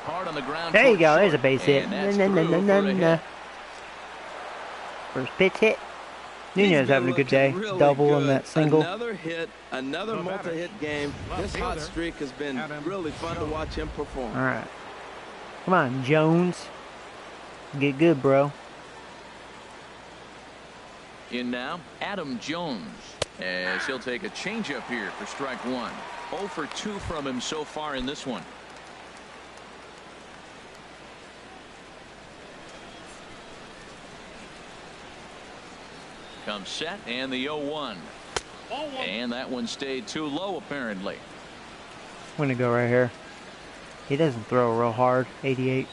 Hard on the ground. There you go. There's a base hit. First pitch hit. Nunez having a good day. Really Double good. in that single. Another hit, another multi-hit game. This hot streak has been really fun to watch him perform. All right. Come on, Jones. Get good, bro. In now, Adam Jones, as he'll take a changeup here for strike 1. 0 for 2 from him so far in this one. Comes set, and the 0-1. And that one stayed too low, apparently. I'm going to go right here. He doesn't throw real hard. 88.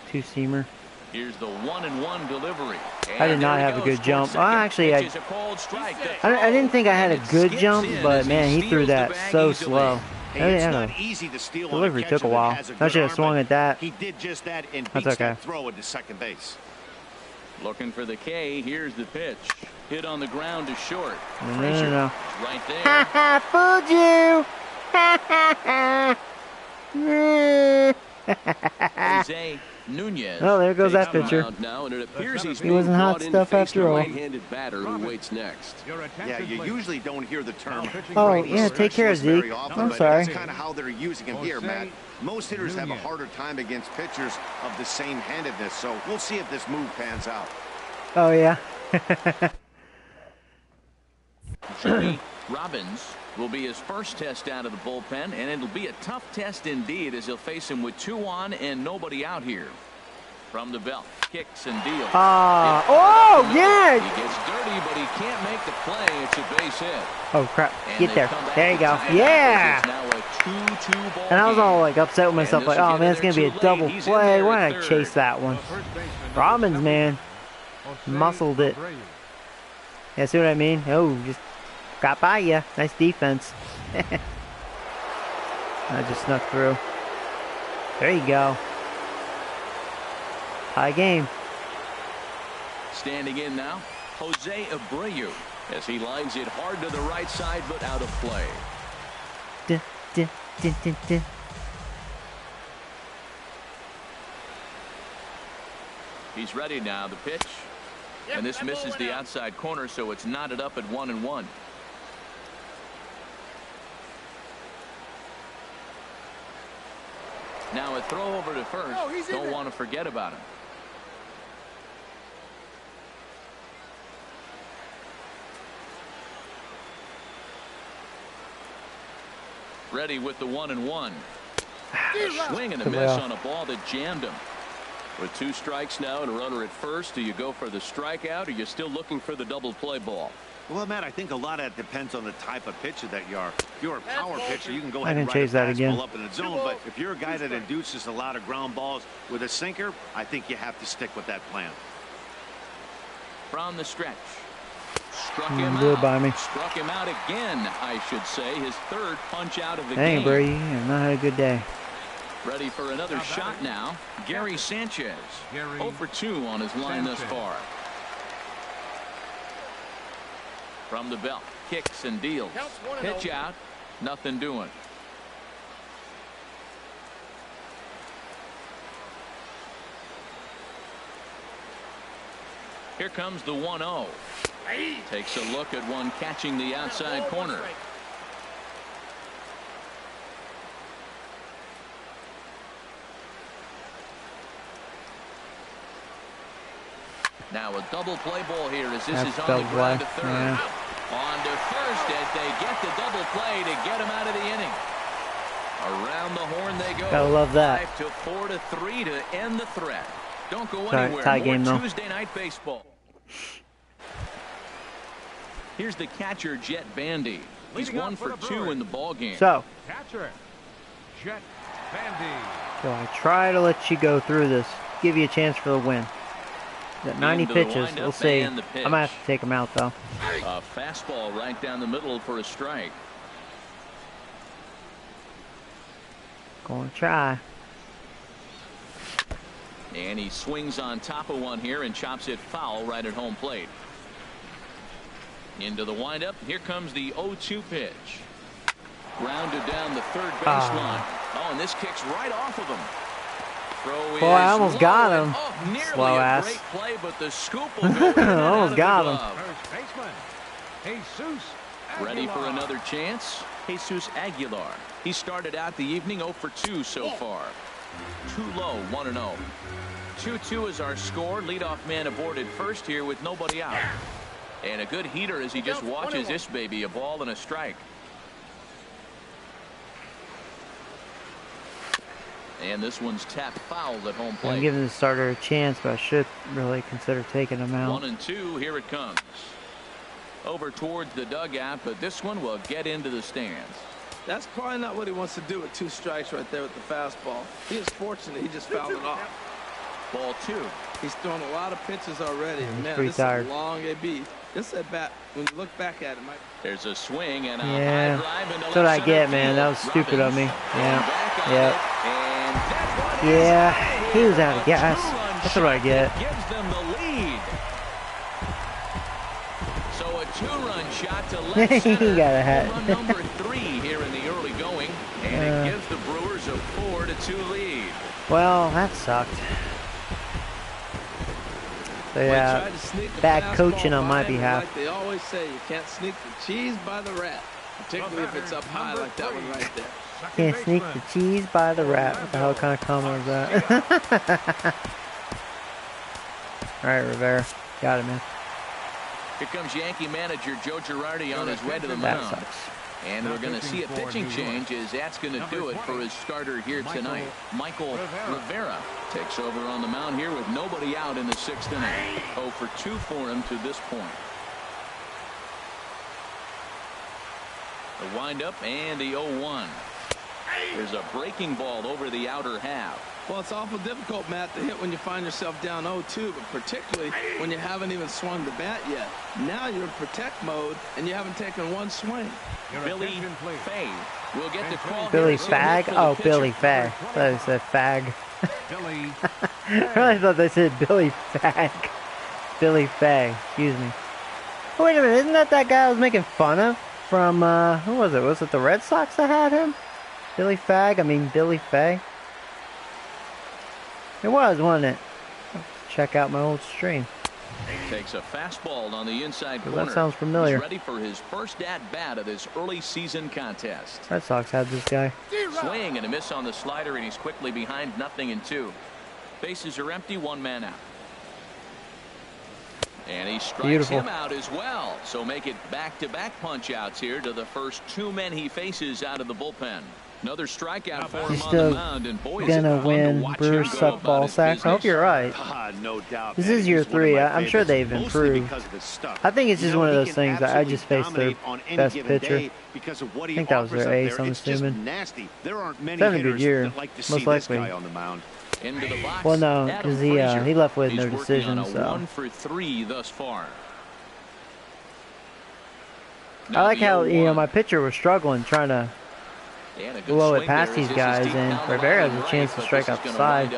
Two-seamer. Here's the 1-1 delivery. I did not have a good jump. Actually, I didn't think I had a good jump, but man, he threw that so slow. It's not easy to steal on a delivery catcher took a that while. has a I good should have arm, swung but at that. He did just that and That's beats okay. that throw into second base. Looking for the K. Here's the pitch. Hit on the ground to short. No. Right there. Ha ha! Fooled you! Ha ha ha! Jose Nunez. Oh, there goes that takes the pitcher. mound now, and it appears he's He wasn't hot stuff after all. Right-handed batter who waits next. Yeah, you usually don't hear the term. Oh, yeah, take care of Zeke. I'm sorry. That's kind of how they're using him here, Matt. Most hitters have a harder time against pitchers of the same handedness, so we'll see if this move pans out. Oh, yeah. Jimmy Robbins will be his first test out of the bullpen, and it'll be a tough test indeed as he'll face him with 2 on and nobody out here. From the belt, kicks and deals. Oh, yeah! He gets dirty, but he can't make the play. It's a base hit. Oh, crap. And Get they there. come back There you to go. tie it up. Yeah! It's now a 2-2 ball And I was all game. like upset with myself, And like, this oh will man, get it's gonna in be there a too double late. He's in play. there Why at did I third. chase that one? Robbins, man, muscled it. Yeah, see what I mean? Oh, just got by you. Nice defense. I just snuck through. There you go. High game. Standing in now, Jose Abreu, as he lines it hard to the right side, but out of play. Dun, dun, dun, dun, dun. He's ready now. The pitch, and this misses the outside corner, so it's knotted up at 1-1. Now a throw over to first. Don't want to forget about him. Ready with the 1-1. A swing and a miss on a ball that jammed him. With 2 strikes now and a runner at first, do you go for the strikeout or are you still looking for the double play ball? Well, Matt, I think a lot of that depends on the type of pitcher that you are. If you're a power pitcher, you can go I ahead and didn't chase that ride a again. fastball up in the zone. But if you're a guy that induces a lot of ground balls with a sinker, I think you have to stick with that plan. From the stretch. Struck him Good out. by me. Struck him out again, I should say. His 3rd punch out of the Dang, game. bro, you have not had a good day. Ready for another shot now. Gary Sanchez. 0 for 2 on his line thus far. From the belt, kicks and deals. Pitch out, nothing doing. Here comes the 1-0. Takes a look at one catching the outside corner. Now a double play ball here as this is on the ground to third. Yeah. On to first as they get the double play to get him out of the inning. Around the horn they go. Gotta love that. 5 to 4 to 3 to end the threat. Don't go Sorry, anywhere. tie More game, though. Tuesday night baseball. Here's the catcher, Jet Bandy. He's 1 for 2 in the ball game. So, Catcher, Jet Bandy. so I try to let you go through this, give you a chance for the win. Got 90 Into the pitches. windup We'll see. and I'm the pitch. gonna have to take him out though. A fastball right down the middle for a strike. Gonna try. And he swings on top of one here and chops it foul right at home plate. Into the windup. Here comes the 0-2 pitch. Grounded down the third baseline. Oh, and this kicks right off of him. Throw Boy, I almost got him. Nearly Slow a ass. great play, but the scoop will go in and out Almost of got the him. glove. First baseman, Jesus Ready for Aguilar. another chance? Jesus Aguilar. He started out the evening 0 for 2 so far. Too low, 1-0. 2-2 is our score. Leadoff man aboard at first here with nobody out. And a good heater as he just watches this baby, a ball and a strike. And this one's tapped foul at home plate. I'm giving the starter a chance, but I should really consider taking him out. 1-2, here it comes. Over towards the dugout, but this one will get into the stands. That's probably not what he wants to do with 2 strikes right there with the fastball. He is fortunate he just fouled it off. Ball 2. He's thrown a lot of pitches already. He's Man, pretty this tired. is a long AB. This at bat, when you look back at it, Mike. There's a swing and a Yeah, high drive into that's what I left get, center man. field. That was stupid of me. Robbins Yeah, going back on yeah. it, and that one is Yeah, out of he was here. out of A gas. two-run That's what I shot get. that gives them the lead. So a 2-run shot to left He center. got a hat. Home run number 3 here in the early going, and it gives the Brewers a 4-2 lead. Well, that sucked. So, They yeah, tried to sneak the bad fastball coaching on my by him, behalf. Like they always say, you can't sneak the cheese by the rat, particularly if it's up high like that one right there. Can't sneak the cheese by the rat. What the hell kind of comment was that? All right, Rivera. Got it, man. Here comes Yankee manager Joe Girardi on his way to the That mound. sucks. And we're going to see a pitching change as that's going to do it for his starter here tonight. Michael Rivera takes over on the mound here with nobody out in the 6th inning. 0 for 2 for him to this point. The windup and the 0-1. There's a breaking ball over the outer half. Well, it's awful difficult, Matt, to hit when you find yourself down 0-2, but particularly when you haven't even swung the bat yet. Now you're in protect mode, and you haven't taken one swing. Billy Fay will get the call. Billy here. Fag? So good for the Oh, pitcher. Billy Fag. I thought they said Fag. Billy. I really thought they said Billy Fag. Billy Fag. Excuse me. Oh, wait a minute. Isn't that guy I was making fun of from, who was it? Was it the Red Sox that had him? Billy Fag? I mean, Billy Fay? It was, wasn't it? Check out my old stream. Takes a fastball on the inside Well, corner. that sounds familiar. He's ready for his first at-bat of this early season contest. Red Sox had this guy. Swing and a miss on the slider, and he's quickly behind 0-2. Bases are empty, 1 man out. And he strikes Beautiful. him out as well. So make it back-to-back punch-outs here to the first 2 men he faces out of the bullpen. Another strikeout for him He's on still the mound, and boy, is it gonna fun to win. watch Brewers him go suck about ball his sacks. I hope business. you're right. No doubt. This man. is year He's one of 3. my I'm sure favorites, they've mostly improved. because of his stuff. I think it's just You know, one of he those can things that I just absolutely faced their dominate on any best given pitcher. day because of what he I think that was offers their up ace, there. I'm It's just assuming. nasty. There aren't many 7 good hitters year, that like to see most this likely. guy on the mound. Into the box. Well, no, Adam 'cause Frazier. he left with He's no working decision, on a so. 1 for 3 thus far. I like how, you know, my pitcher was struggling trying to blow it past these guys, and Rivera has a chance to strike out the side.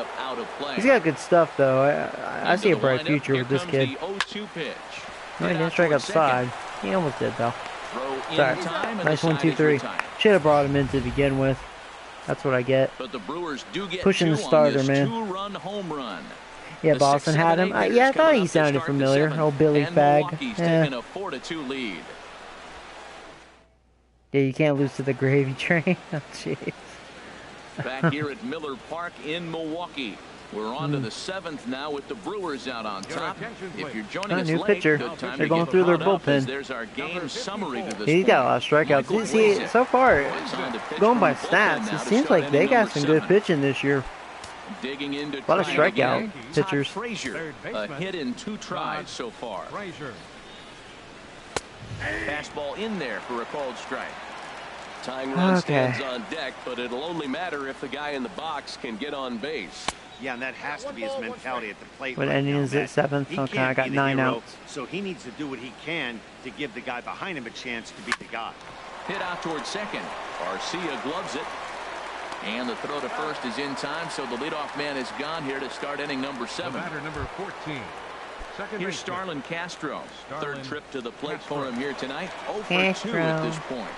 He's got good stuff, though. I see a bright future with this kid. No, he didn't strike out the side. He almost did, though. Sorry. Nice 1-2-3. Should have brought him in to begin with. That's what I get. But the Brewers do get Pushing the 2 on starter, this man. 2-run home run. Yeah, The Boston 6, had 7, him. 8 Yeah, I hitters thought coming he up to sounded start the familiar. 7th. Old Billy And Fag. Milwaukee's Yeah. taking a 4-2 lead. Yeah, you can't lose to the gravy train. Oh, jeez. Back here at Miller Park in Milwaukee. We're on to the 7th now with the Brewers out on top. If you're joining us new late, pitcher. good time They're to going get through their caught up as bullpen. there's our game summary to this He's got a point. lot of strikeouts. Michael See, Blazek so far, is on to pitch going from by the bullpen stats, now it to seems start like they inning got number some 7. good pitching this year. Digging into A lot of try it strikeout again. pitchers. Todd Frazier, a hit in 2 tries so far. Frazier. Fastball in there for a called strike. Tying run Okay. stands on deck, but it'll only matter if the guy in the box can get on base. Yeah, and that has to be his mentality at the plate. What right ending now, is it? Matt. 7th? He Okay, can't I got be the 9 hero, outs. so he needs to do what he can to give the guy behind him a chance to be the guy. Hit out towards second. Garcia gloves it. And the throw to first is in time, so the leadoff man is gone here to start inning number 7. The batter, number 14. Second Here's baseman. Starlin Castro. Starlin Third trip to the plate Castro. for him here tonight. 0 for 2 Castro. at this point.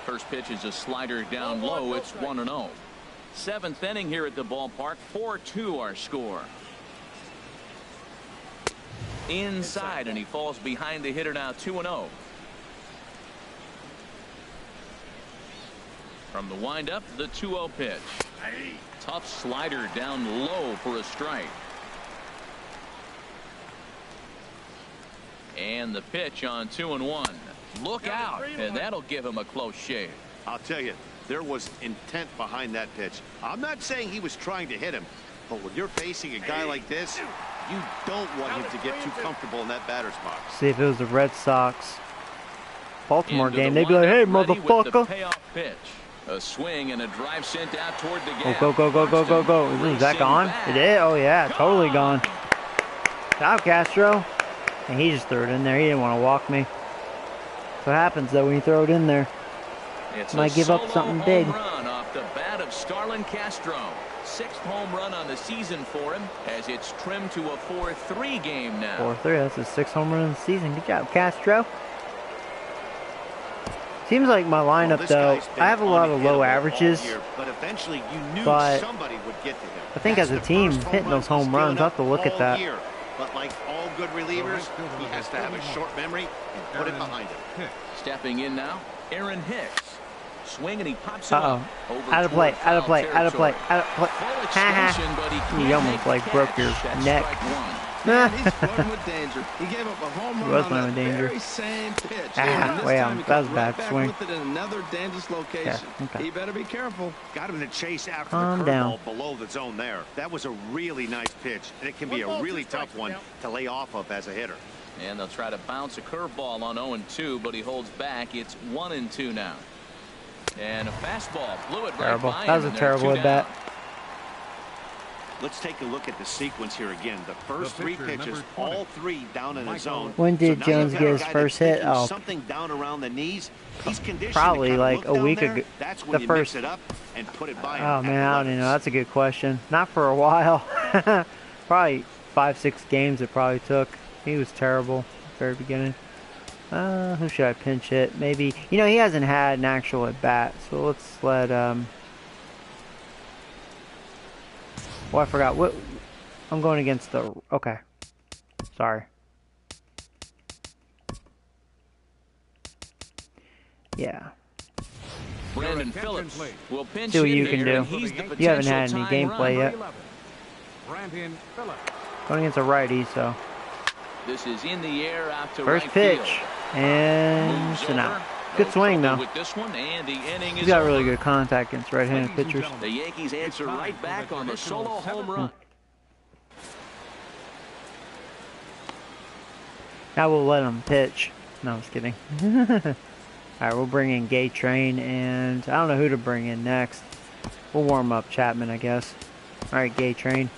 First pitch is a slider down low. It's 1-0. 7th inning here at the ballpark. 4-2 our score. Inside, and he falls behind the hitter now. 2-0. From the windup, the 2-0 pitch. Tough slider down low for a strike. And the pitch on 2-1. Look out, and that'll give him a close shave. I'll tell you, there was intent behind that pitch. I'm not saying he was trying to hit him, but when you're facing a guy like this, you don't want him to get too comfortable in that batter's box. See if it was the Red Sox Baltimore Into game, the they'd be like, hey, windup, ready with the motherfucker. payoff pitch. A swing and a drive sent out toward the Oh, gap. go, go, go, go, go, go. Is that Racing gone? back. It is? Oh, yeah, totally gone. Ciao, Castro. And he just threw it in there. He didn't want to walk me. That's what happens, though, when you throw it in there. It's Might a give up solo something home big. Run off the bat of Starlin Castro. 6th home run on the season for him as it's trimmed to a 4-3 game now. 4-3. That's his 6th home run of the season. Good job, Castro. Seems like my lineup, This though, guy's been I have a lot of low unhittable averages. all year, but eventually you knew but somebody would get to him. I think That's as a the team, first home hitting run those home he's runs, given I'll have to look up at that. all year. But like all good relievers, he has to have a short memory and put it behind him. Stepping in now, Aaron Hicks. Swing and he pops it Uh-oh. up. Over Out of toward play, out of foul play, out of play, territory. out of play. Full Ha extension, but he ha. can't You almost make like the broke your catch. That's neck. strike 1. Man, he's flirting with danger. He gave up a home He run was on flirting that with danger. very same pitch. Ah, And this well, time he that was comes a bad right back swing. with it in another dangerous location. Yeah, okay. He better be careful. Got him in the chase after Calm the down. curveball below the zone there. That was a really nice pitch, and it can be a really tough one to lay off of as a hitter. And they'll try to bounce a curveball on 0-2, but he holds back. It's 1-2 now. And a fastball blew it Terrible. right by That was him, a and they're terrible 2 at bat. down. Let's take a look at the sequence here again. The first The 3 pitcher, pitches, number 20, all 3 down in the zone. When did now Jones you've get got a his guy first that's hit? thinking Oh. something down around the knees. He's conditioned Probably to like look a down week there. ago. That's when The you first. mix it up and put it by him Oh at man, I don't even know. 11s. That's a good question. Not for a while. Probably 5-6 games it probably took. He was terrible at the very beginning. Who should I pinch hit? Maybe, you know, he hasn't had an actual at bat, so let's let well, I forgot what I'm going against the. Okay, sorry. Yeah. Brandon Phillips will pinch See what hit you can here, do. and he's the You haven't had potential any tying gameplay run. yet. Brandon Phillips. Going against a righty, so This is in the air out to first right pitch field. and Moves it's an out. over. Good No swing trouble though. with this one, and the inning He's is got over. really good contact against right-handed pitchers. The Yankees answer right back on the solo home run. Now we'll let him pitch. No, I'm just kidding. Alright, we'll bring in Gay Train, and I don't know who to bring in next. We'll warm up Chapman, I guess. Alright, Gay Train.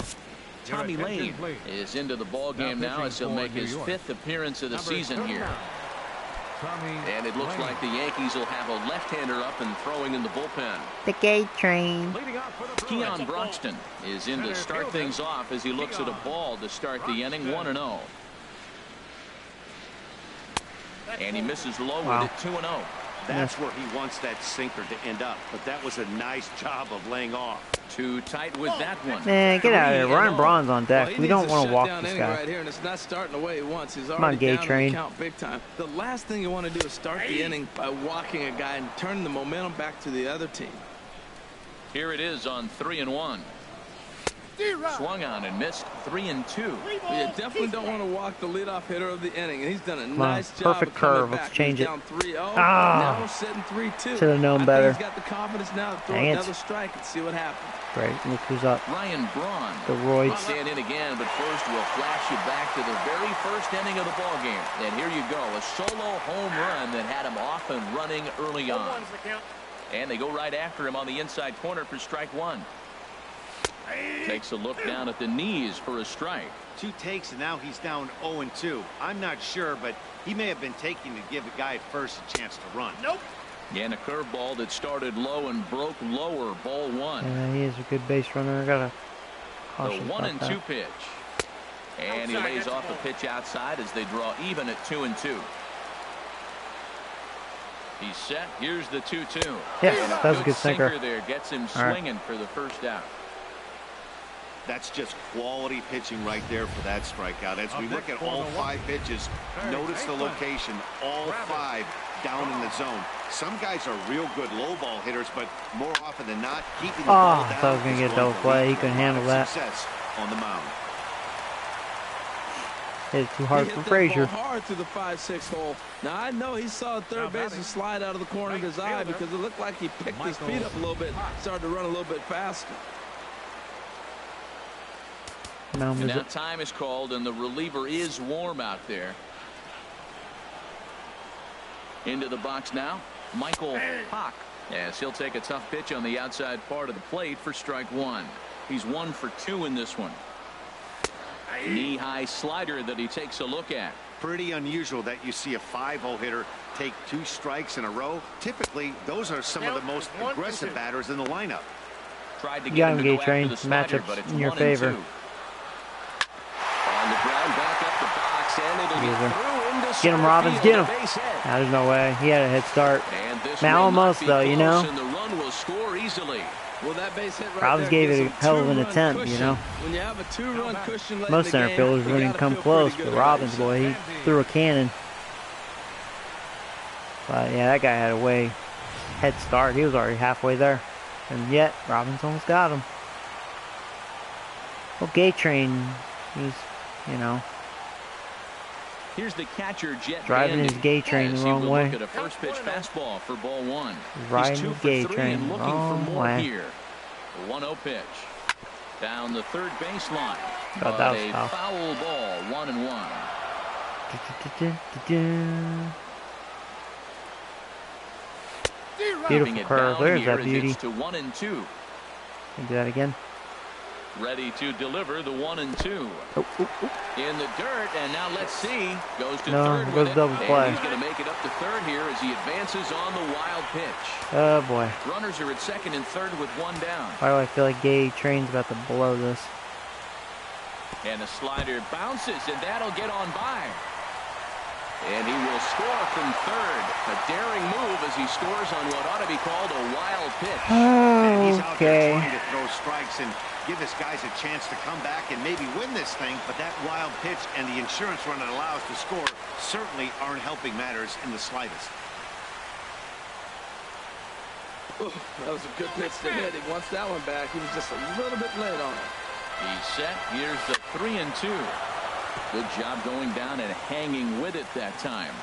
Tommy Lane is into the ball game now as he'll make his 5th appearance of the season here. And it looks like the Yankees will have a left-hander up and throwing in the bullpen. The Gay Train. Keon Broxton is in to start things off as he looks at a ball to start the inning 1-0. And he misses low Wow. with it 2-0. That's where he wants that sinker to end up. But that was a nice job of laying off. Too tight with that one. Man, get out of here. Ryan Braun's on deck. Well, We don't want to walk this inning guy. right here, and it's not starting the way he wants. He's Come on, already Gay down Train. in the count big time. The last thing you want to do is start the inning by walking a guy and turning the momentum back to the other team. Here it is on 3-1. Swung on and missed 3-2. You definitely don't want to walk the leadoff hitter of the inning, and he's done a nice job perfect of coming curve. back. Let's change He's it. down 3-0. Ah. Now we're sitting 3-2. Should have known I better. think he's got the confidence now to throw Dang it. another strike and see what happens. Great. Look who's up. Ryan Braun. The Roids. Stand in again, but first we'll flash you back to the very first inning of the ball game. And here you go, a solo home run that had him off and running early on. And they go right after him on the inside corner for strike one. Takes a look down at the knees for a strike. 2 takes, and now he's down 0-2. I'm not sure, but he may have been taking to give the guy at first a chance to run. Nope. And a curveball that started low and broke lower, ball one. Yeah, he is a good base runner. I gotta The caution 1-2 about that. pitch. And he lays off a pitch outside as they draw even at 2-2. He's set. Here's the 2-2. Yes, that was a good sinker. There gets him All right. swinging for the first out. That's just quality pitching right there for that strikeout. As we look at all 5 pitches, notice the location, all 5 down in the zone. Some guys are real good low ball hitters, but more often than not, keeping the ball down. I thought I was going to is get a double going to play. lead He to couldn't a lot handle of that. Success on the mound. Hit it too hard He for hit that Frazier. ball hard through the 5-6 hole. Now I know he saw a third baseman slide out of the corner of his eye because it looked like he picked his feet up a little bit, started to run a little bit faster. And now time is called, and the reliever is warm out there. Into the box now, Michael Hawk. Yes, he'll take a tough pitch on the outside part of the plate for strike one. He's 1 for 2 in this one. Knee-high slider that he takes a look at. Pretty unusual that you see a 5-0 hitter take 2 strikes in a row. Typically, those are some of the most aggressive batters in the lineup. Tried to You get got him him, to Gay go Train. after the slider, Matchups but it's in your 1-2. favor. On the ground, back up the box, and it'll be through into Get him, center Robbins. field, Get a him. base hit. Nah, there's no way. He had a head start. And this Man, will not almost be though, you close, know. and the run will score easily. Well, that base hit right Robbins there gave gives it a him hell of an 2-run attempt, you cushion. know. When you have a 2-run cushion late Most in the center game, fielders you wouldn't gotta come feel close, pretty but good Robbins, about boy, he threw a cannon. But yeah, that guy had a way head start. He was already halfway there. And yet, Robbins almost got him. Well, Gay Train, he's, you know, Here's the catcher, Jet driving his Bandy. Gay Train As the he wrong will way. look at a first pitch fastball for ball one. He's riding He's 2 his for Gay 3 Train and the looking for wrong more way. here. The 1-0 pitch. Down the third baseline. Thought that But was a foul. foul ball, 1-1. Beautiful Keeping it curve. down There's here that as beauty. it's to 1-2. Can do that again. Ready to deliver the 1-2. Oh, In the dirt, and now let's see. Goes to No, third goes with it. double play. And he's going to make it up to third here as he advances on the wild pitch. Oh boy. Runners are at second and third with 1 down. Why do I feel like Gay Train's about to blow this? And the slider bounces, and that'll get on by. And he will score from third. A daring move as he scores on what ought to be called a wild pitch. And he's out there Okay. trying to throw strikes and give his guys a chance to come back and maybe win this thing, but that wild pitch and the insurance run it allows to score certainly aren't helping matters in the slightest. Ooh, that was a good pitch to hit. He wants that one back. He was just a little bit late on it. He's set. Here's the 3-2. Good job going down and hanging with it that time.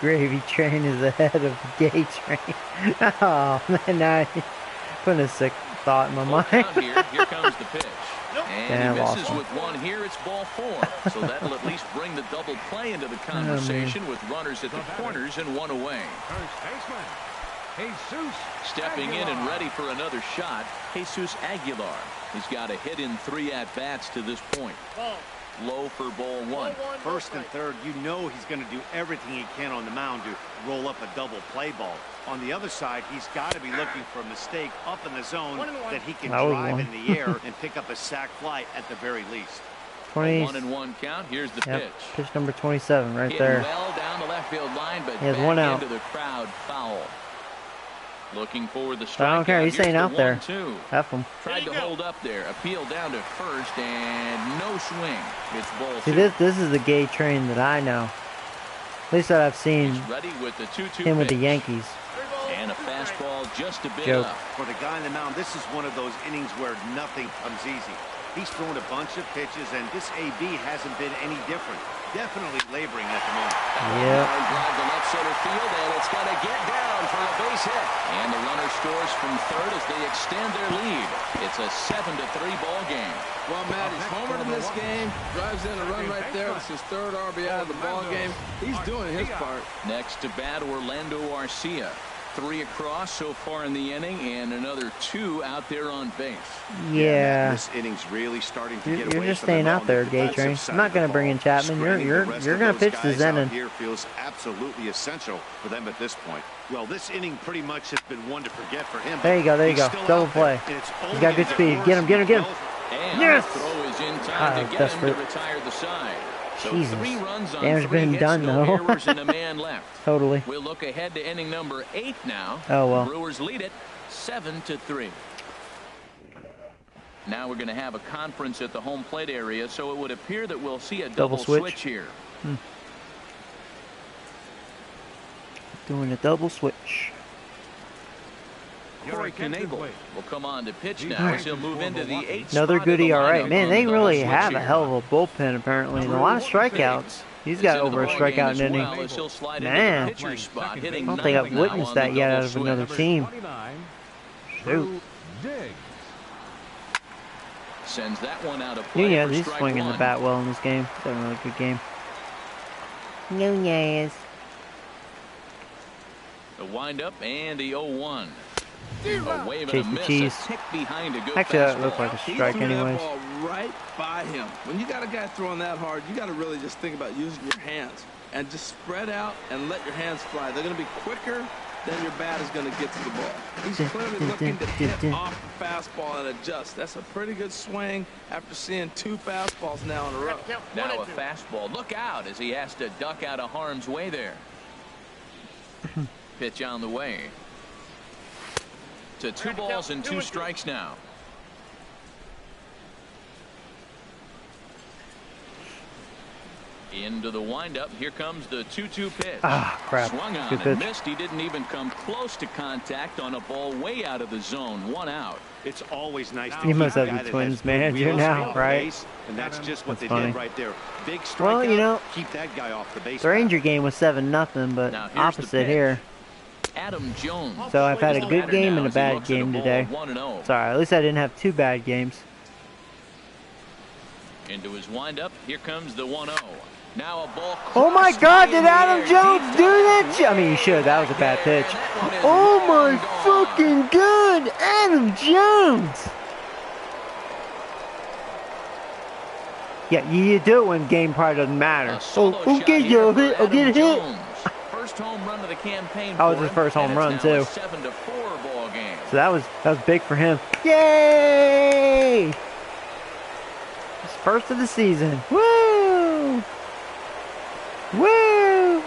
Gravy Train is ahead of the Gay Train. Oh man, now I'm putting a sick thought in my Full mind. count here. Here comes the pitch. And Yeah, he I lost misses one. with 1 here. It's ball 4. So that'll at least bring the double play into the conversation with runners at the corners and 1 away. First baseman, Jesus. Stepping in and ready for another shot, Jesus Aguilar. He's got a hit in 3 at-bats to this point. Low for ball 1. First and third, you know he's going to do everything he can on the mound to roll up a double play ball. On the other side, he's got to be looking for a mistake up in the zone that he can That was drive one. in the air and pick up a sac fly at the very least. 20. 1-1 count. Here's the Yep, pitch. pitch number 27 right Hit there. well down the left field line, but He has back one out. into the crowd foul. Looking for the strikeout. I don't care. He's Here's staying the out there. 1-2. F him. Tried to hold up there. Appeal down to first, and no swing. It's ball See, 2. this is the gay train that I know. At least that I've seen He's ready with the 2-2 him with the pitch. Yankees. And a fastball just a bit Joke. up. For the guy on the mound, this is one of those innings where nothing comes easy. He's thrown a bunch of pitches, and this AB hasn't been any different. Definitely laboring at the moment. Yeah. Line drive to left center field, and it's going to get down for a base hit. And the runner scores from third as they extend their lead. It's a 7-3 ball game. Well, Matt, he's homered in this game. Drives in a run right there. It's his third RBI of the ball game. He's doing his part. Next to bat, Orlando Arcia. 3 across so far in the inning, and another 2 out there on base. Yeah. This inning's really starting to get You're away just from the staying out mound. there, The gay defensive train. side I'm not of the going to bring ball. in Chapman. Screening You're the rest going of to those pitch to guys out Zenon. here feels absolutely essential for them at this point. Well, this inning pretty much has been one to forget for him. There you go. There you He's go. still Double out there, play. and it's He's only got good gonna speed. worse Get him. Get him. Get him. And Yes! the throw is in time Ah, to get him desperate. to retire the side. So Jesus. 3 runs on Damage 3 been hits, done, no though. errors, and a man left. Totally. We'll look ahead to inning number 8 now. Oh, well. The Brewers lead it 7-3. Now we're going to have a conference at the home plate area, so it would appear that we'll see a double switch here. Doing a double switch. Corey Knebel will come on to pitch now as he'll move into the 8th Another spot of goodie, the all right. lineup Man, on they the really switch have a here. hell of a bullpen, apparently. And a lot of strikeouts. He's got over a strikeout in an inning. Man, Spot, I don't think I've witnessed that yet out of another team. Shoot. Sends that one out of play. Nunez, for he's strike swinging the 1. bat well in this game. He's having a really good game. Nunez. The windup and the 0-1. A wave and a Chase the miss, cheese. a tick behind a good Actually, that fastball. looked like a He strike threw anyways. that ball right by him. When you got a guy throwing that hard, you got to really just think about using your hands and just spread out and let your hands fly. They're going to be quicker than your bat is going to get to the ball. He's clearly looking to hit off the fastball and adjust. That's a pretty good swing after seeing 2 fastballs now in a row. Now a fastball. Look out as he has to duck out of harm's way there. Pitch on the way. To 2 balls and 2 strikes now. Into the windup. Here comes the 2-2 pitch. Ah, crap. Swung on Good and pitch. missed. He didn't even come close to contact on a ball way out of the zone. 1 out. It's always nice to You keep must a have guy the that Twins has manager real now, speed on right? base, and that's just what That's they funny. did right there. Big strikeout. Well, you know, keep that guy off the base. The Ranger game was 7-0, but Now, here's the opposite pitch. here. Adam Jones. So I've had a He's good batter game now and a as he bad looks at game ball today. 1-0. Sorry, at least I didn't have 2 bad games. Into his windup. Here comes the 1-0. Now a ball. Oh my crossed God! high Did in the Adam air, Jones deep do down that? I mean, he should. That was a bad pitch. And that one is Oh my long gone. fucking God! Adam Jones. Yeah, you do it when game probably doesn't matter. A solo shot Okay, here yo, for hit. I'll Adam get a hit. Jones. First home run of the campaign. That was for his him, first home and run, it's now too. a 7-4 ball game. So that was big for him. Yay! His first of the season. Woo! Woo!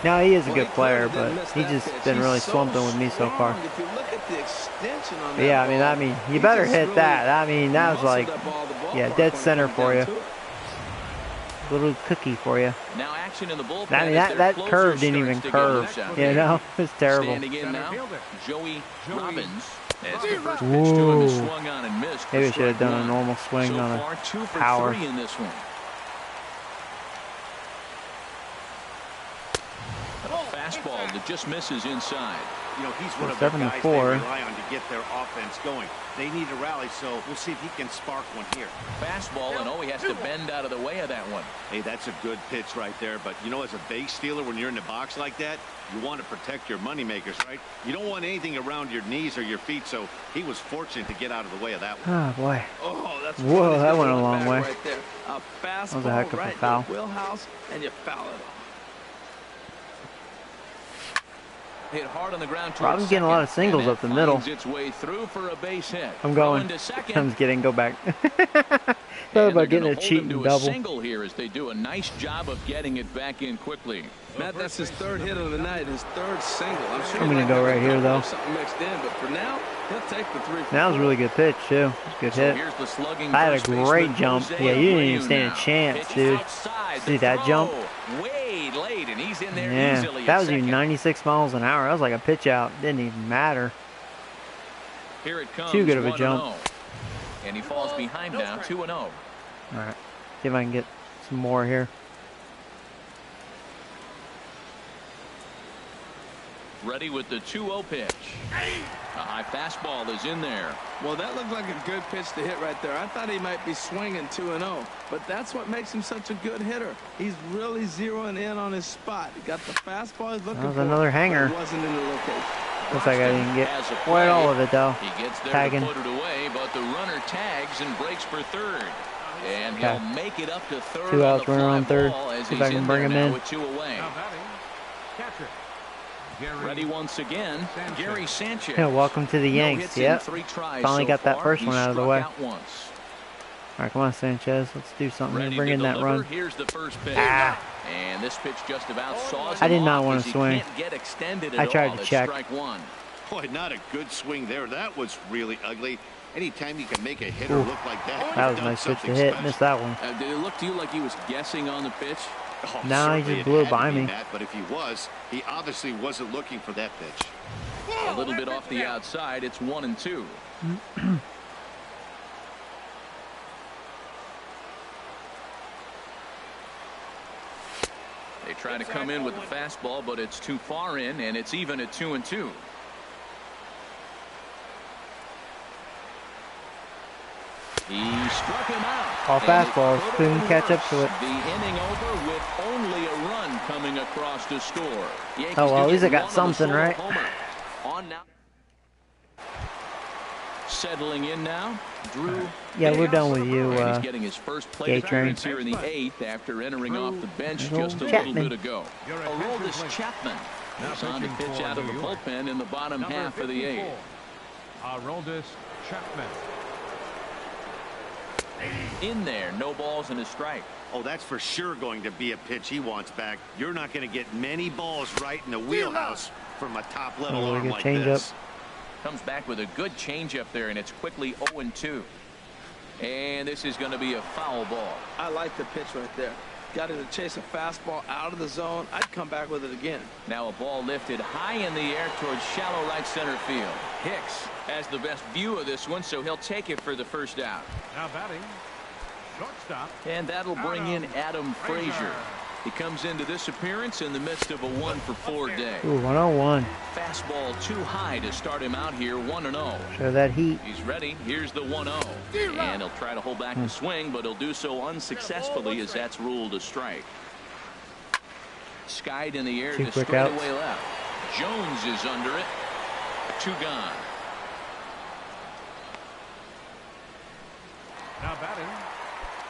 Now he is a good player, but he's just been really slumping with me so far. If you look at the extension on But yeah, that I mean, ball, you he better just hit really that. I mean, that was like, muscled that ball to the yeah, ballpark dead when it center came for down you. to it. Little cookie for you. Now action in the bullpen. I mean, as their that closer curve didn't starts even to get curve. loose out You there. know, it's terrible. Standing in now, Joey Robbins. As the first pitch to Whoa. him is swung on and missed. for Maybe I should have strike done a 1. normal swing So on far, a 2 for power. 3 in this one. A fastball that just misses inside. You know, he's one of the guys they 7-4. rely on to get their offense going. They need a rally, so we'll see if he can spark one here. Fastball, and he has to bend out of the way of that one. Hey, that's a good pitch right there. But, you know, as a base stealer, when you're in the box like that, you want to protect your moneymakers, right? You don't want anything around your knees or your feet, so he was fortunate to get out of the way of that one. Oh, boy. Oh, that's Whoa, funny. that He's went a going long back way. Right there. A fastball was a heck of a right in foul. your wheelhouse, and you foul it off. hit hard on the ground. Robin's getting a lot of singles up the middle. Its way through for a base hit. I'm going. I'm just kidding. Go back. Thought about getting a cheating double. Single here as they do a nice job of getting it back in quickly. Matt, that's his third hit of the night, his third single. I'm going to go right here, though. Something mixed in, but for now, he'll take the 3. That was a really good pitch, too. Good hit. Here's the slugging. I had a great jump. Yeah, you didn't even stand a chance, dude. See that jump? Way late, and he's in there yeah, easily. That was even 96 miles an hour. That was like a pitch out. Didn't even matter. Here it comes. Too good of a jump. And he falls behind now, 2-0. All right. See if I can get some more here. Ready with the 2-0 pitch. A high fastball is in there. Well, that looked like a good pitch to hit right there. I thought he might be swinging 2-0, but that's what makes him such a good hitter. He's really zeroing in on his spot. He got the fastball he's looking for. That was another hanger. It wasn't in the location. Looks like I didn't get quite all of it, though. He gets there Tagging. to put it away, but the runner tags and breaks for third. And he'll make it up to third. 2 outs, runner on third. See if I can bring him in. With 2 away. Catcher. Ready once again, Gary Sanchez. Yeah, welcome to the Yanks. Yep. Finally got that first one out of the way. All right, come on, Sanchez. Let's do something. Bring in that run. Here's the first pitch. And this pitch just about saws I did him not off want as to he swing. can't get extended I at tried all. to It's check. strike one. Boy, not a good swing there. That was really ugly. Anytime you can make a hitter look like that. That was a nice pitch to hit. Missed that one. Did it look to you like he was guessing on the pitch? Oh, no, he just blew it by me. Matt, but if he was, he obviously wasn't looking for that pitch. A little bit off the outside. It's 1-2. They try to come in with the fastball, but it's too far in, and it's even at 2-2. He struck him out. All fastballs. Couldn't catch up to it. The inning over with only a run coming across to score. Yankees Oh, well, at least I got something, right? On now. Settling in now, Drew. Yeah, we're done with you, He's getting his first plate appearance here in the 8th after entering off the bench just a little bit ago. Aroldis Chapman is on to pitch out of the bullpen in the bottom half of the 8th. Aroldis Chapman. In there, no balls and a strike. Oh, that's for sure going to be a pitch he wants baback. You're not going to get many balls right in the wheelhouse from a top-level arm like this. Comes back with a good changeup there, and it's quickly 0-2. And this is going to be a foul ball. I like the pitch right there. Got it to chase a fastball out of the zone. I'd come back with it again. Now a ball lifted high in the air towards shallow right center field. Hicks has the best view of this one, so he'll take it for the first out. Now batting, shortstop. And that'll bring in Adam Frazier. He comes into this appearance in the midst of a 1-for-4 day. Ooh, 101. Fastball too high to start him out here, 1-0. Show that heat. He's ready. Here's the 1-0. And he'll try to hold back the swing, but he'll do so unsuccessfully as that's ruled a strike. Skied in the air to straightaway left. Jones is under it. 2 gone. Now batting,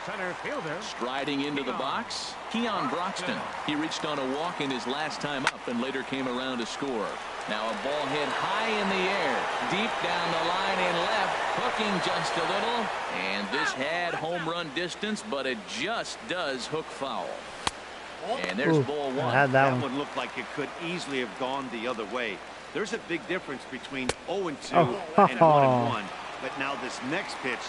center fielder. Striding into the box, Keon Broxton. He reached on a walk in his last time up and later came around to score. Now a ball hit high in the air, deep down the line in left, hooking just a little. And this had home run distance, but it just does hook foul. And there's ball 1. I had that one looked like it could easily have gone the other way. There's a big difference between 0-2 and 1-1. But now this next pitch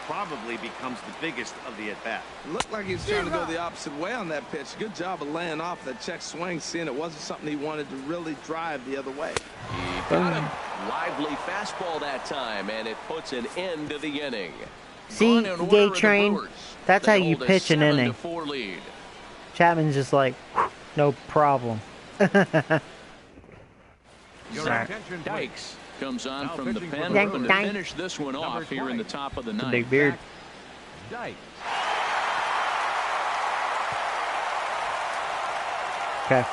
probably becomes the biggest of the at-bat. Looked like he was trying to go the opposite way on that pitch. Good job of laying off that check swing, seeing it wasn't something he wanted to really drive the other way. He got him. Lively fastball that time, and it puts an end to the inning. See, Gay Train, that's how you pitch an inning. Lead. Chapman's just like, no problem. Dykes comes on from the pen, hoping to finish this one off here in the top of the 9th. Big beard. Dykes. Okay.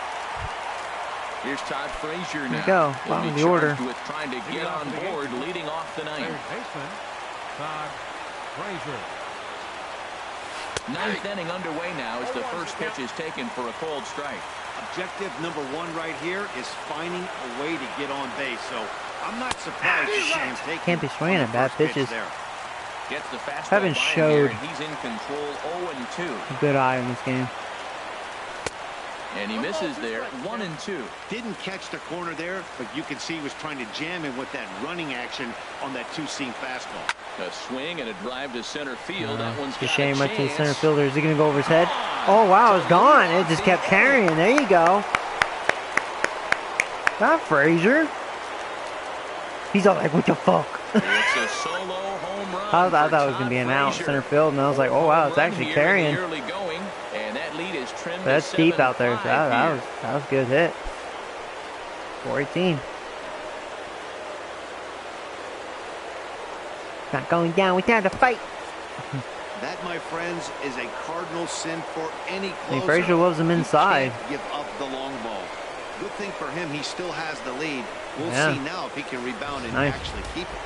Here's Todd Frazier now. There you go. Bottom of the order. With trying to get on board, leading off the 9th. Baseman, Todd Frazier. 9th inning underway now as the first pitch is taken for a cold strike. Objective number one right here is finding a way to get on base. So I'm not surprised to see him take. Can't be swinging at bad pitches. There. Gets the fastball. Haven't showed he's in control. 0-2. a good eye in this game. And he misses there. 1-2. Didn't catch the corner there, but you can see he was trying to jam him with that running action on that two-seam fastball. A swing and a drive to center field. That one's It's a got shame right to the chance. center fielder. Is he going to go over his head? Oh, wow, it's gone. It just kept carrying. There you go. Not Frazier. He's all like, what the fuck? It's a solo home run. I thought it was going to be an out center field, and I was like, oh, wow, it's actually carrying. That's deep out there. So that was a good hit. 418. Not going down without a fight. That, my friends, is a cardinal sin for any closer. I think Frazier loves him inside. You can't give up the long ball. Good thing for him, he still has the lead. We'll see now if he can rebound and actually keep it.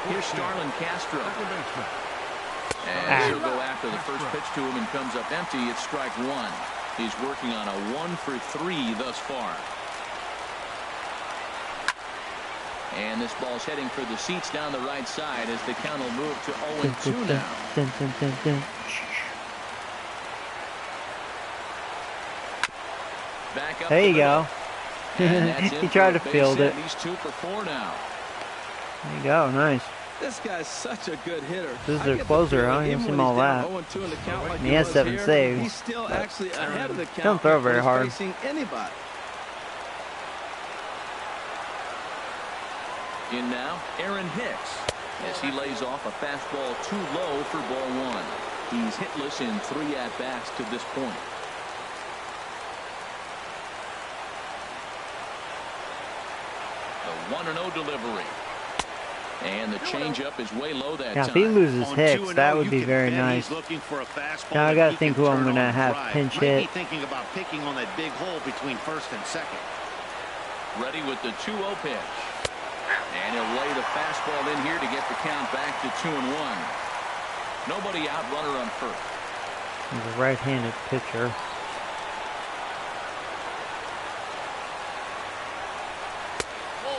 Here's Starlin Castro. And he'll go after the first pitch to him and comes up empty. It's strike one. He's working on a 1-for-3 thus far. And this ball's heading for the seats down the right side as the count will move to 0-2 now. Back up there you go. He tried to field it. He's 2 for 4 now. There you go, nice. This guy's such a good hitter. This is their closer, huh? You see him all that. And he has 7 saves. He's still actually ahead of the count. Don't throw very hard. Anybody. In now, Aaron Hicks, as he lays off a fastball too low for ball 1. He's hitless in 3 at-bats to this point. The 1-0 delivery. And the changeup is way low that time. Now, if he loses Hicks, that would be very nice. Now I got to think who I'm going to have pinch hit. Thinking about picking on that big hole between first and second. Ready with the 2-0 pitch. And he'll lay the fastball in here to get the count back to 2-1. Nobody out, runner on first. He's a right-handed pitcher.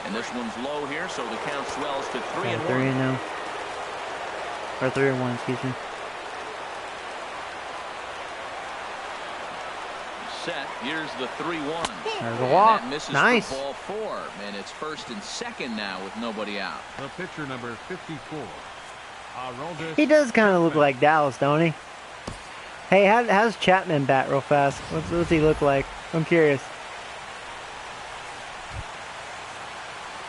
And this one's low here, so the count swells to 3-1. 3-0 now. Or 3-1, excuse me. Set. Here's the 3-1. There's a walk. Nice. Ball 4, and it's first and second now with nobody out. The pitcher number 54. He does kind of look like Dallas, don't he? Hey, how's Chapman bat real fast? What's he look like? I'm curious.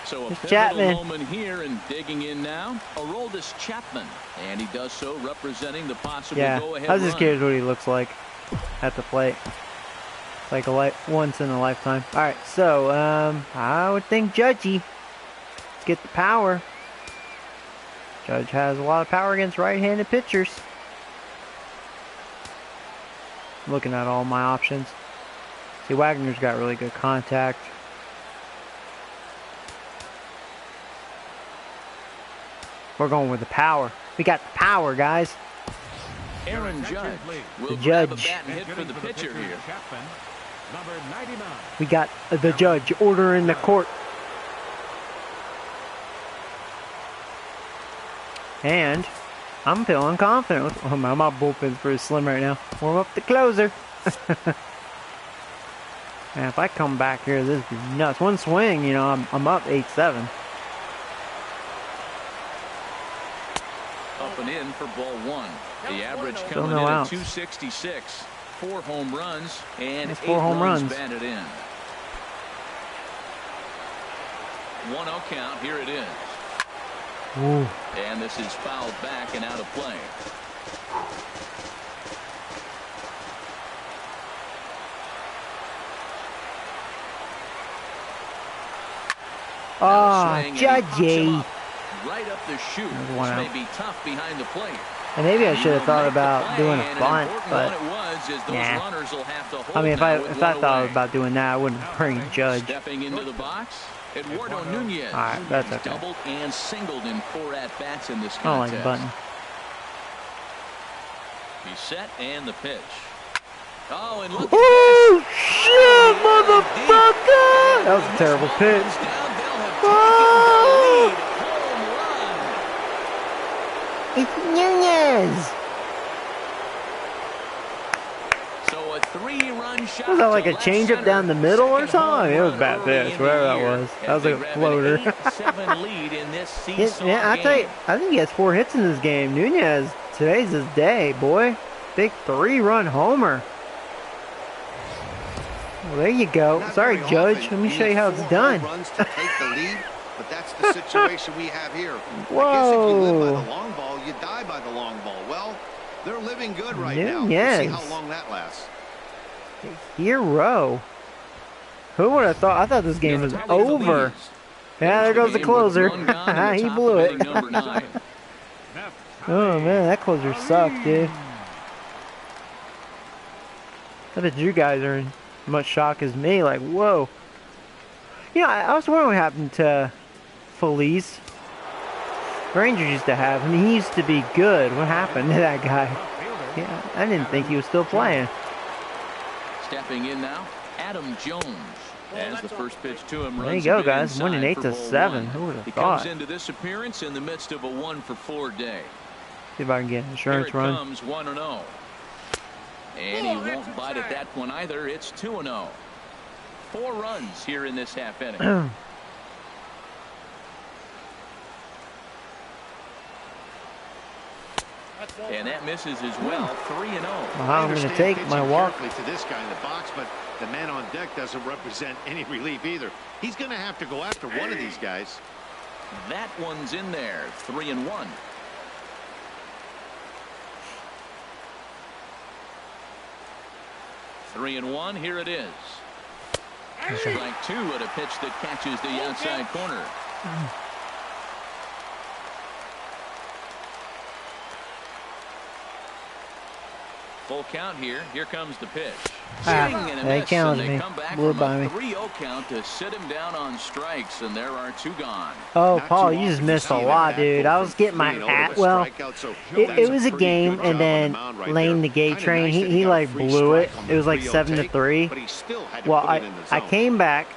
So a pivotal Chapman. moment here and digging in now, Aroldis Chapman, and he does so representing the possible go-ahead I was just run. curious what he looks like at the plate. Like once in a lifetime. All right, so I would think Judgy. Let's get the power. Judge has a lot of power against right-handed pitchers. Looking at all my options. See, Wagner's got really good contact. We're going with the power. We got the power, guys. Aaron Judge will The grab a Judge. bat and hit for the pitcher here. Number 99. We got the Judge ordering the court. And I'm feeling confident. Oh, my bullpen's pretty slim right now. Warm up the closer. Man, if I come back here, this would be nuts. One swing, you know, I'm up 8-7. Up and in for ball 1. The average Still coming no in outs. at 266. 4 home runs and That's 8 4 home runs runs. batted in. 1-0 count. Here it is. Ooh. And this is fouled back and out of play. Oh, Judgy. Right up the chute, There's which one may out. be tough behind the plate. And maybe I should have thought Make the about play, doing a and an bunt, important but one it was, as those nah. runners will have to hold I mean, if now I with one thought away. about doing that, I wouldn't bring Judge. Stepping into the box, Eduardo Nunez. All right, that's He's okay. doubled and singled in 4 at-bats in this I don't like contest. the button. He's set and the pitch. Oh, and look at Oh, this. shit, motherfucker! That was a terrible pitch. Oh! It's Nunez. So a 3-run shot. Was that like a changeup down the middle or something? It was a bad pitch, whatever that was. That was like a floater. 8-7 lead in this seesaw Yeah, I tell you, game. I think he has 4 hits in this game. Nunez, today's his day, boy. Big 3-run homer. Well, there you go. Not Sorry, very Judge. often Let me you show you need how it's 4 done. home runs to take the lead, but that's the situation we have here. Whoa. I guess if you live by the long ball, you die by the long ball. Well, they're living good right now. We'll see how long that lasts. Hero. Who would have thought? I thought this game was over. Yeah, there goes the closer. He blew it. Oh, man, that closer sucked, dude. I bet you guys are in as much shock as me. Like, whoa. You know, I was wondering what happened to Felice. Rangers used to have him. He used to be good. What happened to that guy? Yeah, I didn't think he was still playing. Stepping in now, Adam Jones. As the first pitch to him, There you go, guys. Winning 8-7. Who would have He thought? comes into this appearance in the midst of a 1-for-4 day. See if I can get an insurance Here it run. comes 1-0. And he won't bite at that one either. It's 2-0. 4 runs here in this half inning. And that misses as well. 3-0. I'm going to take my walk. To this guy in the box, but the man on deck doesn't represent any relief either. He's going to have to go after one of these guys. That one's in there. 3-1. Three and one. Here it is. Strike 2 at a pitch that catches the outside corner. Full count here. Here comes the pitch. They counted me. Blew by me. 3-0 count to sit him down on strikes, and there are 2 gone. Oh, Paul, you just missed a lot, dude. I was getting my well. It was a game, and then Lane the Gay Train, he like blew it. It was like 7-3. Well, I came back.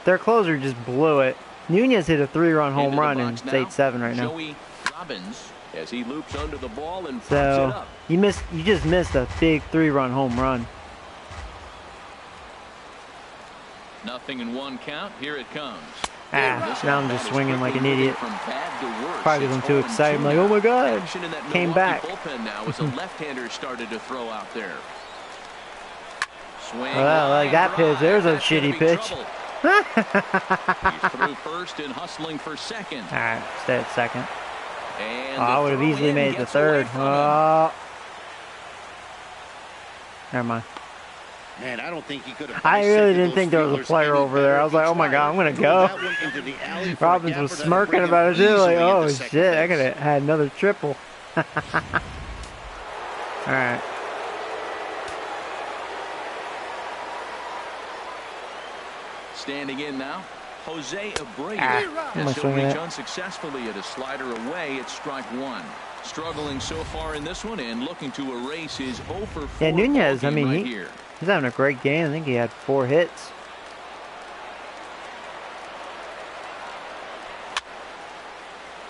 Their closer just blew it. Nunez hit a 3-run home run, and it's 8-7 right now. Joey Robbins, as he loops under the ball and pops it So up. you just missed a big 3-run home run. 0-1 count. Here it comes. Now I'm just swinging like an idiot. From bad to worse. Probably because I'm too It's excited. I'm 0-2 like, oh my God, Action in that came Milwaukee back. Bullpen now as a left-hander started to throw out there. Swing. Well, like that pitch, there's a That's gonna shitty be pitch. trouble. He's through first and hustling for second. All right, stay at second. And I the would have throw easily in made the gets away third. from him. Oh. Never mind. Man, I don't think he could have. I really didn't think there was a player over there. I was like, oh my God, I'm going to go. Robbins was smirking about it too. Like, oh shit, I could have had another triple. All right. Standing in now, Jose Abreu. Am I As he'll swinging reach it? unsuccessfully at a slider away, it's strike 1. Struggling so far in this one and looking to erase his 0 for 4 Yeah, Nunez, I ballgame mean, right here. he's having a great game. I think he had 4 hits.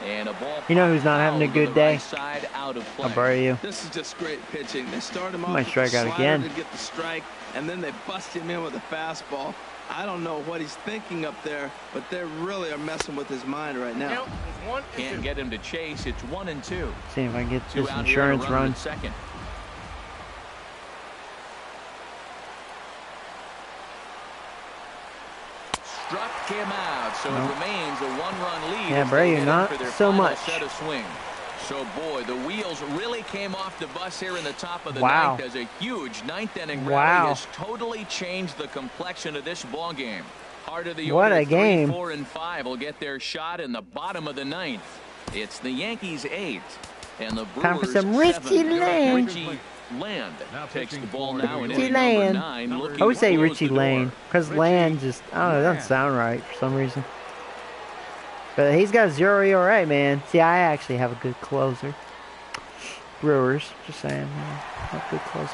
And a ball You know who's not having a fouled to good the day? right side, out of play. Abreu. This is just great pitching. They start him off Might with strike the out slider again. to get the strike, and then they bust him in with a fastball. I don't know what he's thinking up there, but they really are messing with his mind right now. Count is 1 and 2. Can't get him to chase. It's 1-2. See if I can get 2 this out here and a insurance runner run. at second. Struck him out, so it remains a 1-run lead. Yeah, as they Abreu, head in not for their so final much. Set of swing. So boy, the wheels really came off the bus here in the top of the Wow. ninth as a huge ninth-inning Wow. rally has totally changed the complexion of this ball game. Heart of the What order, a game. 3, 4, and 5 will get their shot in the bottom of the ninth. It's the Yankees 8 and the Brewers Time for some Richie 7. Lane. Richie Land Now takes the pitching ball for now in Richie inning Lane. number 9. looking I would to say close Richie the door. Lane because Land just, I don't know, it doesn't sound right for some reason. But he's got 0 ERA, man. See, I actually have a good closer. Brewers. Just saying. Not good close.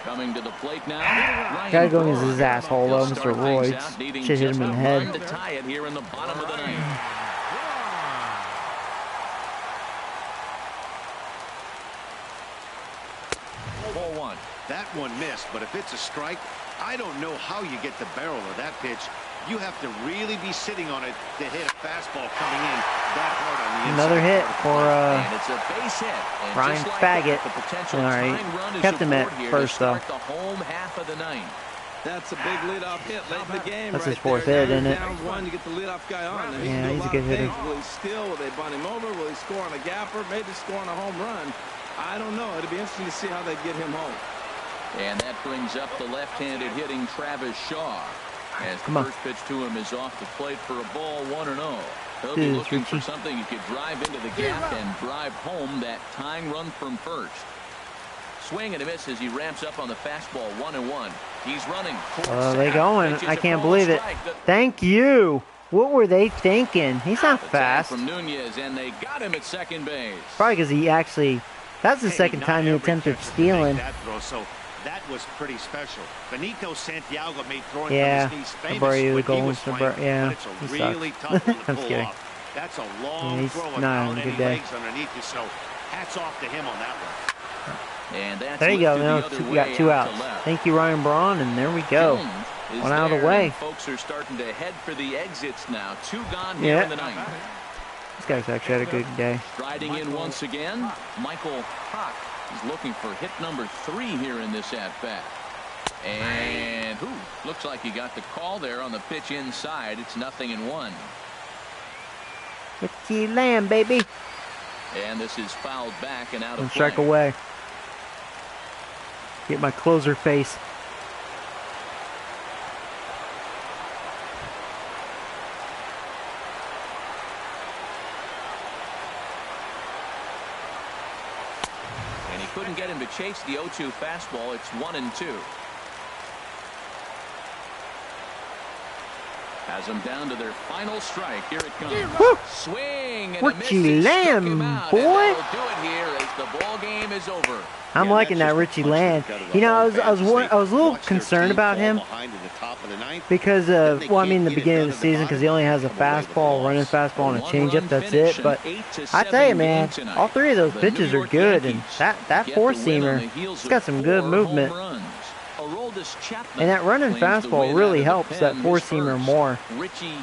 Coming to the plate now. Gotta go against his asshole though, Mr. Royds. Should hit him in the head. To tie it here in the bottom of the ninth. Ball one. That one missed, but if it's a strike, I don't know how you get the barrel of that pitch. You have to really be sitting on it to hit a fastball coming in that hard on the inside. Another hit for And it's a base hit. And Ryan just like Faggot. that, the potential All right. tying run is Kept him at aboard here first, to though. start the home half of the ninth. That's a big leadoff hit late in the game. That's right his fourth there. hit, isn't it? Down one, you get the leadoff guy on. And Yeah, he he's a can do good lot of hitter. things. Will he steal? Will they bunt him over? Will he score on a gapper? Maybe score on a home run. I don't know. It'll be interesting to see how they get him home. And that brings up the left-handed hitting Travis Shaw. As the first pitch to him is off the plate for a ball, 1-0. He'll be looking for something he could drive into the gap and drive home that tying run from first. Swing and a miss as he ramps up on the fastball, 1-1. He's running. They going. I can't believe it. Thank you. What were they thinking? He's not fast. From Nunez, and they got him at second base. Probably because he actually. That's the second time he attempted stealing. That throw, so that was pretty special. Benito Santiago made throwing Yeah, from his knees I famous brought you when the he was goals. playing, Yeah, but it's a he really sucks. tough one to I'm pull kidding. off. That's a long Yeah, he's throw not without having a any good day. legs underneath you, so hats off to him on that one. And that's There you go. lifted Now the other we got way 2 out to outs. left. Thank you, Ryan Braun, and there we go. Is One out of the there, way. and folks are starting to head for the exits now. 2 gone here in the ninth. This guy's actually had a good day. Striding in once again, Michael Hawk is looking for hit number 3 here in this at-bat. And looks like he got the call there on the pitch inside. It's 0-1. Richie Lamb, baby. And this is fouled back and out of One play. strike away. Get my closer face. And he couldn't get him to chase the 0-2 fastball. It's 1-2. Has them down to their final strike. Here it comes. Woo! Swing and a miss. Richie It struck Lamb, him out, boy. and that'll do it here as the ball game is over. I'm liking that Richie Lamb. You know, I was a little concerned about him because of, well, I mean, the beginning of the season, because he only has a fastball, running fastball, and a changeup. That's it. But I tell you, man, all 3 of those pitches are good, and that four-seamer, he's got some good movement. And that running fastball really helps that four-seamer more. Richie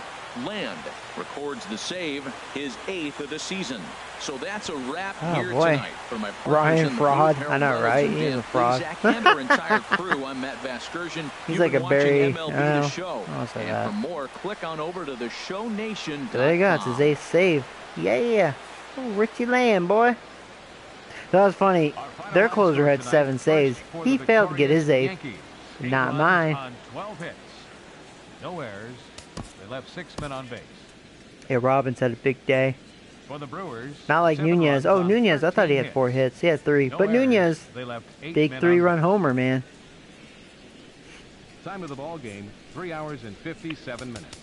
Land records the save, his 8th of the season. So that's a wrap here tonight for my Ryan Fraud. I know, right? He's a fraud. I'm Matt Vasgersian. He's like a very, MLB I The Show. I'll say And that. for more, click on over to theshownation.com. There you go. It's his 8th save. Yeah. Oh, Richie Lamb, boy. That was funny. Their closer had 7 saves. He failed to get his 8th. Not mine. On 12 hits. No errors. They left 6 men on base. Yeah, Robbins had a big day. For the Brewers, Not like 7 Nunez. runs Oh, on Nunez. I thought he had 13 4 hits. He had 3. No But errors. Nunez, They left 8 big men 3-run on base. homer, man. Time of the ball game, 3 hours and 57 minutes.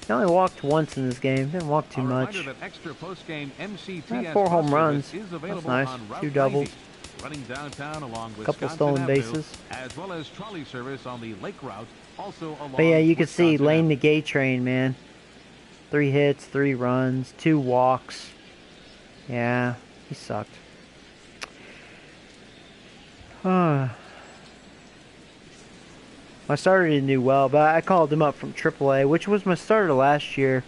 He only walked once in this game. Didn't walk too A much. reminder that extra post-game MCTS Had 4 home bus runs. service is That's available nice. on Route 2 doubles. 90, running downtown along Couple Wisconsin stolen Avenue, bases. as well as trolley service on the Lake Route, also along But yeah, you can see Wisconsin Lane Avenue. the Gay Train, man. 3 hits, 3 runs, 2 walks. Yeah, he sucked. I starter didn't do well, but I called him up from AAA, which was my starter last year.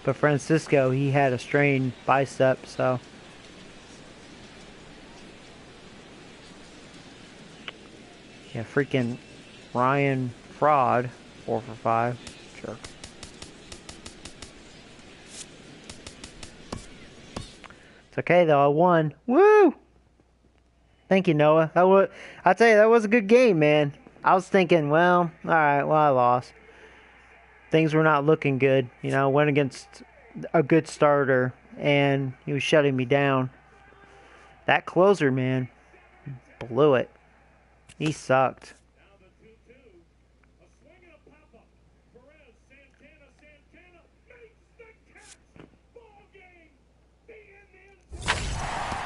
But Francisco, he had a strained bicep, so. Yeah, freaking Ryan Fraud, 4 for 5. Jerk. It's okay though, I won. Woo! Thank you, Noah. I'll tell you, that was a good game, man. I was thinking, well, alright, well, I lost. Things were not looking good. You know, went against a good starter, and he was shutting me down. That closer, man, blew it. He sucked.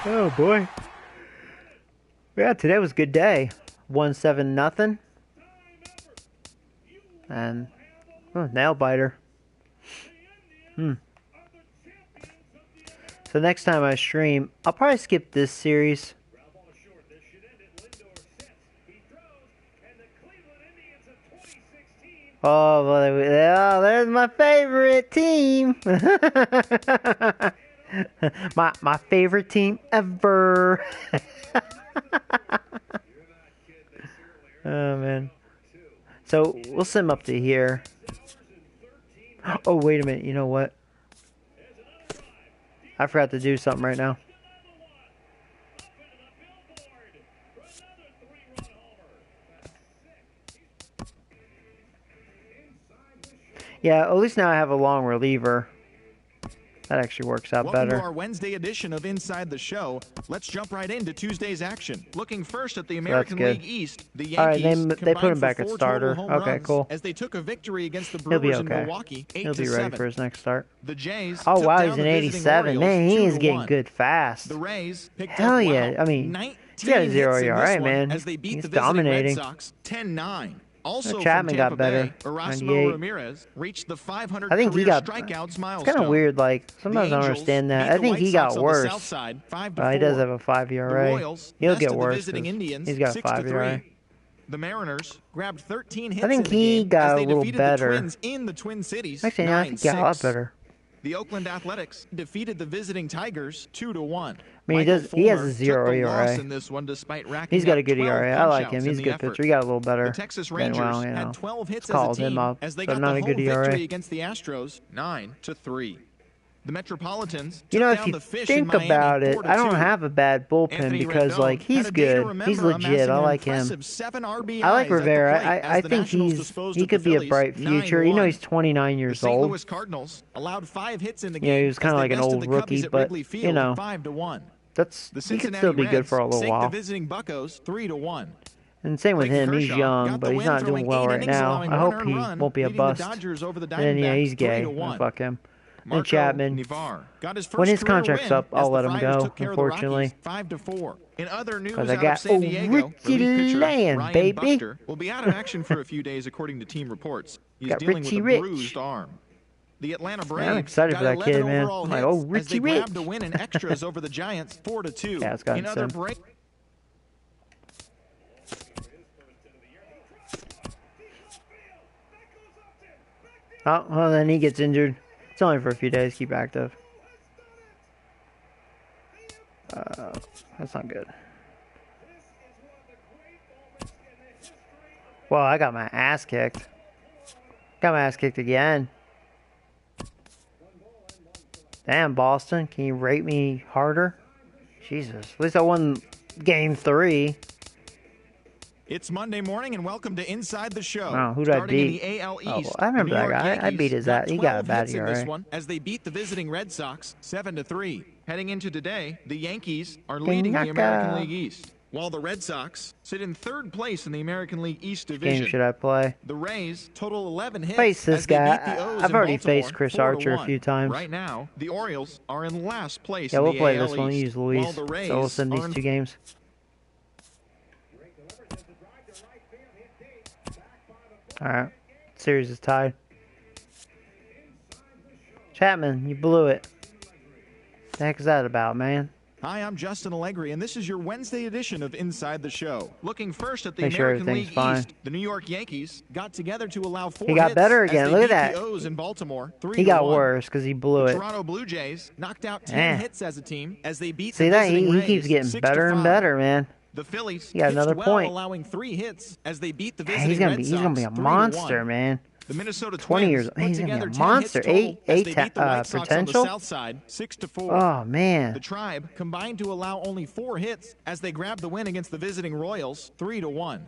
Oh, boy. Yeah, today was a good day. 1-7-0. And nail biter. So next time I stream, I'll probably skip this series. Oh, well, there's my favorite team. my favorite team ever. Oh man. So we'll send him up to here. Oh wait a minute. You know what? I forgot to do something right now. Yeah, at least now I have a long reliever. That actually works out Welcome better. to our Wednesday edition of Inside the Show. Let's jump right into Tuesday's action. Looking first at the American good. League East, the All right, Yankees they put him combined back for at 4 starter. total home Okay, runs cool. as they took a victory against the He'll be Brewers in okay. Milwaukee, 8-7. He'll be ready for his next start. The Jays Oh took wow, down he's the an visiting 87. Orioles Man, he is 2-1. getting good fast. The Rays picked Hell up yeah, I mean, 19 he's got a 0 hits in ERA, this one man. as they beat He's the visiting dominating. Red Sox 10-9. Also Chapman from got Tampa better, Bay, Erasmo 98. Ramirez reached the 500 I think he career got. strikeouts It's milestone. kind of weird. Like sometimes I don't understand that. I think he got worse. He does have a 5 ERA. He'll get worse. 'Cause he's got a 5 ERA. The Mariners grabbed 13 hits I think in the he game got as a they little defeated better. the Twins in the Twin Cities. Actually, no, I think he got a lot better. The Oakland Athletics defeated the visiting Tigers 2-1. I mean, he has a 0 ERA. In this one despite racking He's got up a good 12 ERA. I like him. punch-outs He's in a the good effort. pitcher. He got a little better. The Texas than, Rangers well, you know, had 12 hits let's as call a team him up. as they So got not the a home good ERA. victory against the Astros 9-3. The Metropolitans You know, took if down you the Fish think in Miami about it, I don't 4-2. have a bad bullpen Anthony because, Rendon like, he's had a day to good. remember, He's legit. amassing I an like him. impressive 7 RBIs I like at the Rivera. plate as I the think Nationals he disposed of could the be a Phillies bright future. You know, 9-1. he's 29 The years St. old. Louis Cardinals allowed 5 hits in the You know, game. he was kind of like an old rookie, but, you know, 5-1. he could still be good for a little The while. visiting Buccos 3-1. And same with him. He's young, but he's not doing well right now. I hope he won't be a bust. And yeah, he's gay. Oh, fuck him. And Chapman, when his contract's up, I'll let him go, unfortunately. 5-4. In other news, Because I out got of San Diego, Richie relief pitcher Land, Ryan baby. Buster will be out of action for a few days, according to team reports. He's Got dealing Richie with a Rich. bruised arm. The Atlanta Braves I'm excited got for that 11 kid, man. overall I'm like, hits oh, as they Richie grabbed a Rich. win in extras over the Giants 4-2. Yeah, it's got In other him. break. Oh, well, then he gets injured. It's only for a few days. Keep active. That's not good. Well, I got my ass kicked. Got my ass kicked again. Damn, Boston. Can you rate me harder? Jesus. At least I won game 3. It's Monday morning, and welcome to Inside the Show. Oh, who did I Starting in beat? the AL East, Oh, I remember the New that York guy. I beat his ass. He got a 12 bad hits in this ERA. one as they beat the visiting Red Sox 7-3. Heading into today, the Yankees are leading the American League East, while the Red Sox sit in 3rd place in the American League East division. Game should I play? The Rays total 11 hits. Face this as they guy. beat the O's I've in already Baltimore faced Chris 4-1. Archer a few times. Right now, the Orioles are in last place Yeah, in we'll the play AL this one. East, Use Luis. while the Rays So we'll send are these in 2 games. Alright. Series is tied. Chapman, you blew it. The heck is that about, man? Hi, I'm Justin Allegri, and this is your Wednesday edition of Inside the Show. Looking first at the Make sure American everything's League fine. East, the New York Yankees got together to allow 4 He got hits better as again. they Look at beat that. the O's in Baltimore 3-1. He got worse because he blew The it. Toronto Blue Jays knocked out 10 Eh. hits as a team as they beat See the that? visiting He Rays keeps getting 6-5. better and better, man. The Phillies He got another pitched well, point. allowing 3 hits as they beat the Man, visiting he's gonna Red be Sox a 3-1. monster, man. The Minnesota 20 Twins years. put He's gonna be together a 10 monster. hits total as they Eight beat the White Sox potential. on the south side 6-4. Oh man. The Tribe combined to allow only 4 hits as they grabbed the win against the visiting Royals 3-1.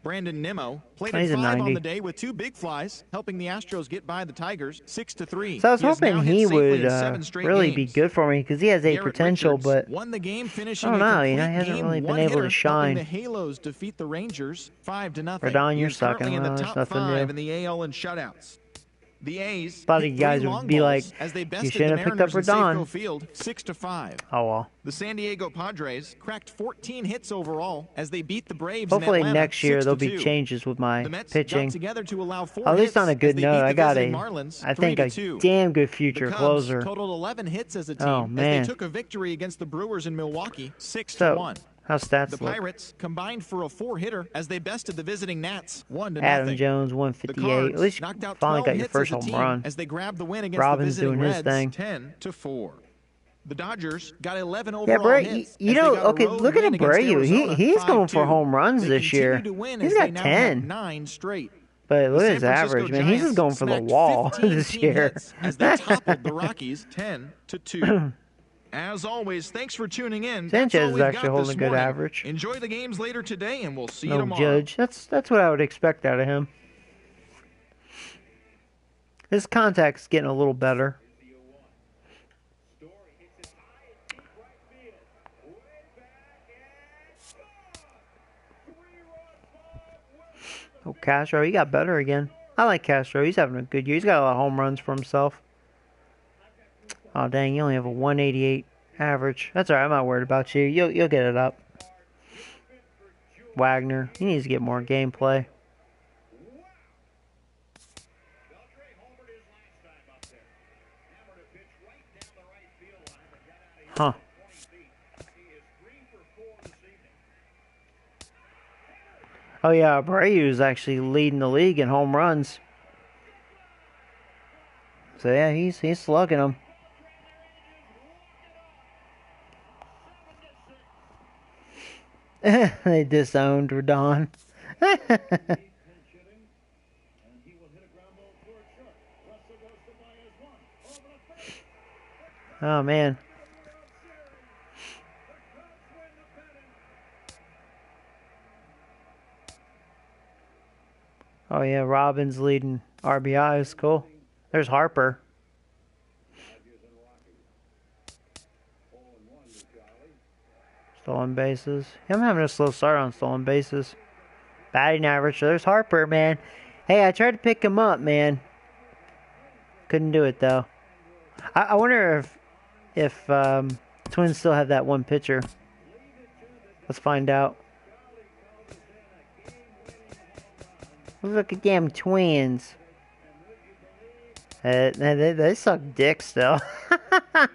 Brandon Nimmo played He's at a 5 on 90. the day with 2 big flies, helping the Astros get by the Tigers 6-3. So I was He has now hoping hit he safely would in 7 straight really games. be good for me because he has Garrett potential, Richards but won the game, finishing I don't a know. You know, complete he hasn't game really been one able to hitter, shine. helping the Halos defeat the Rangers 5-0. Rodon, He you're is currently sucking. in the Well, there's top nothing 5 new. in the AL in shutouts. The A's Thought hit you 3 guys would long be balls like, as they you bested shouldn't the have picked up Mariners in Rodon. Safeco Field 6-5. Oh, well. The San Diego Padres cracked 14 hits overall as they beat the Braves Hopefully in Atlanta next year there'll be 6-2. changes with my The Mets pitching. got together to allow 4 At least on a hits good as they note, beat I the got visiting a, Marlins I think a 3-2. damn good future The Cubs closer. totaled 11 hits as a team Oh, as man. they took a victory against the Brewers in Milwaukee 6-1. So, how's stats The look? Pirates combined for a 4-hitter as they bested the visiting Nats 1-0. Adam Jones, The 158. Cards At least you knocked out finally 12 got your hits first as a home team run. as they grabbed the win against Robin's the visiting doing his Reds thing. 10-4. The Dodgers got 11 overall Yeah, Bray, hits. you as they know, got a okay, road look at win against Abreu. Arizona, He's going for 5-2. home runs They this year. continue to win He's as got they now 10. have 9 straight. But look The at San his Francisco average, man. He's just Giants going for the smacked wall 15 this team year. hits as they toppled the Rockies 10-2. As always, thanks for tuning in. Sanchez is actually got holding this a good morning. average. Enjoy the games later today, and we'll see you No tomorrow. Judge. That's what I would expect out of him. His contact's getting a little better. Oh, Castro, he got better again. I like Castro. He's having a good year. He's got a lot of home runs for himself. Oh, dang, you only have a 188 average. That's all right. I'm not worried about you. You'll get it up. Wagner, he needs to get more gameplay. Huh. Oh yeah, Abreu's actually leading the league in home runs. So yeah, he's slugging them. They disowned Rodon. Oh man. Oh yeah, Robin's leading RBIs. Cool. There's Harper. Stolen bases. I'm having a slow start on stolen bases. Batting average. So there's Harper, man. Hey, I tried to pick him up, man. Couldn't do it though. I wonder if Twins still have that one pitcher. Let's find out. Look at damn Twins. They suck dick still. I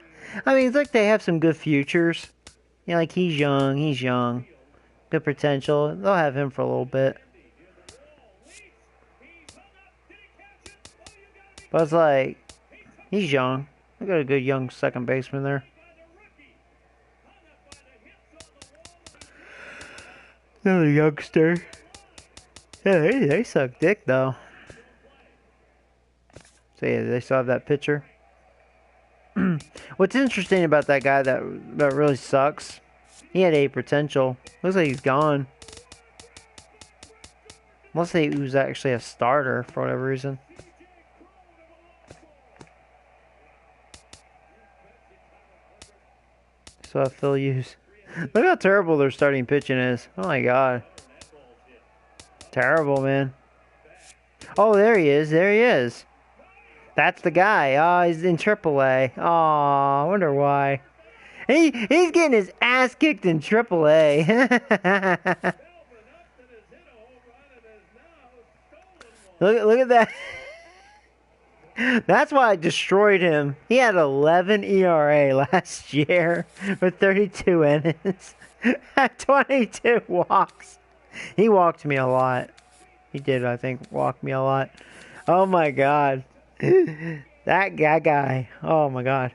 mean, it's like they have some good futures. You know, like he's young. Good potential. They'll have him for a little bit. But it's like, he's young. They got a good young second baseman there. Another youngster. Yeah, they suck dick, though. So, yeah, they still have that pitcher. What's interesting about that guy that really sucks, he had 8 potential. Looks like he's gone. Unless he was actually a starter for whatever reason. So, Phil Hughes. Look how terrible their starting pitching is. Oh, my God. Terrible, man. Oh, there he is. There he is. That's the guy. Oh, he's in AAA. Oh, I wonder why. He's getting his ass kicked in AAA. Look at that. That's why I destroyed him. He had 11 ERA last year for 32 innings. 22 walks. He walked me a lot. He did, I think, walk me a lot. Oh, my God. That guy. Oh, my God.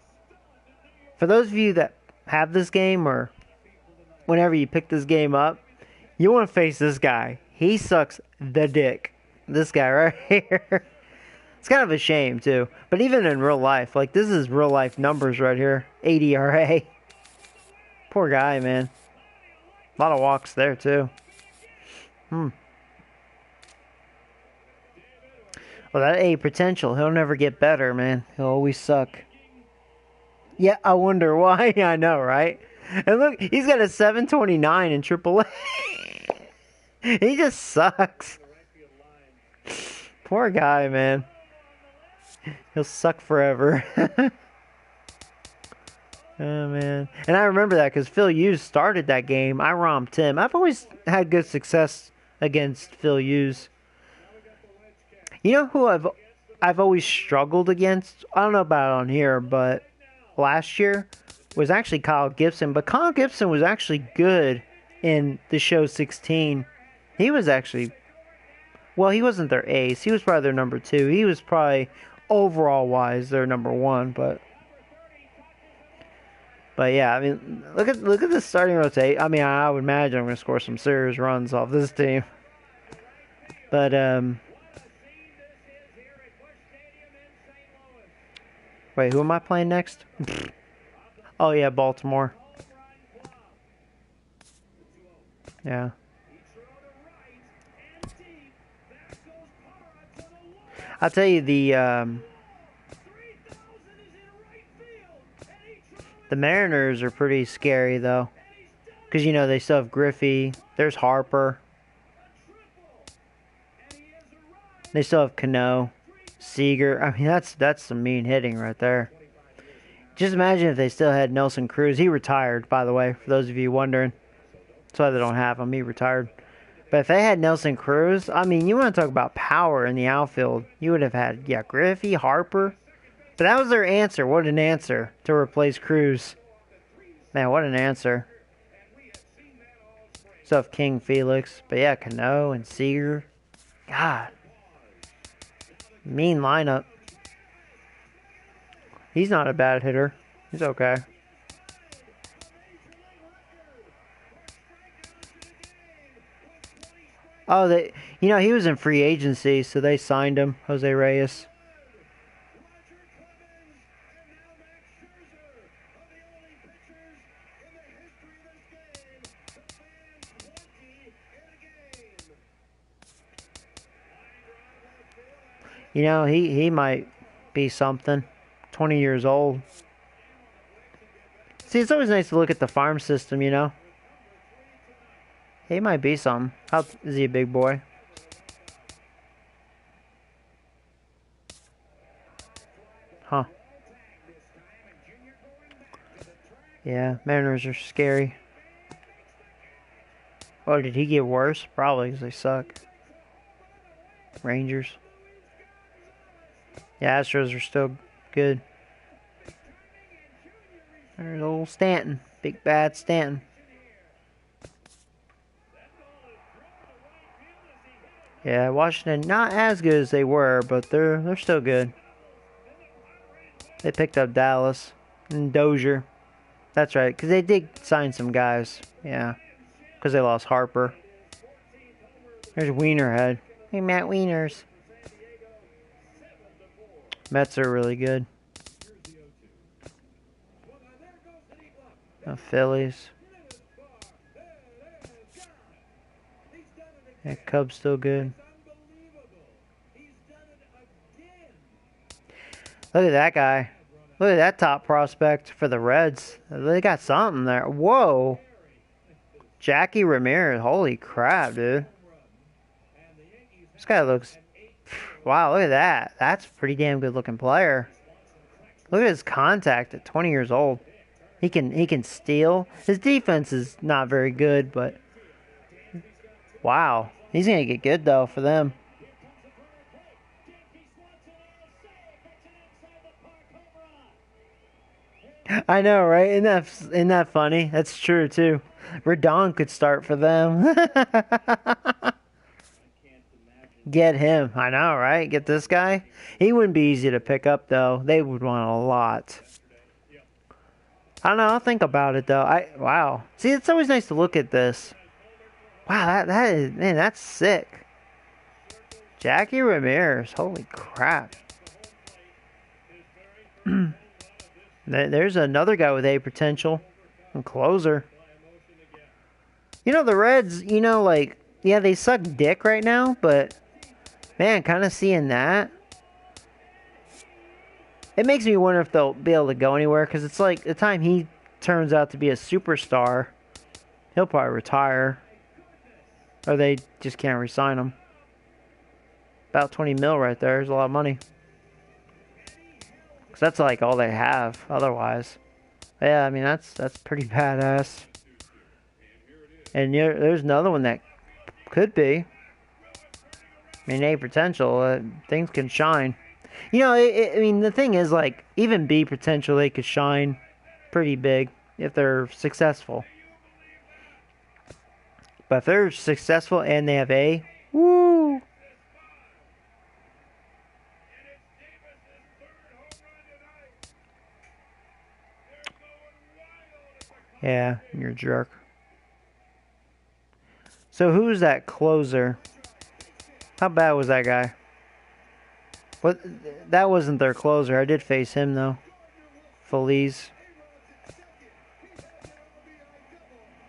For those of you that have this game or whenever you pick this game up, you want to face this guy. He sucks the dick. This guy right here. It's kind of a shame, too. But even in real life, like, this is real life numbers right here. 8 ERA. Poor guy, man. A lot of walks there, too. Well, that 8 potential. He'll never get better, man. He'll always suck. Yeah, I wonder why. I know, right? And look, he's got a 729 in AAA. He just sucks. Poor guy, man. He'll suck forever. Oh, man. And I remember that because Phil Hughes started that game. I romped him. I've always had good success against Phil Hughes. You know who I've always struggled against? I don't know about it on here, but last year was actually Kyle Gibson. But Kyle Gibson was actually good in the show 16. He was actually... Well, he wasn't their ace. He was probably their number 2. He was probably, overall-wise, their number 1, but... But yeah, I mean, look at the starting rotate. I mean, I would imagine I'm going to score some serious runs off this team. But wait, who am I playing next? Oh yeah, Baltimore. Yeah. I'll tell you the Mariners are pretty scary, though. Because, you know, they still have Griffey. There's Harper. They still have Cano. Seager. I mean, that's some mean hitting right there. Just imagine if they still had Nelson Cruz. He retired, by the way, for those of you wondering. That's why they don't have him. He retired. But if they had Nelson Cruz, I mean, you want to talk about power in the outfield. You would have had, yeah, Griffey, Harper. But that was their answer. What an answer to replace Cruz. Man, what an answer. Stuff King, Felix. But yeah, Cano and Seager. God. Mean lineup. He's not a bad hitter. He's okay. Oh, you know, he was in free agency, so they signed him, Jose Reyes. You know, he might be something. 20 years old. See, it's always nice to look at the farm system, you know. He might be something. How is he a big boy? Huh. Yeah, Mariners are scary. Oh, did he get worse? Probably, because they suck. Rangers. Yeah, Astros are still good. There's old Stanton. Big bad Stanton. Yeah, Washington not as good as they were, but they're still good. They picked up Dallas and Dozier. That's right, because they did sign some guys. Yeah, because they lost Harper. There's Wienerhead. Hey, Matt Wieners. Mets are really good. Phillies. Yeah, Cubs still good. Look at that guy. Look at that top prospect for the Reds. They got something there. Whoa. Jackie Ramirez. Holy crap, dude. This guy looks... Wow, look at that. That's a pretty damn good looking player. Look at his contact at 20 years old. He can steal. His defense is not very good, but... Wow. He's going to get good, though, for them. I know, right? Isn't that funny? That's true, too. Rodon could start for them. Get him. I know, right? Get this guy. He wouldn't be easy to pick up, though. They would want a lot. I don't know. I'll think about it, though. Wow. See, it's always nice to look at this. Wow, that is... Man, that's sick. Jackie Ramirez. Holy crap. There's another guy with A potential. And closer. You know, the Reds, you know, like... Yeah, they suck dick right now, but... Man, kind of seeing that. It makes me wonder if they'll be able to go anywhere. Because it's like, the time he turns out to be a superstar, he'll probably retire. Or they just can't re-sign him. About 20 mil right there. There's a lot of money. 'Cause that's like all they have otherwise. Yeah, I mean, that's pretty badass. And there's another one that could be. I mean, A potential, things can shine. You know, I mean, the thing is, like, even B potential, they could shine pretty big if they're successful. But if they're successful and they have A, woo! Yeah, you're a jerk. So who's that closer? How bad was that guy? What? That wasn't their closer. I did face him though. Feliz.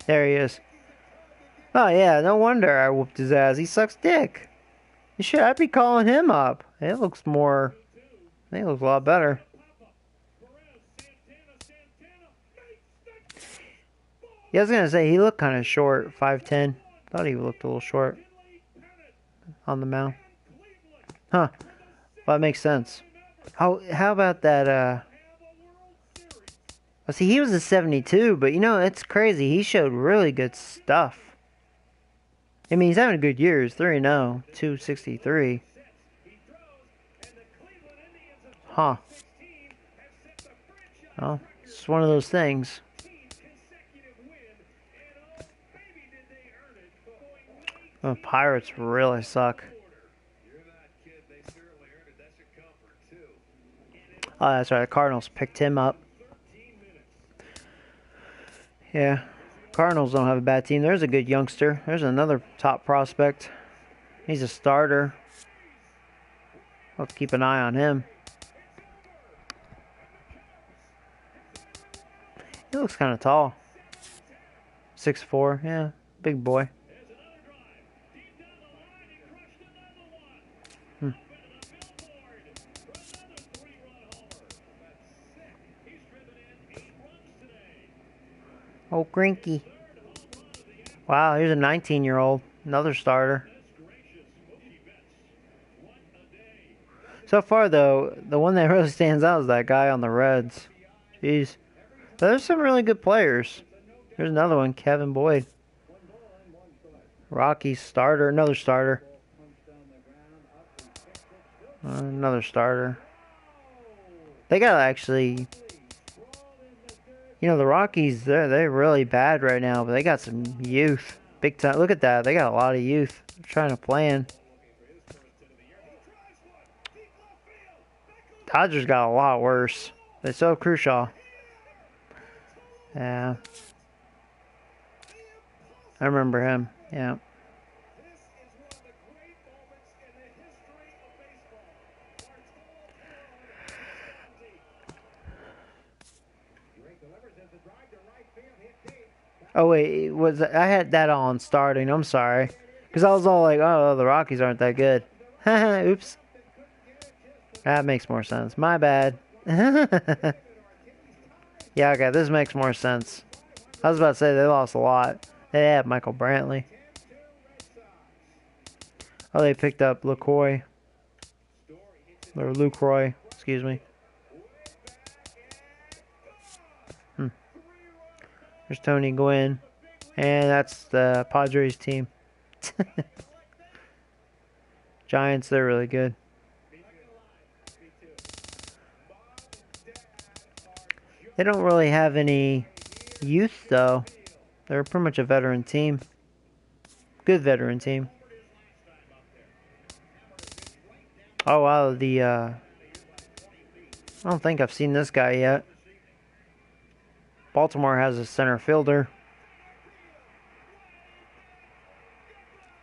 There he is. Oh yeah, no wonder I whooped his ass. He sucks dick. I'd be calling him up. It looks more. I think it looks a lot better. Yeah, I was gonna say he looked kind of short, 5'10". Thought he looked a little short on the mound. Huh. Well, that makes sense. How about that? Well, see, he was a 72, but you know, it's crazy. He showed really good stuff. I mean, he's having a good year. He's 3-0, 263. Huh. Well, it's one of those things. The Pirates really suck. Oh, that's right. The Cardinals picked him up. Yeah. Cardinals don't have a bad team. There's a good youngster. There's another top prospect. He's a starter. Let's keep an eye on him. He looks kind of tall. 6'4", yeah, big boy. Oh, Grinky. Wow, here's a 19-year-old. Another starter. So far, though, the one that really stands out is that guy on the Reds. Jeez. But there's some really good players. There's another one, Kevin Boyd. Rockies starter. Another starter. Another starter. They got actually... You know, the Rockies, they're really bad right now, but they got some youth. Big time. Look at that. They got a lot of youth. They're trying to plan. Dodgers got a lot worse. They still have Kershaw. Yeah. I remember him. Yeah. Oh wait, I had that on starting. I'm sorry, because I was all like, "Oh, the Rockies aren't that good." Oops. That makes more sense. My bad. Yeah, okay, this makes more sense. I was about to say they lost a lot. They had Michael Brantley. Oh, they picked up LaCroix. Or Lucroy, excuse me. There's Tony Gwynn. And that's the Padres team. Giants, they're really good. They don't really have any youth, though. They're pretty much a veteran team. Good veteran team. Oh, wow, I don't think I've seen this guy yet. Baltimore has a center fielder.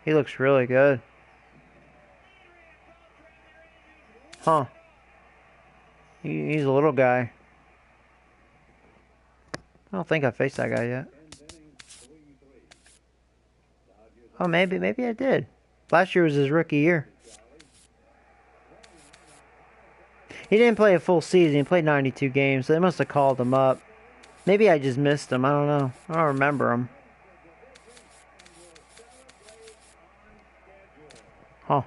He looks really good. Huh. He's a little guy. I don't think I faced that guy yet. Oh, maybe I did. Last year was his rookie year. He didn't play a full season. He played 92 games, so they must have called him up. Maybe I just missed him. I don't know. I don't remember him. Huh.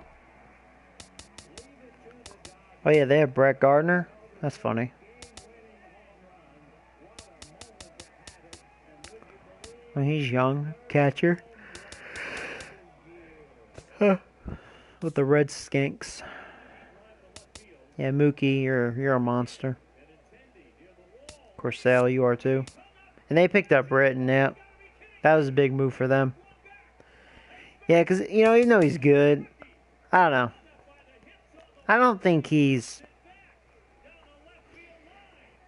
Oh, yeah, they have Brett Gardner. That's funny. Well, he's young. Catcher. Huh. With the red skinks. Yeah, Mookie, you're a monster. Of course, Sale, you are too. And they picked up Britton, yeah. That was a big move for them. Yeah, because, you know, even though he's good, I don't know. I don't think he's...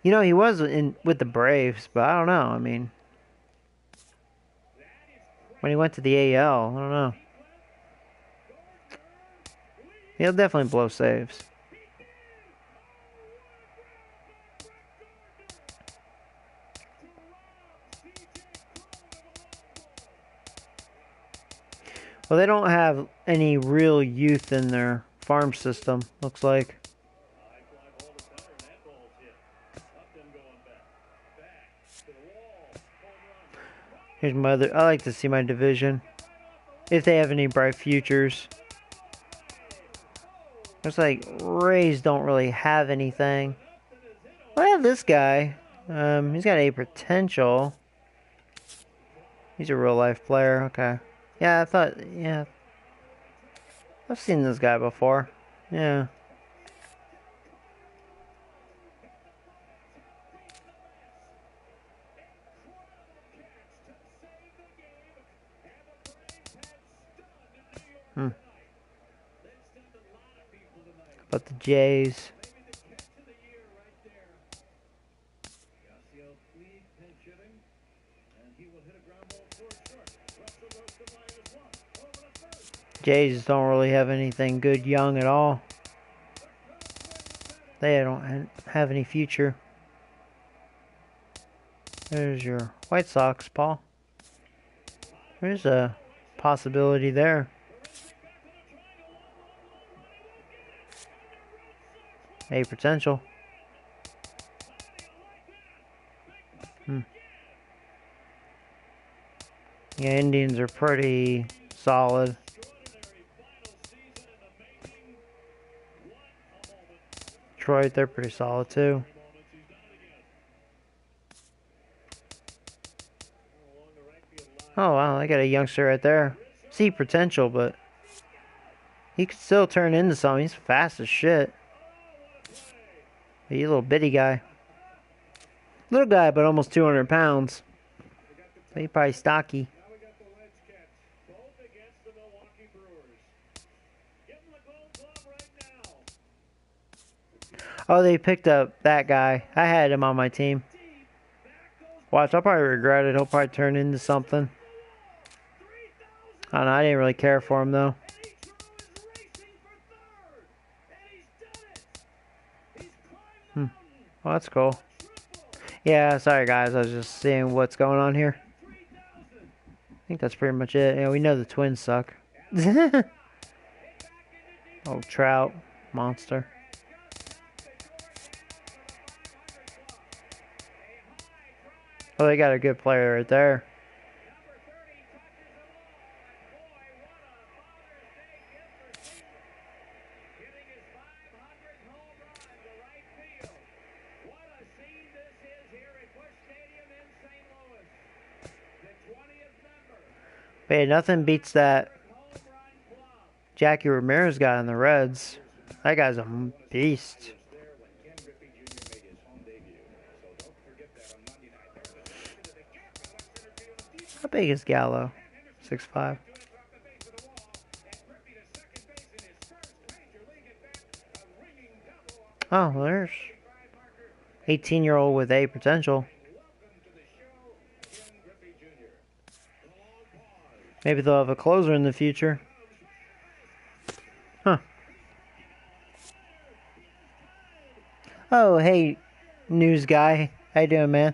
You know, he was with the Braves, but I don't know. I mean, when he went to the AL, I don't know. He'll definitely blow saves. Well, they don't have any real youth in their farm system, looks like. Here's my other... I like to see my division. If they have any bright futures. Looks like Rays don't really have anything. Well, I have this guy. He's got a potential. He's a real life player. Okay. Yeah, I thought... Yeah. I've seen this guy before. Yeah. But the Jays. Jays don't really have anything good young at all. They don't have any future. There's your White Sox, Paul. There's a possibility there. A potential. Yeah, Indians are pretty solid. Detroit, they're pretty solid too. Oh wow, I got a youngster right there. See potential, but he could still turn into something. He's fast as shit. He's a little bitty guy. Little guy, but almost 200 pounds. So he's probably stocky. Oh, they picked up that guy. I had him on my team. Watch, I'll probably regret it. He'll probably turn into something. I don't know, I didn't really care for him, though. Well, that's cool. Yeah, sorry, guys. I was just seeing what's going on here. I think that's pretty much it. Yeah, we know the Twins suck. Oh, Trout. Monster. Oh, they got a good player right there. But yeah, nothing beats that Jackie Ramirez guy in the Reds. That guy's a beast. How big is Gallo? 6'5". Oh, well, there's 18-year-old with A potential. Maybe they'll have a closer in the future. Huh. Oh, hey, news guy. How you doing, man?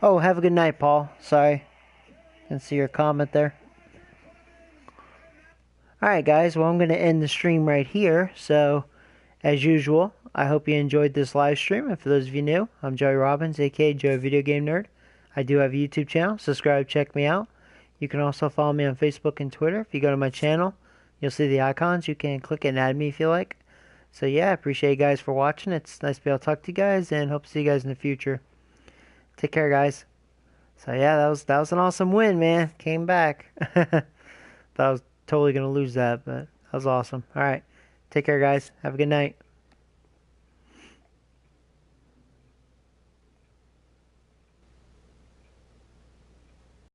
Oh, have a good night, Paul. Sorry. Didn't see your comment there. Alright, guys. Well, I'm going to end the stream right here. So, as usual, I hope you enjoyed this live stream. And for those of you new, I'm Joey Robbins, aka Joey Video Game Nerd. I do have a YouTube channel. Subscribe, check me out. You can also follow me on Facebook and Twitter. If you go to my channel, you'll see the icons. You can click and add me if you like. So yeah, I appreciate you guys for watching. It's nice to be able to talk to you guys, and hope to see you guys in the future. Take care, guys. So yeah, that was an awesome win, man. Came back. Thought I was totally gonna lose that, but that was awesome. All right, take care, guys. Have a good night.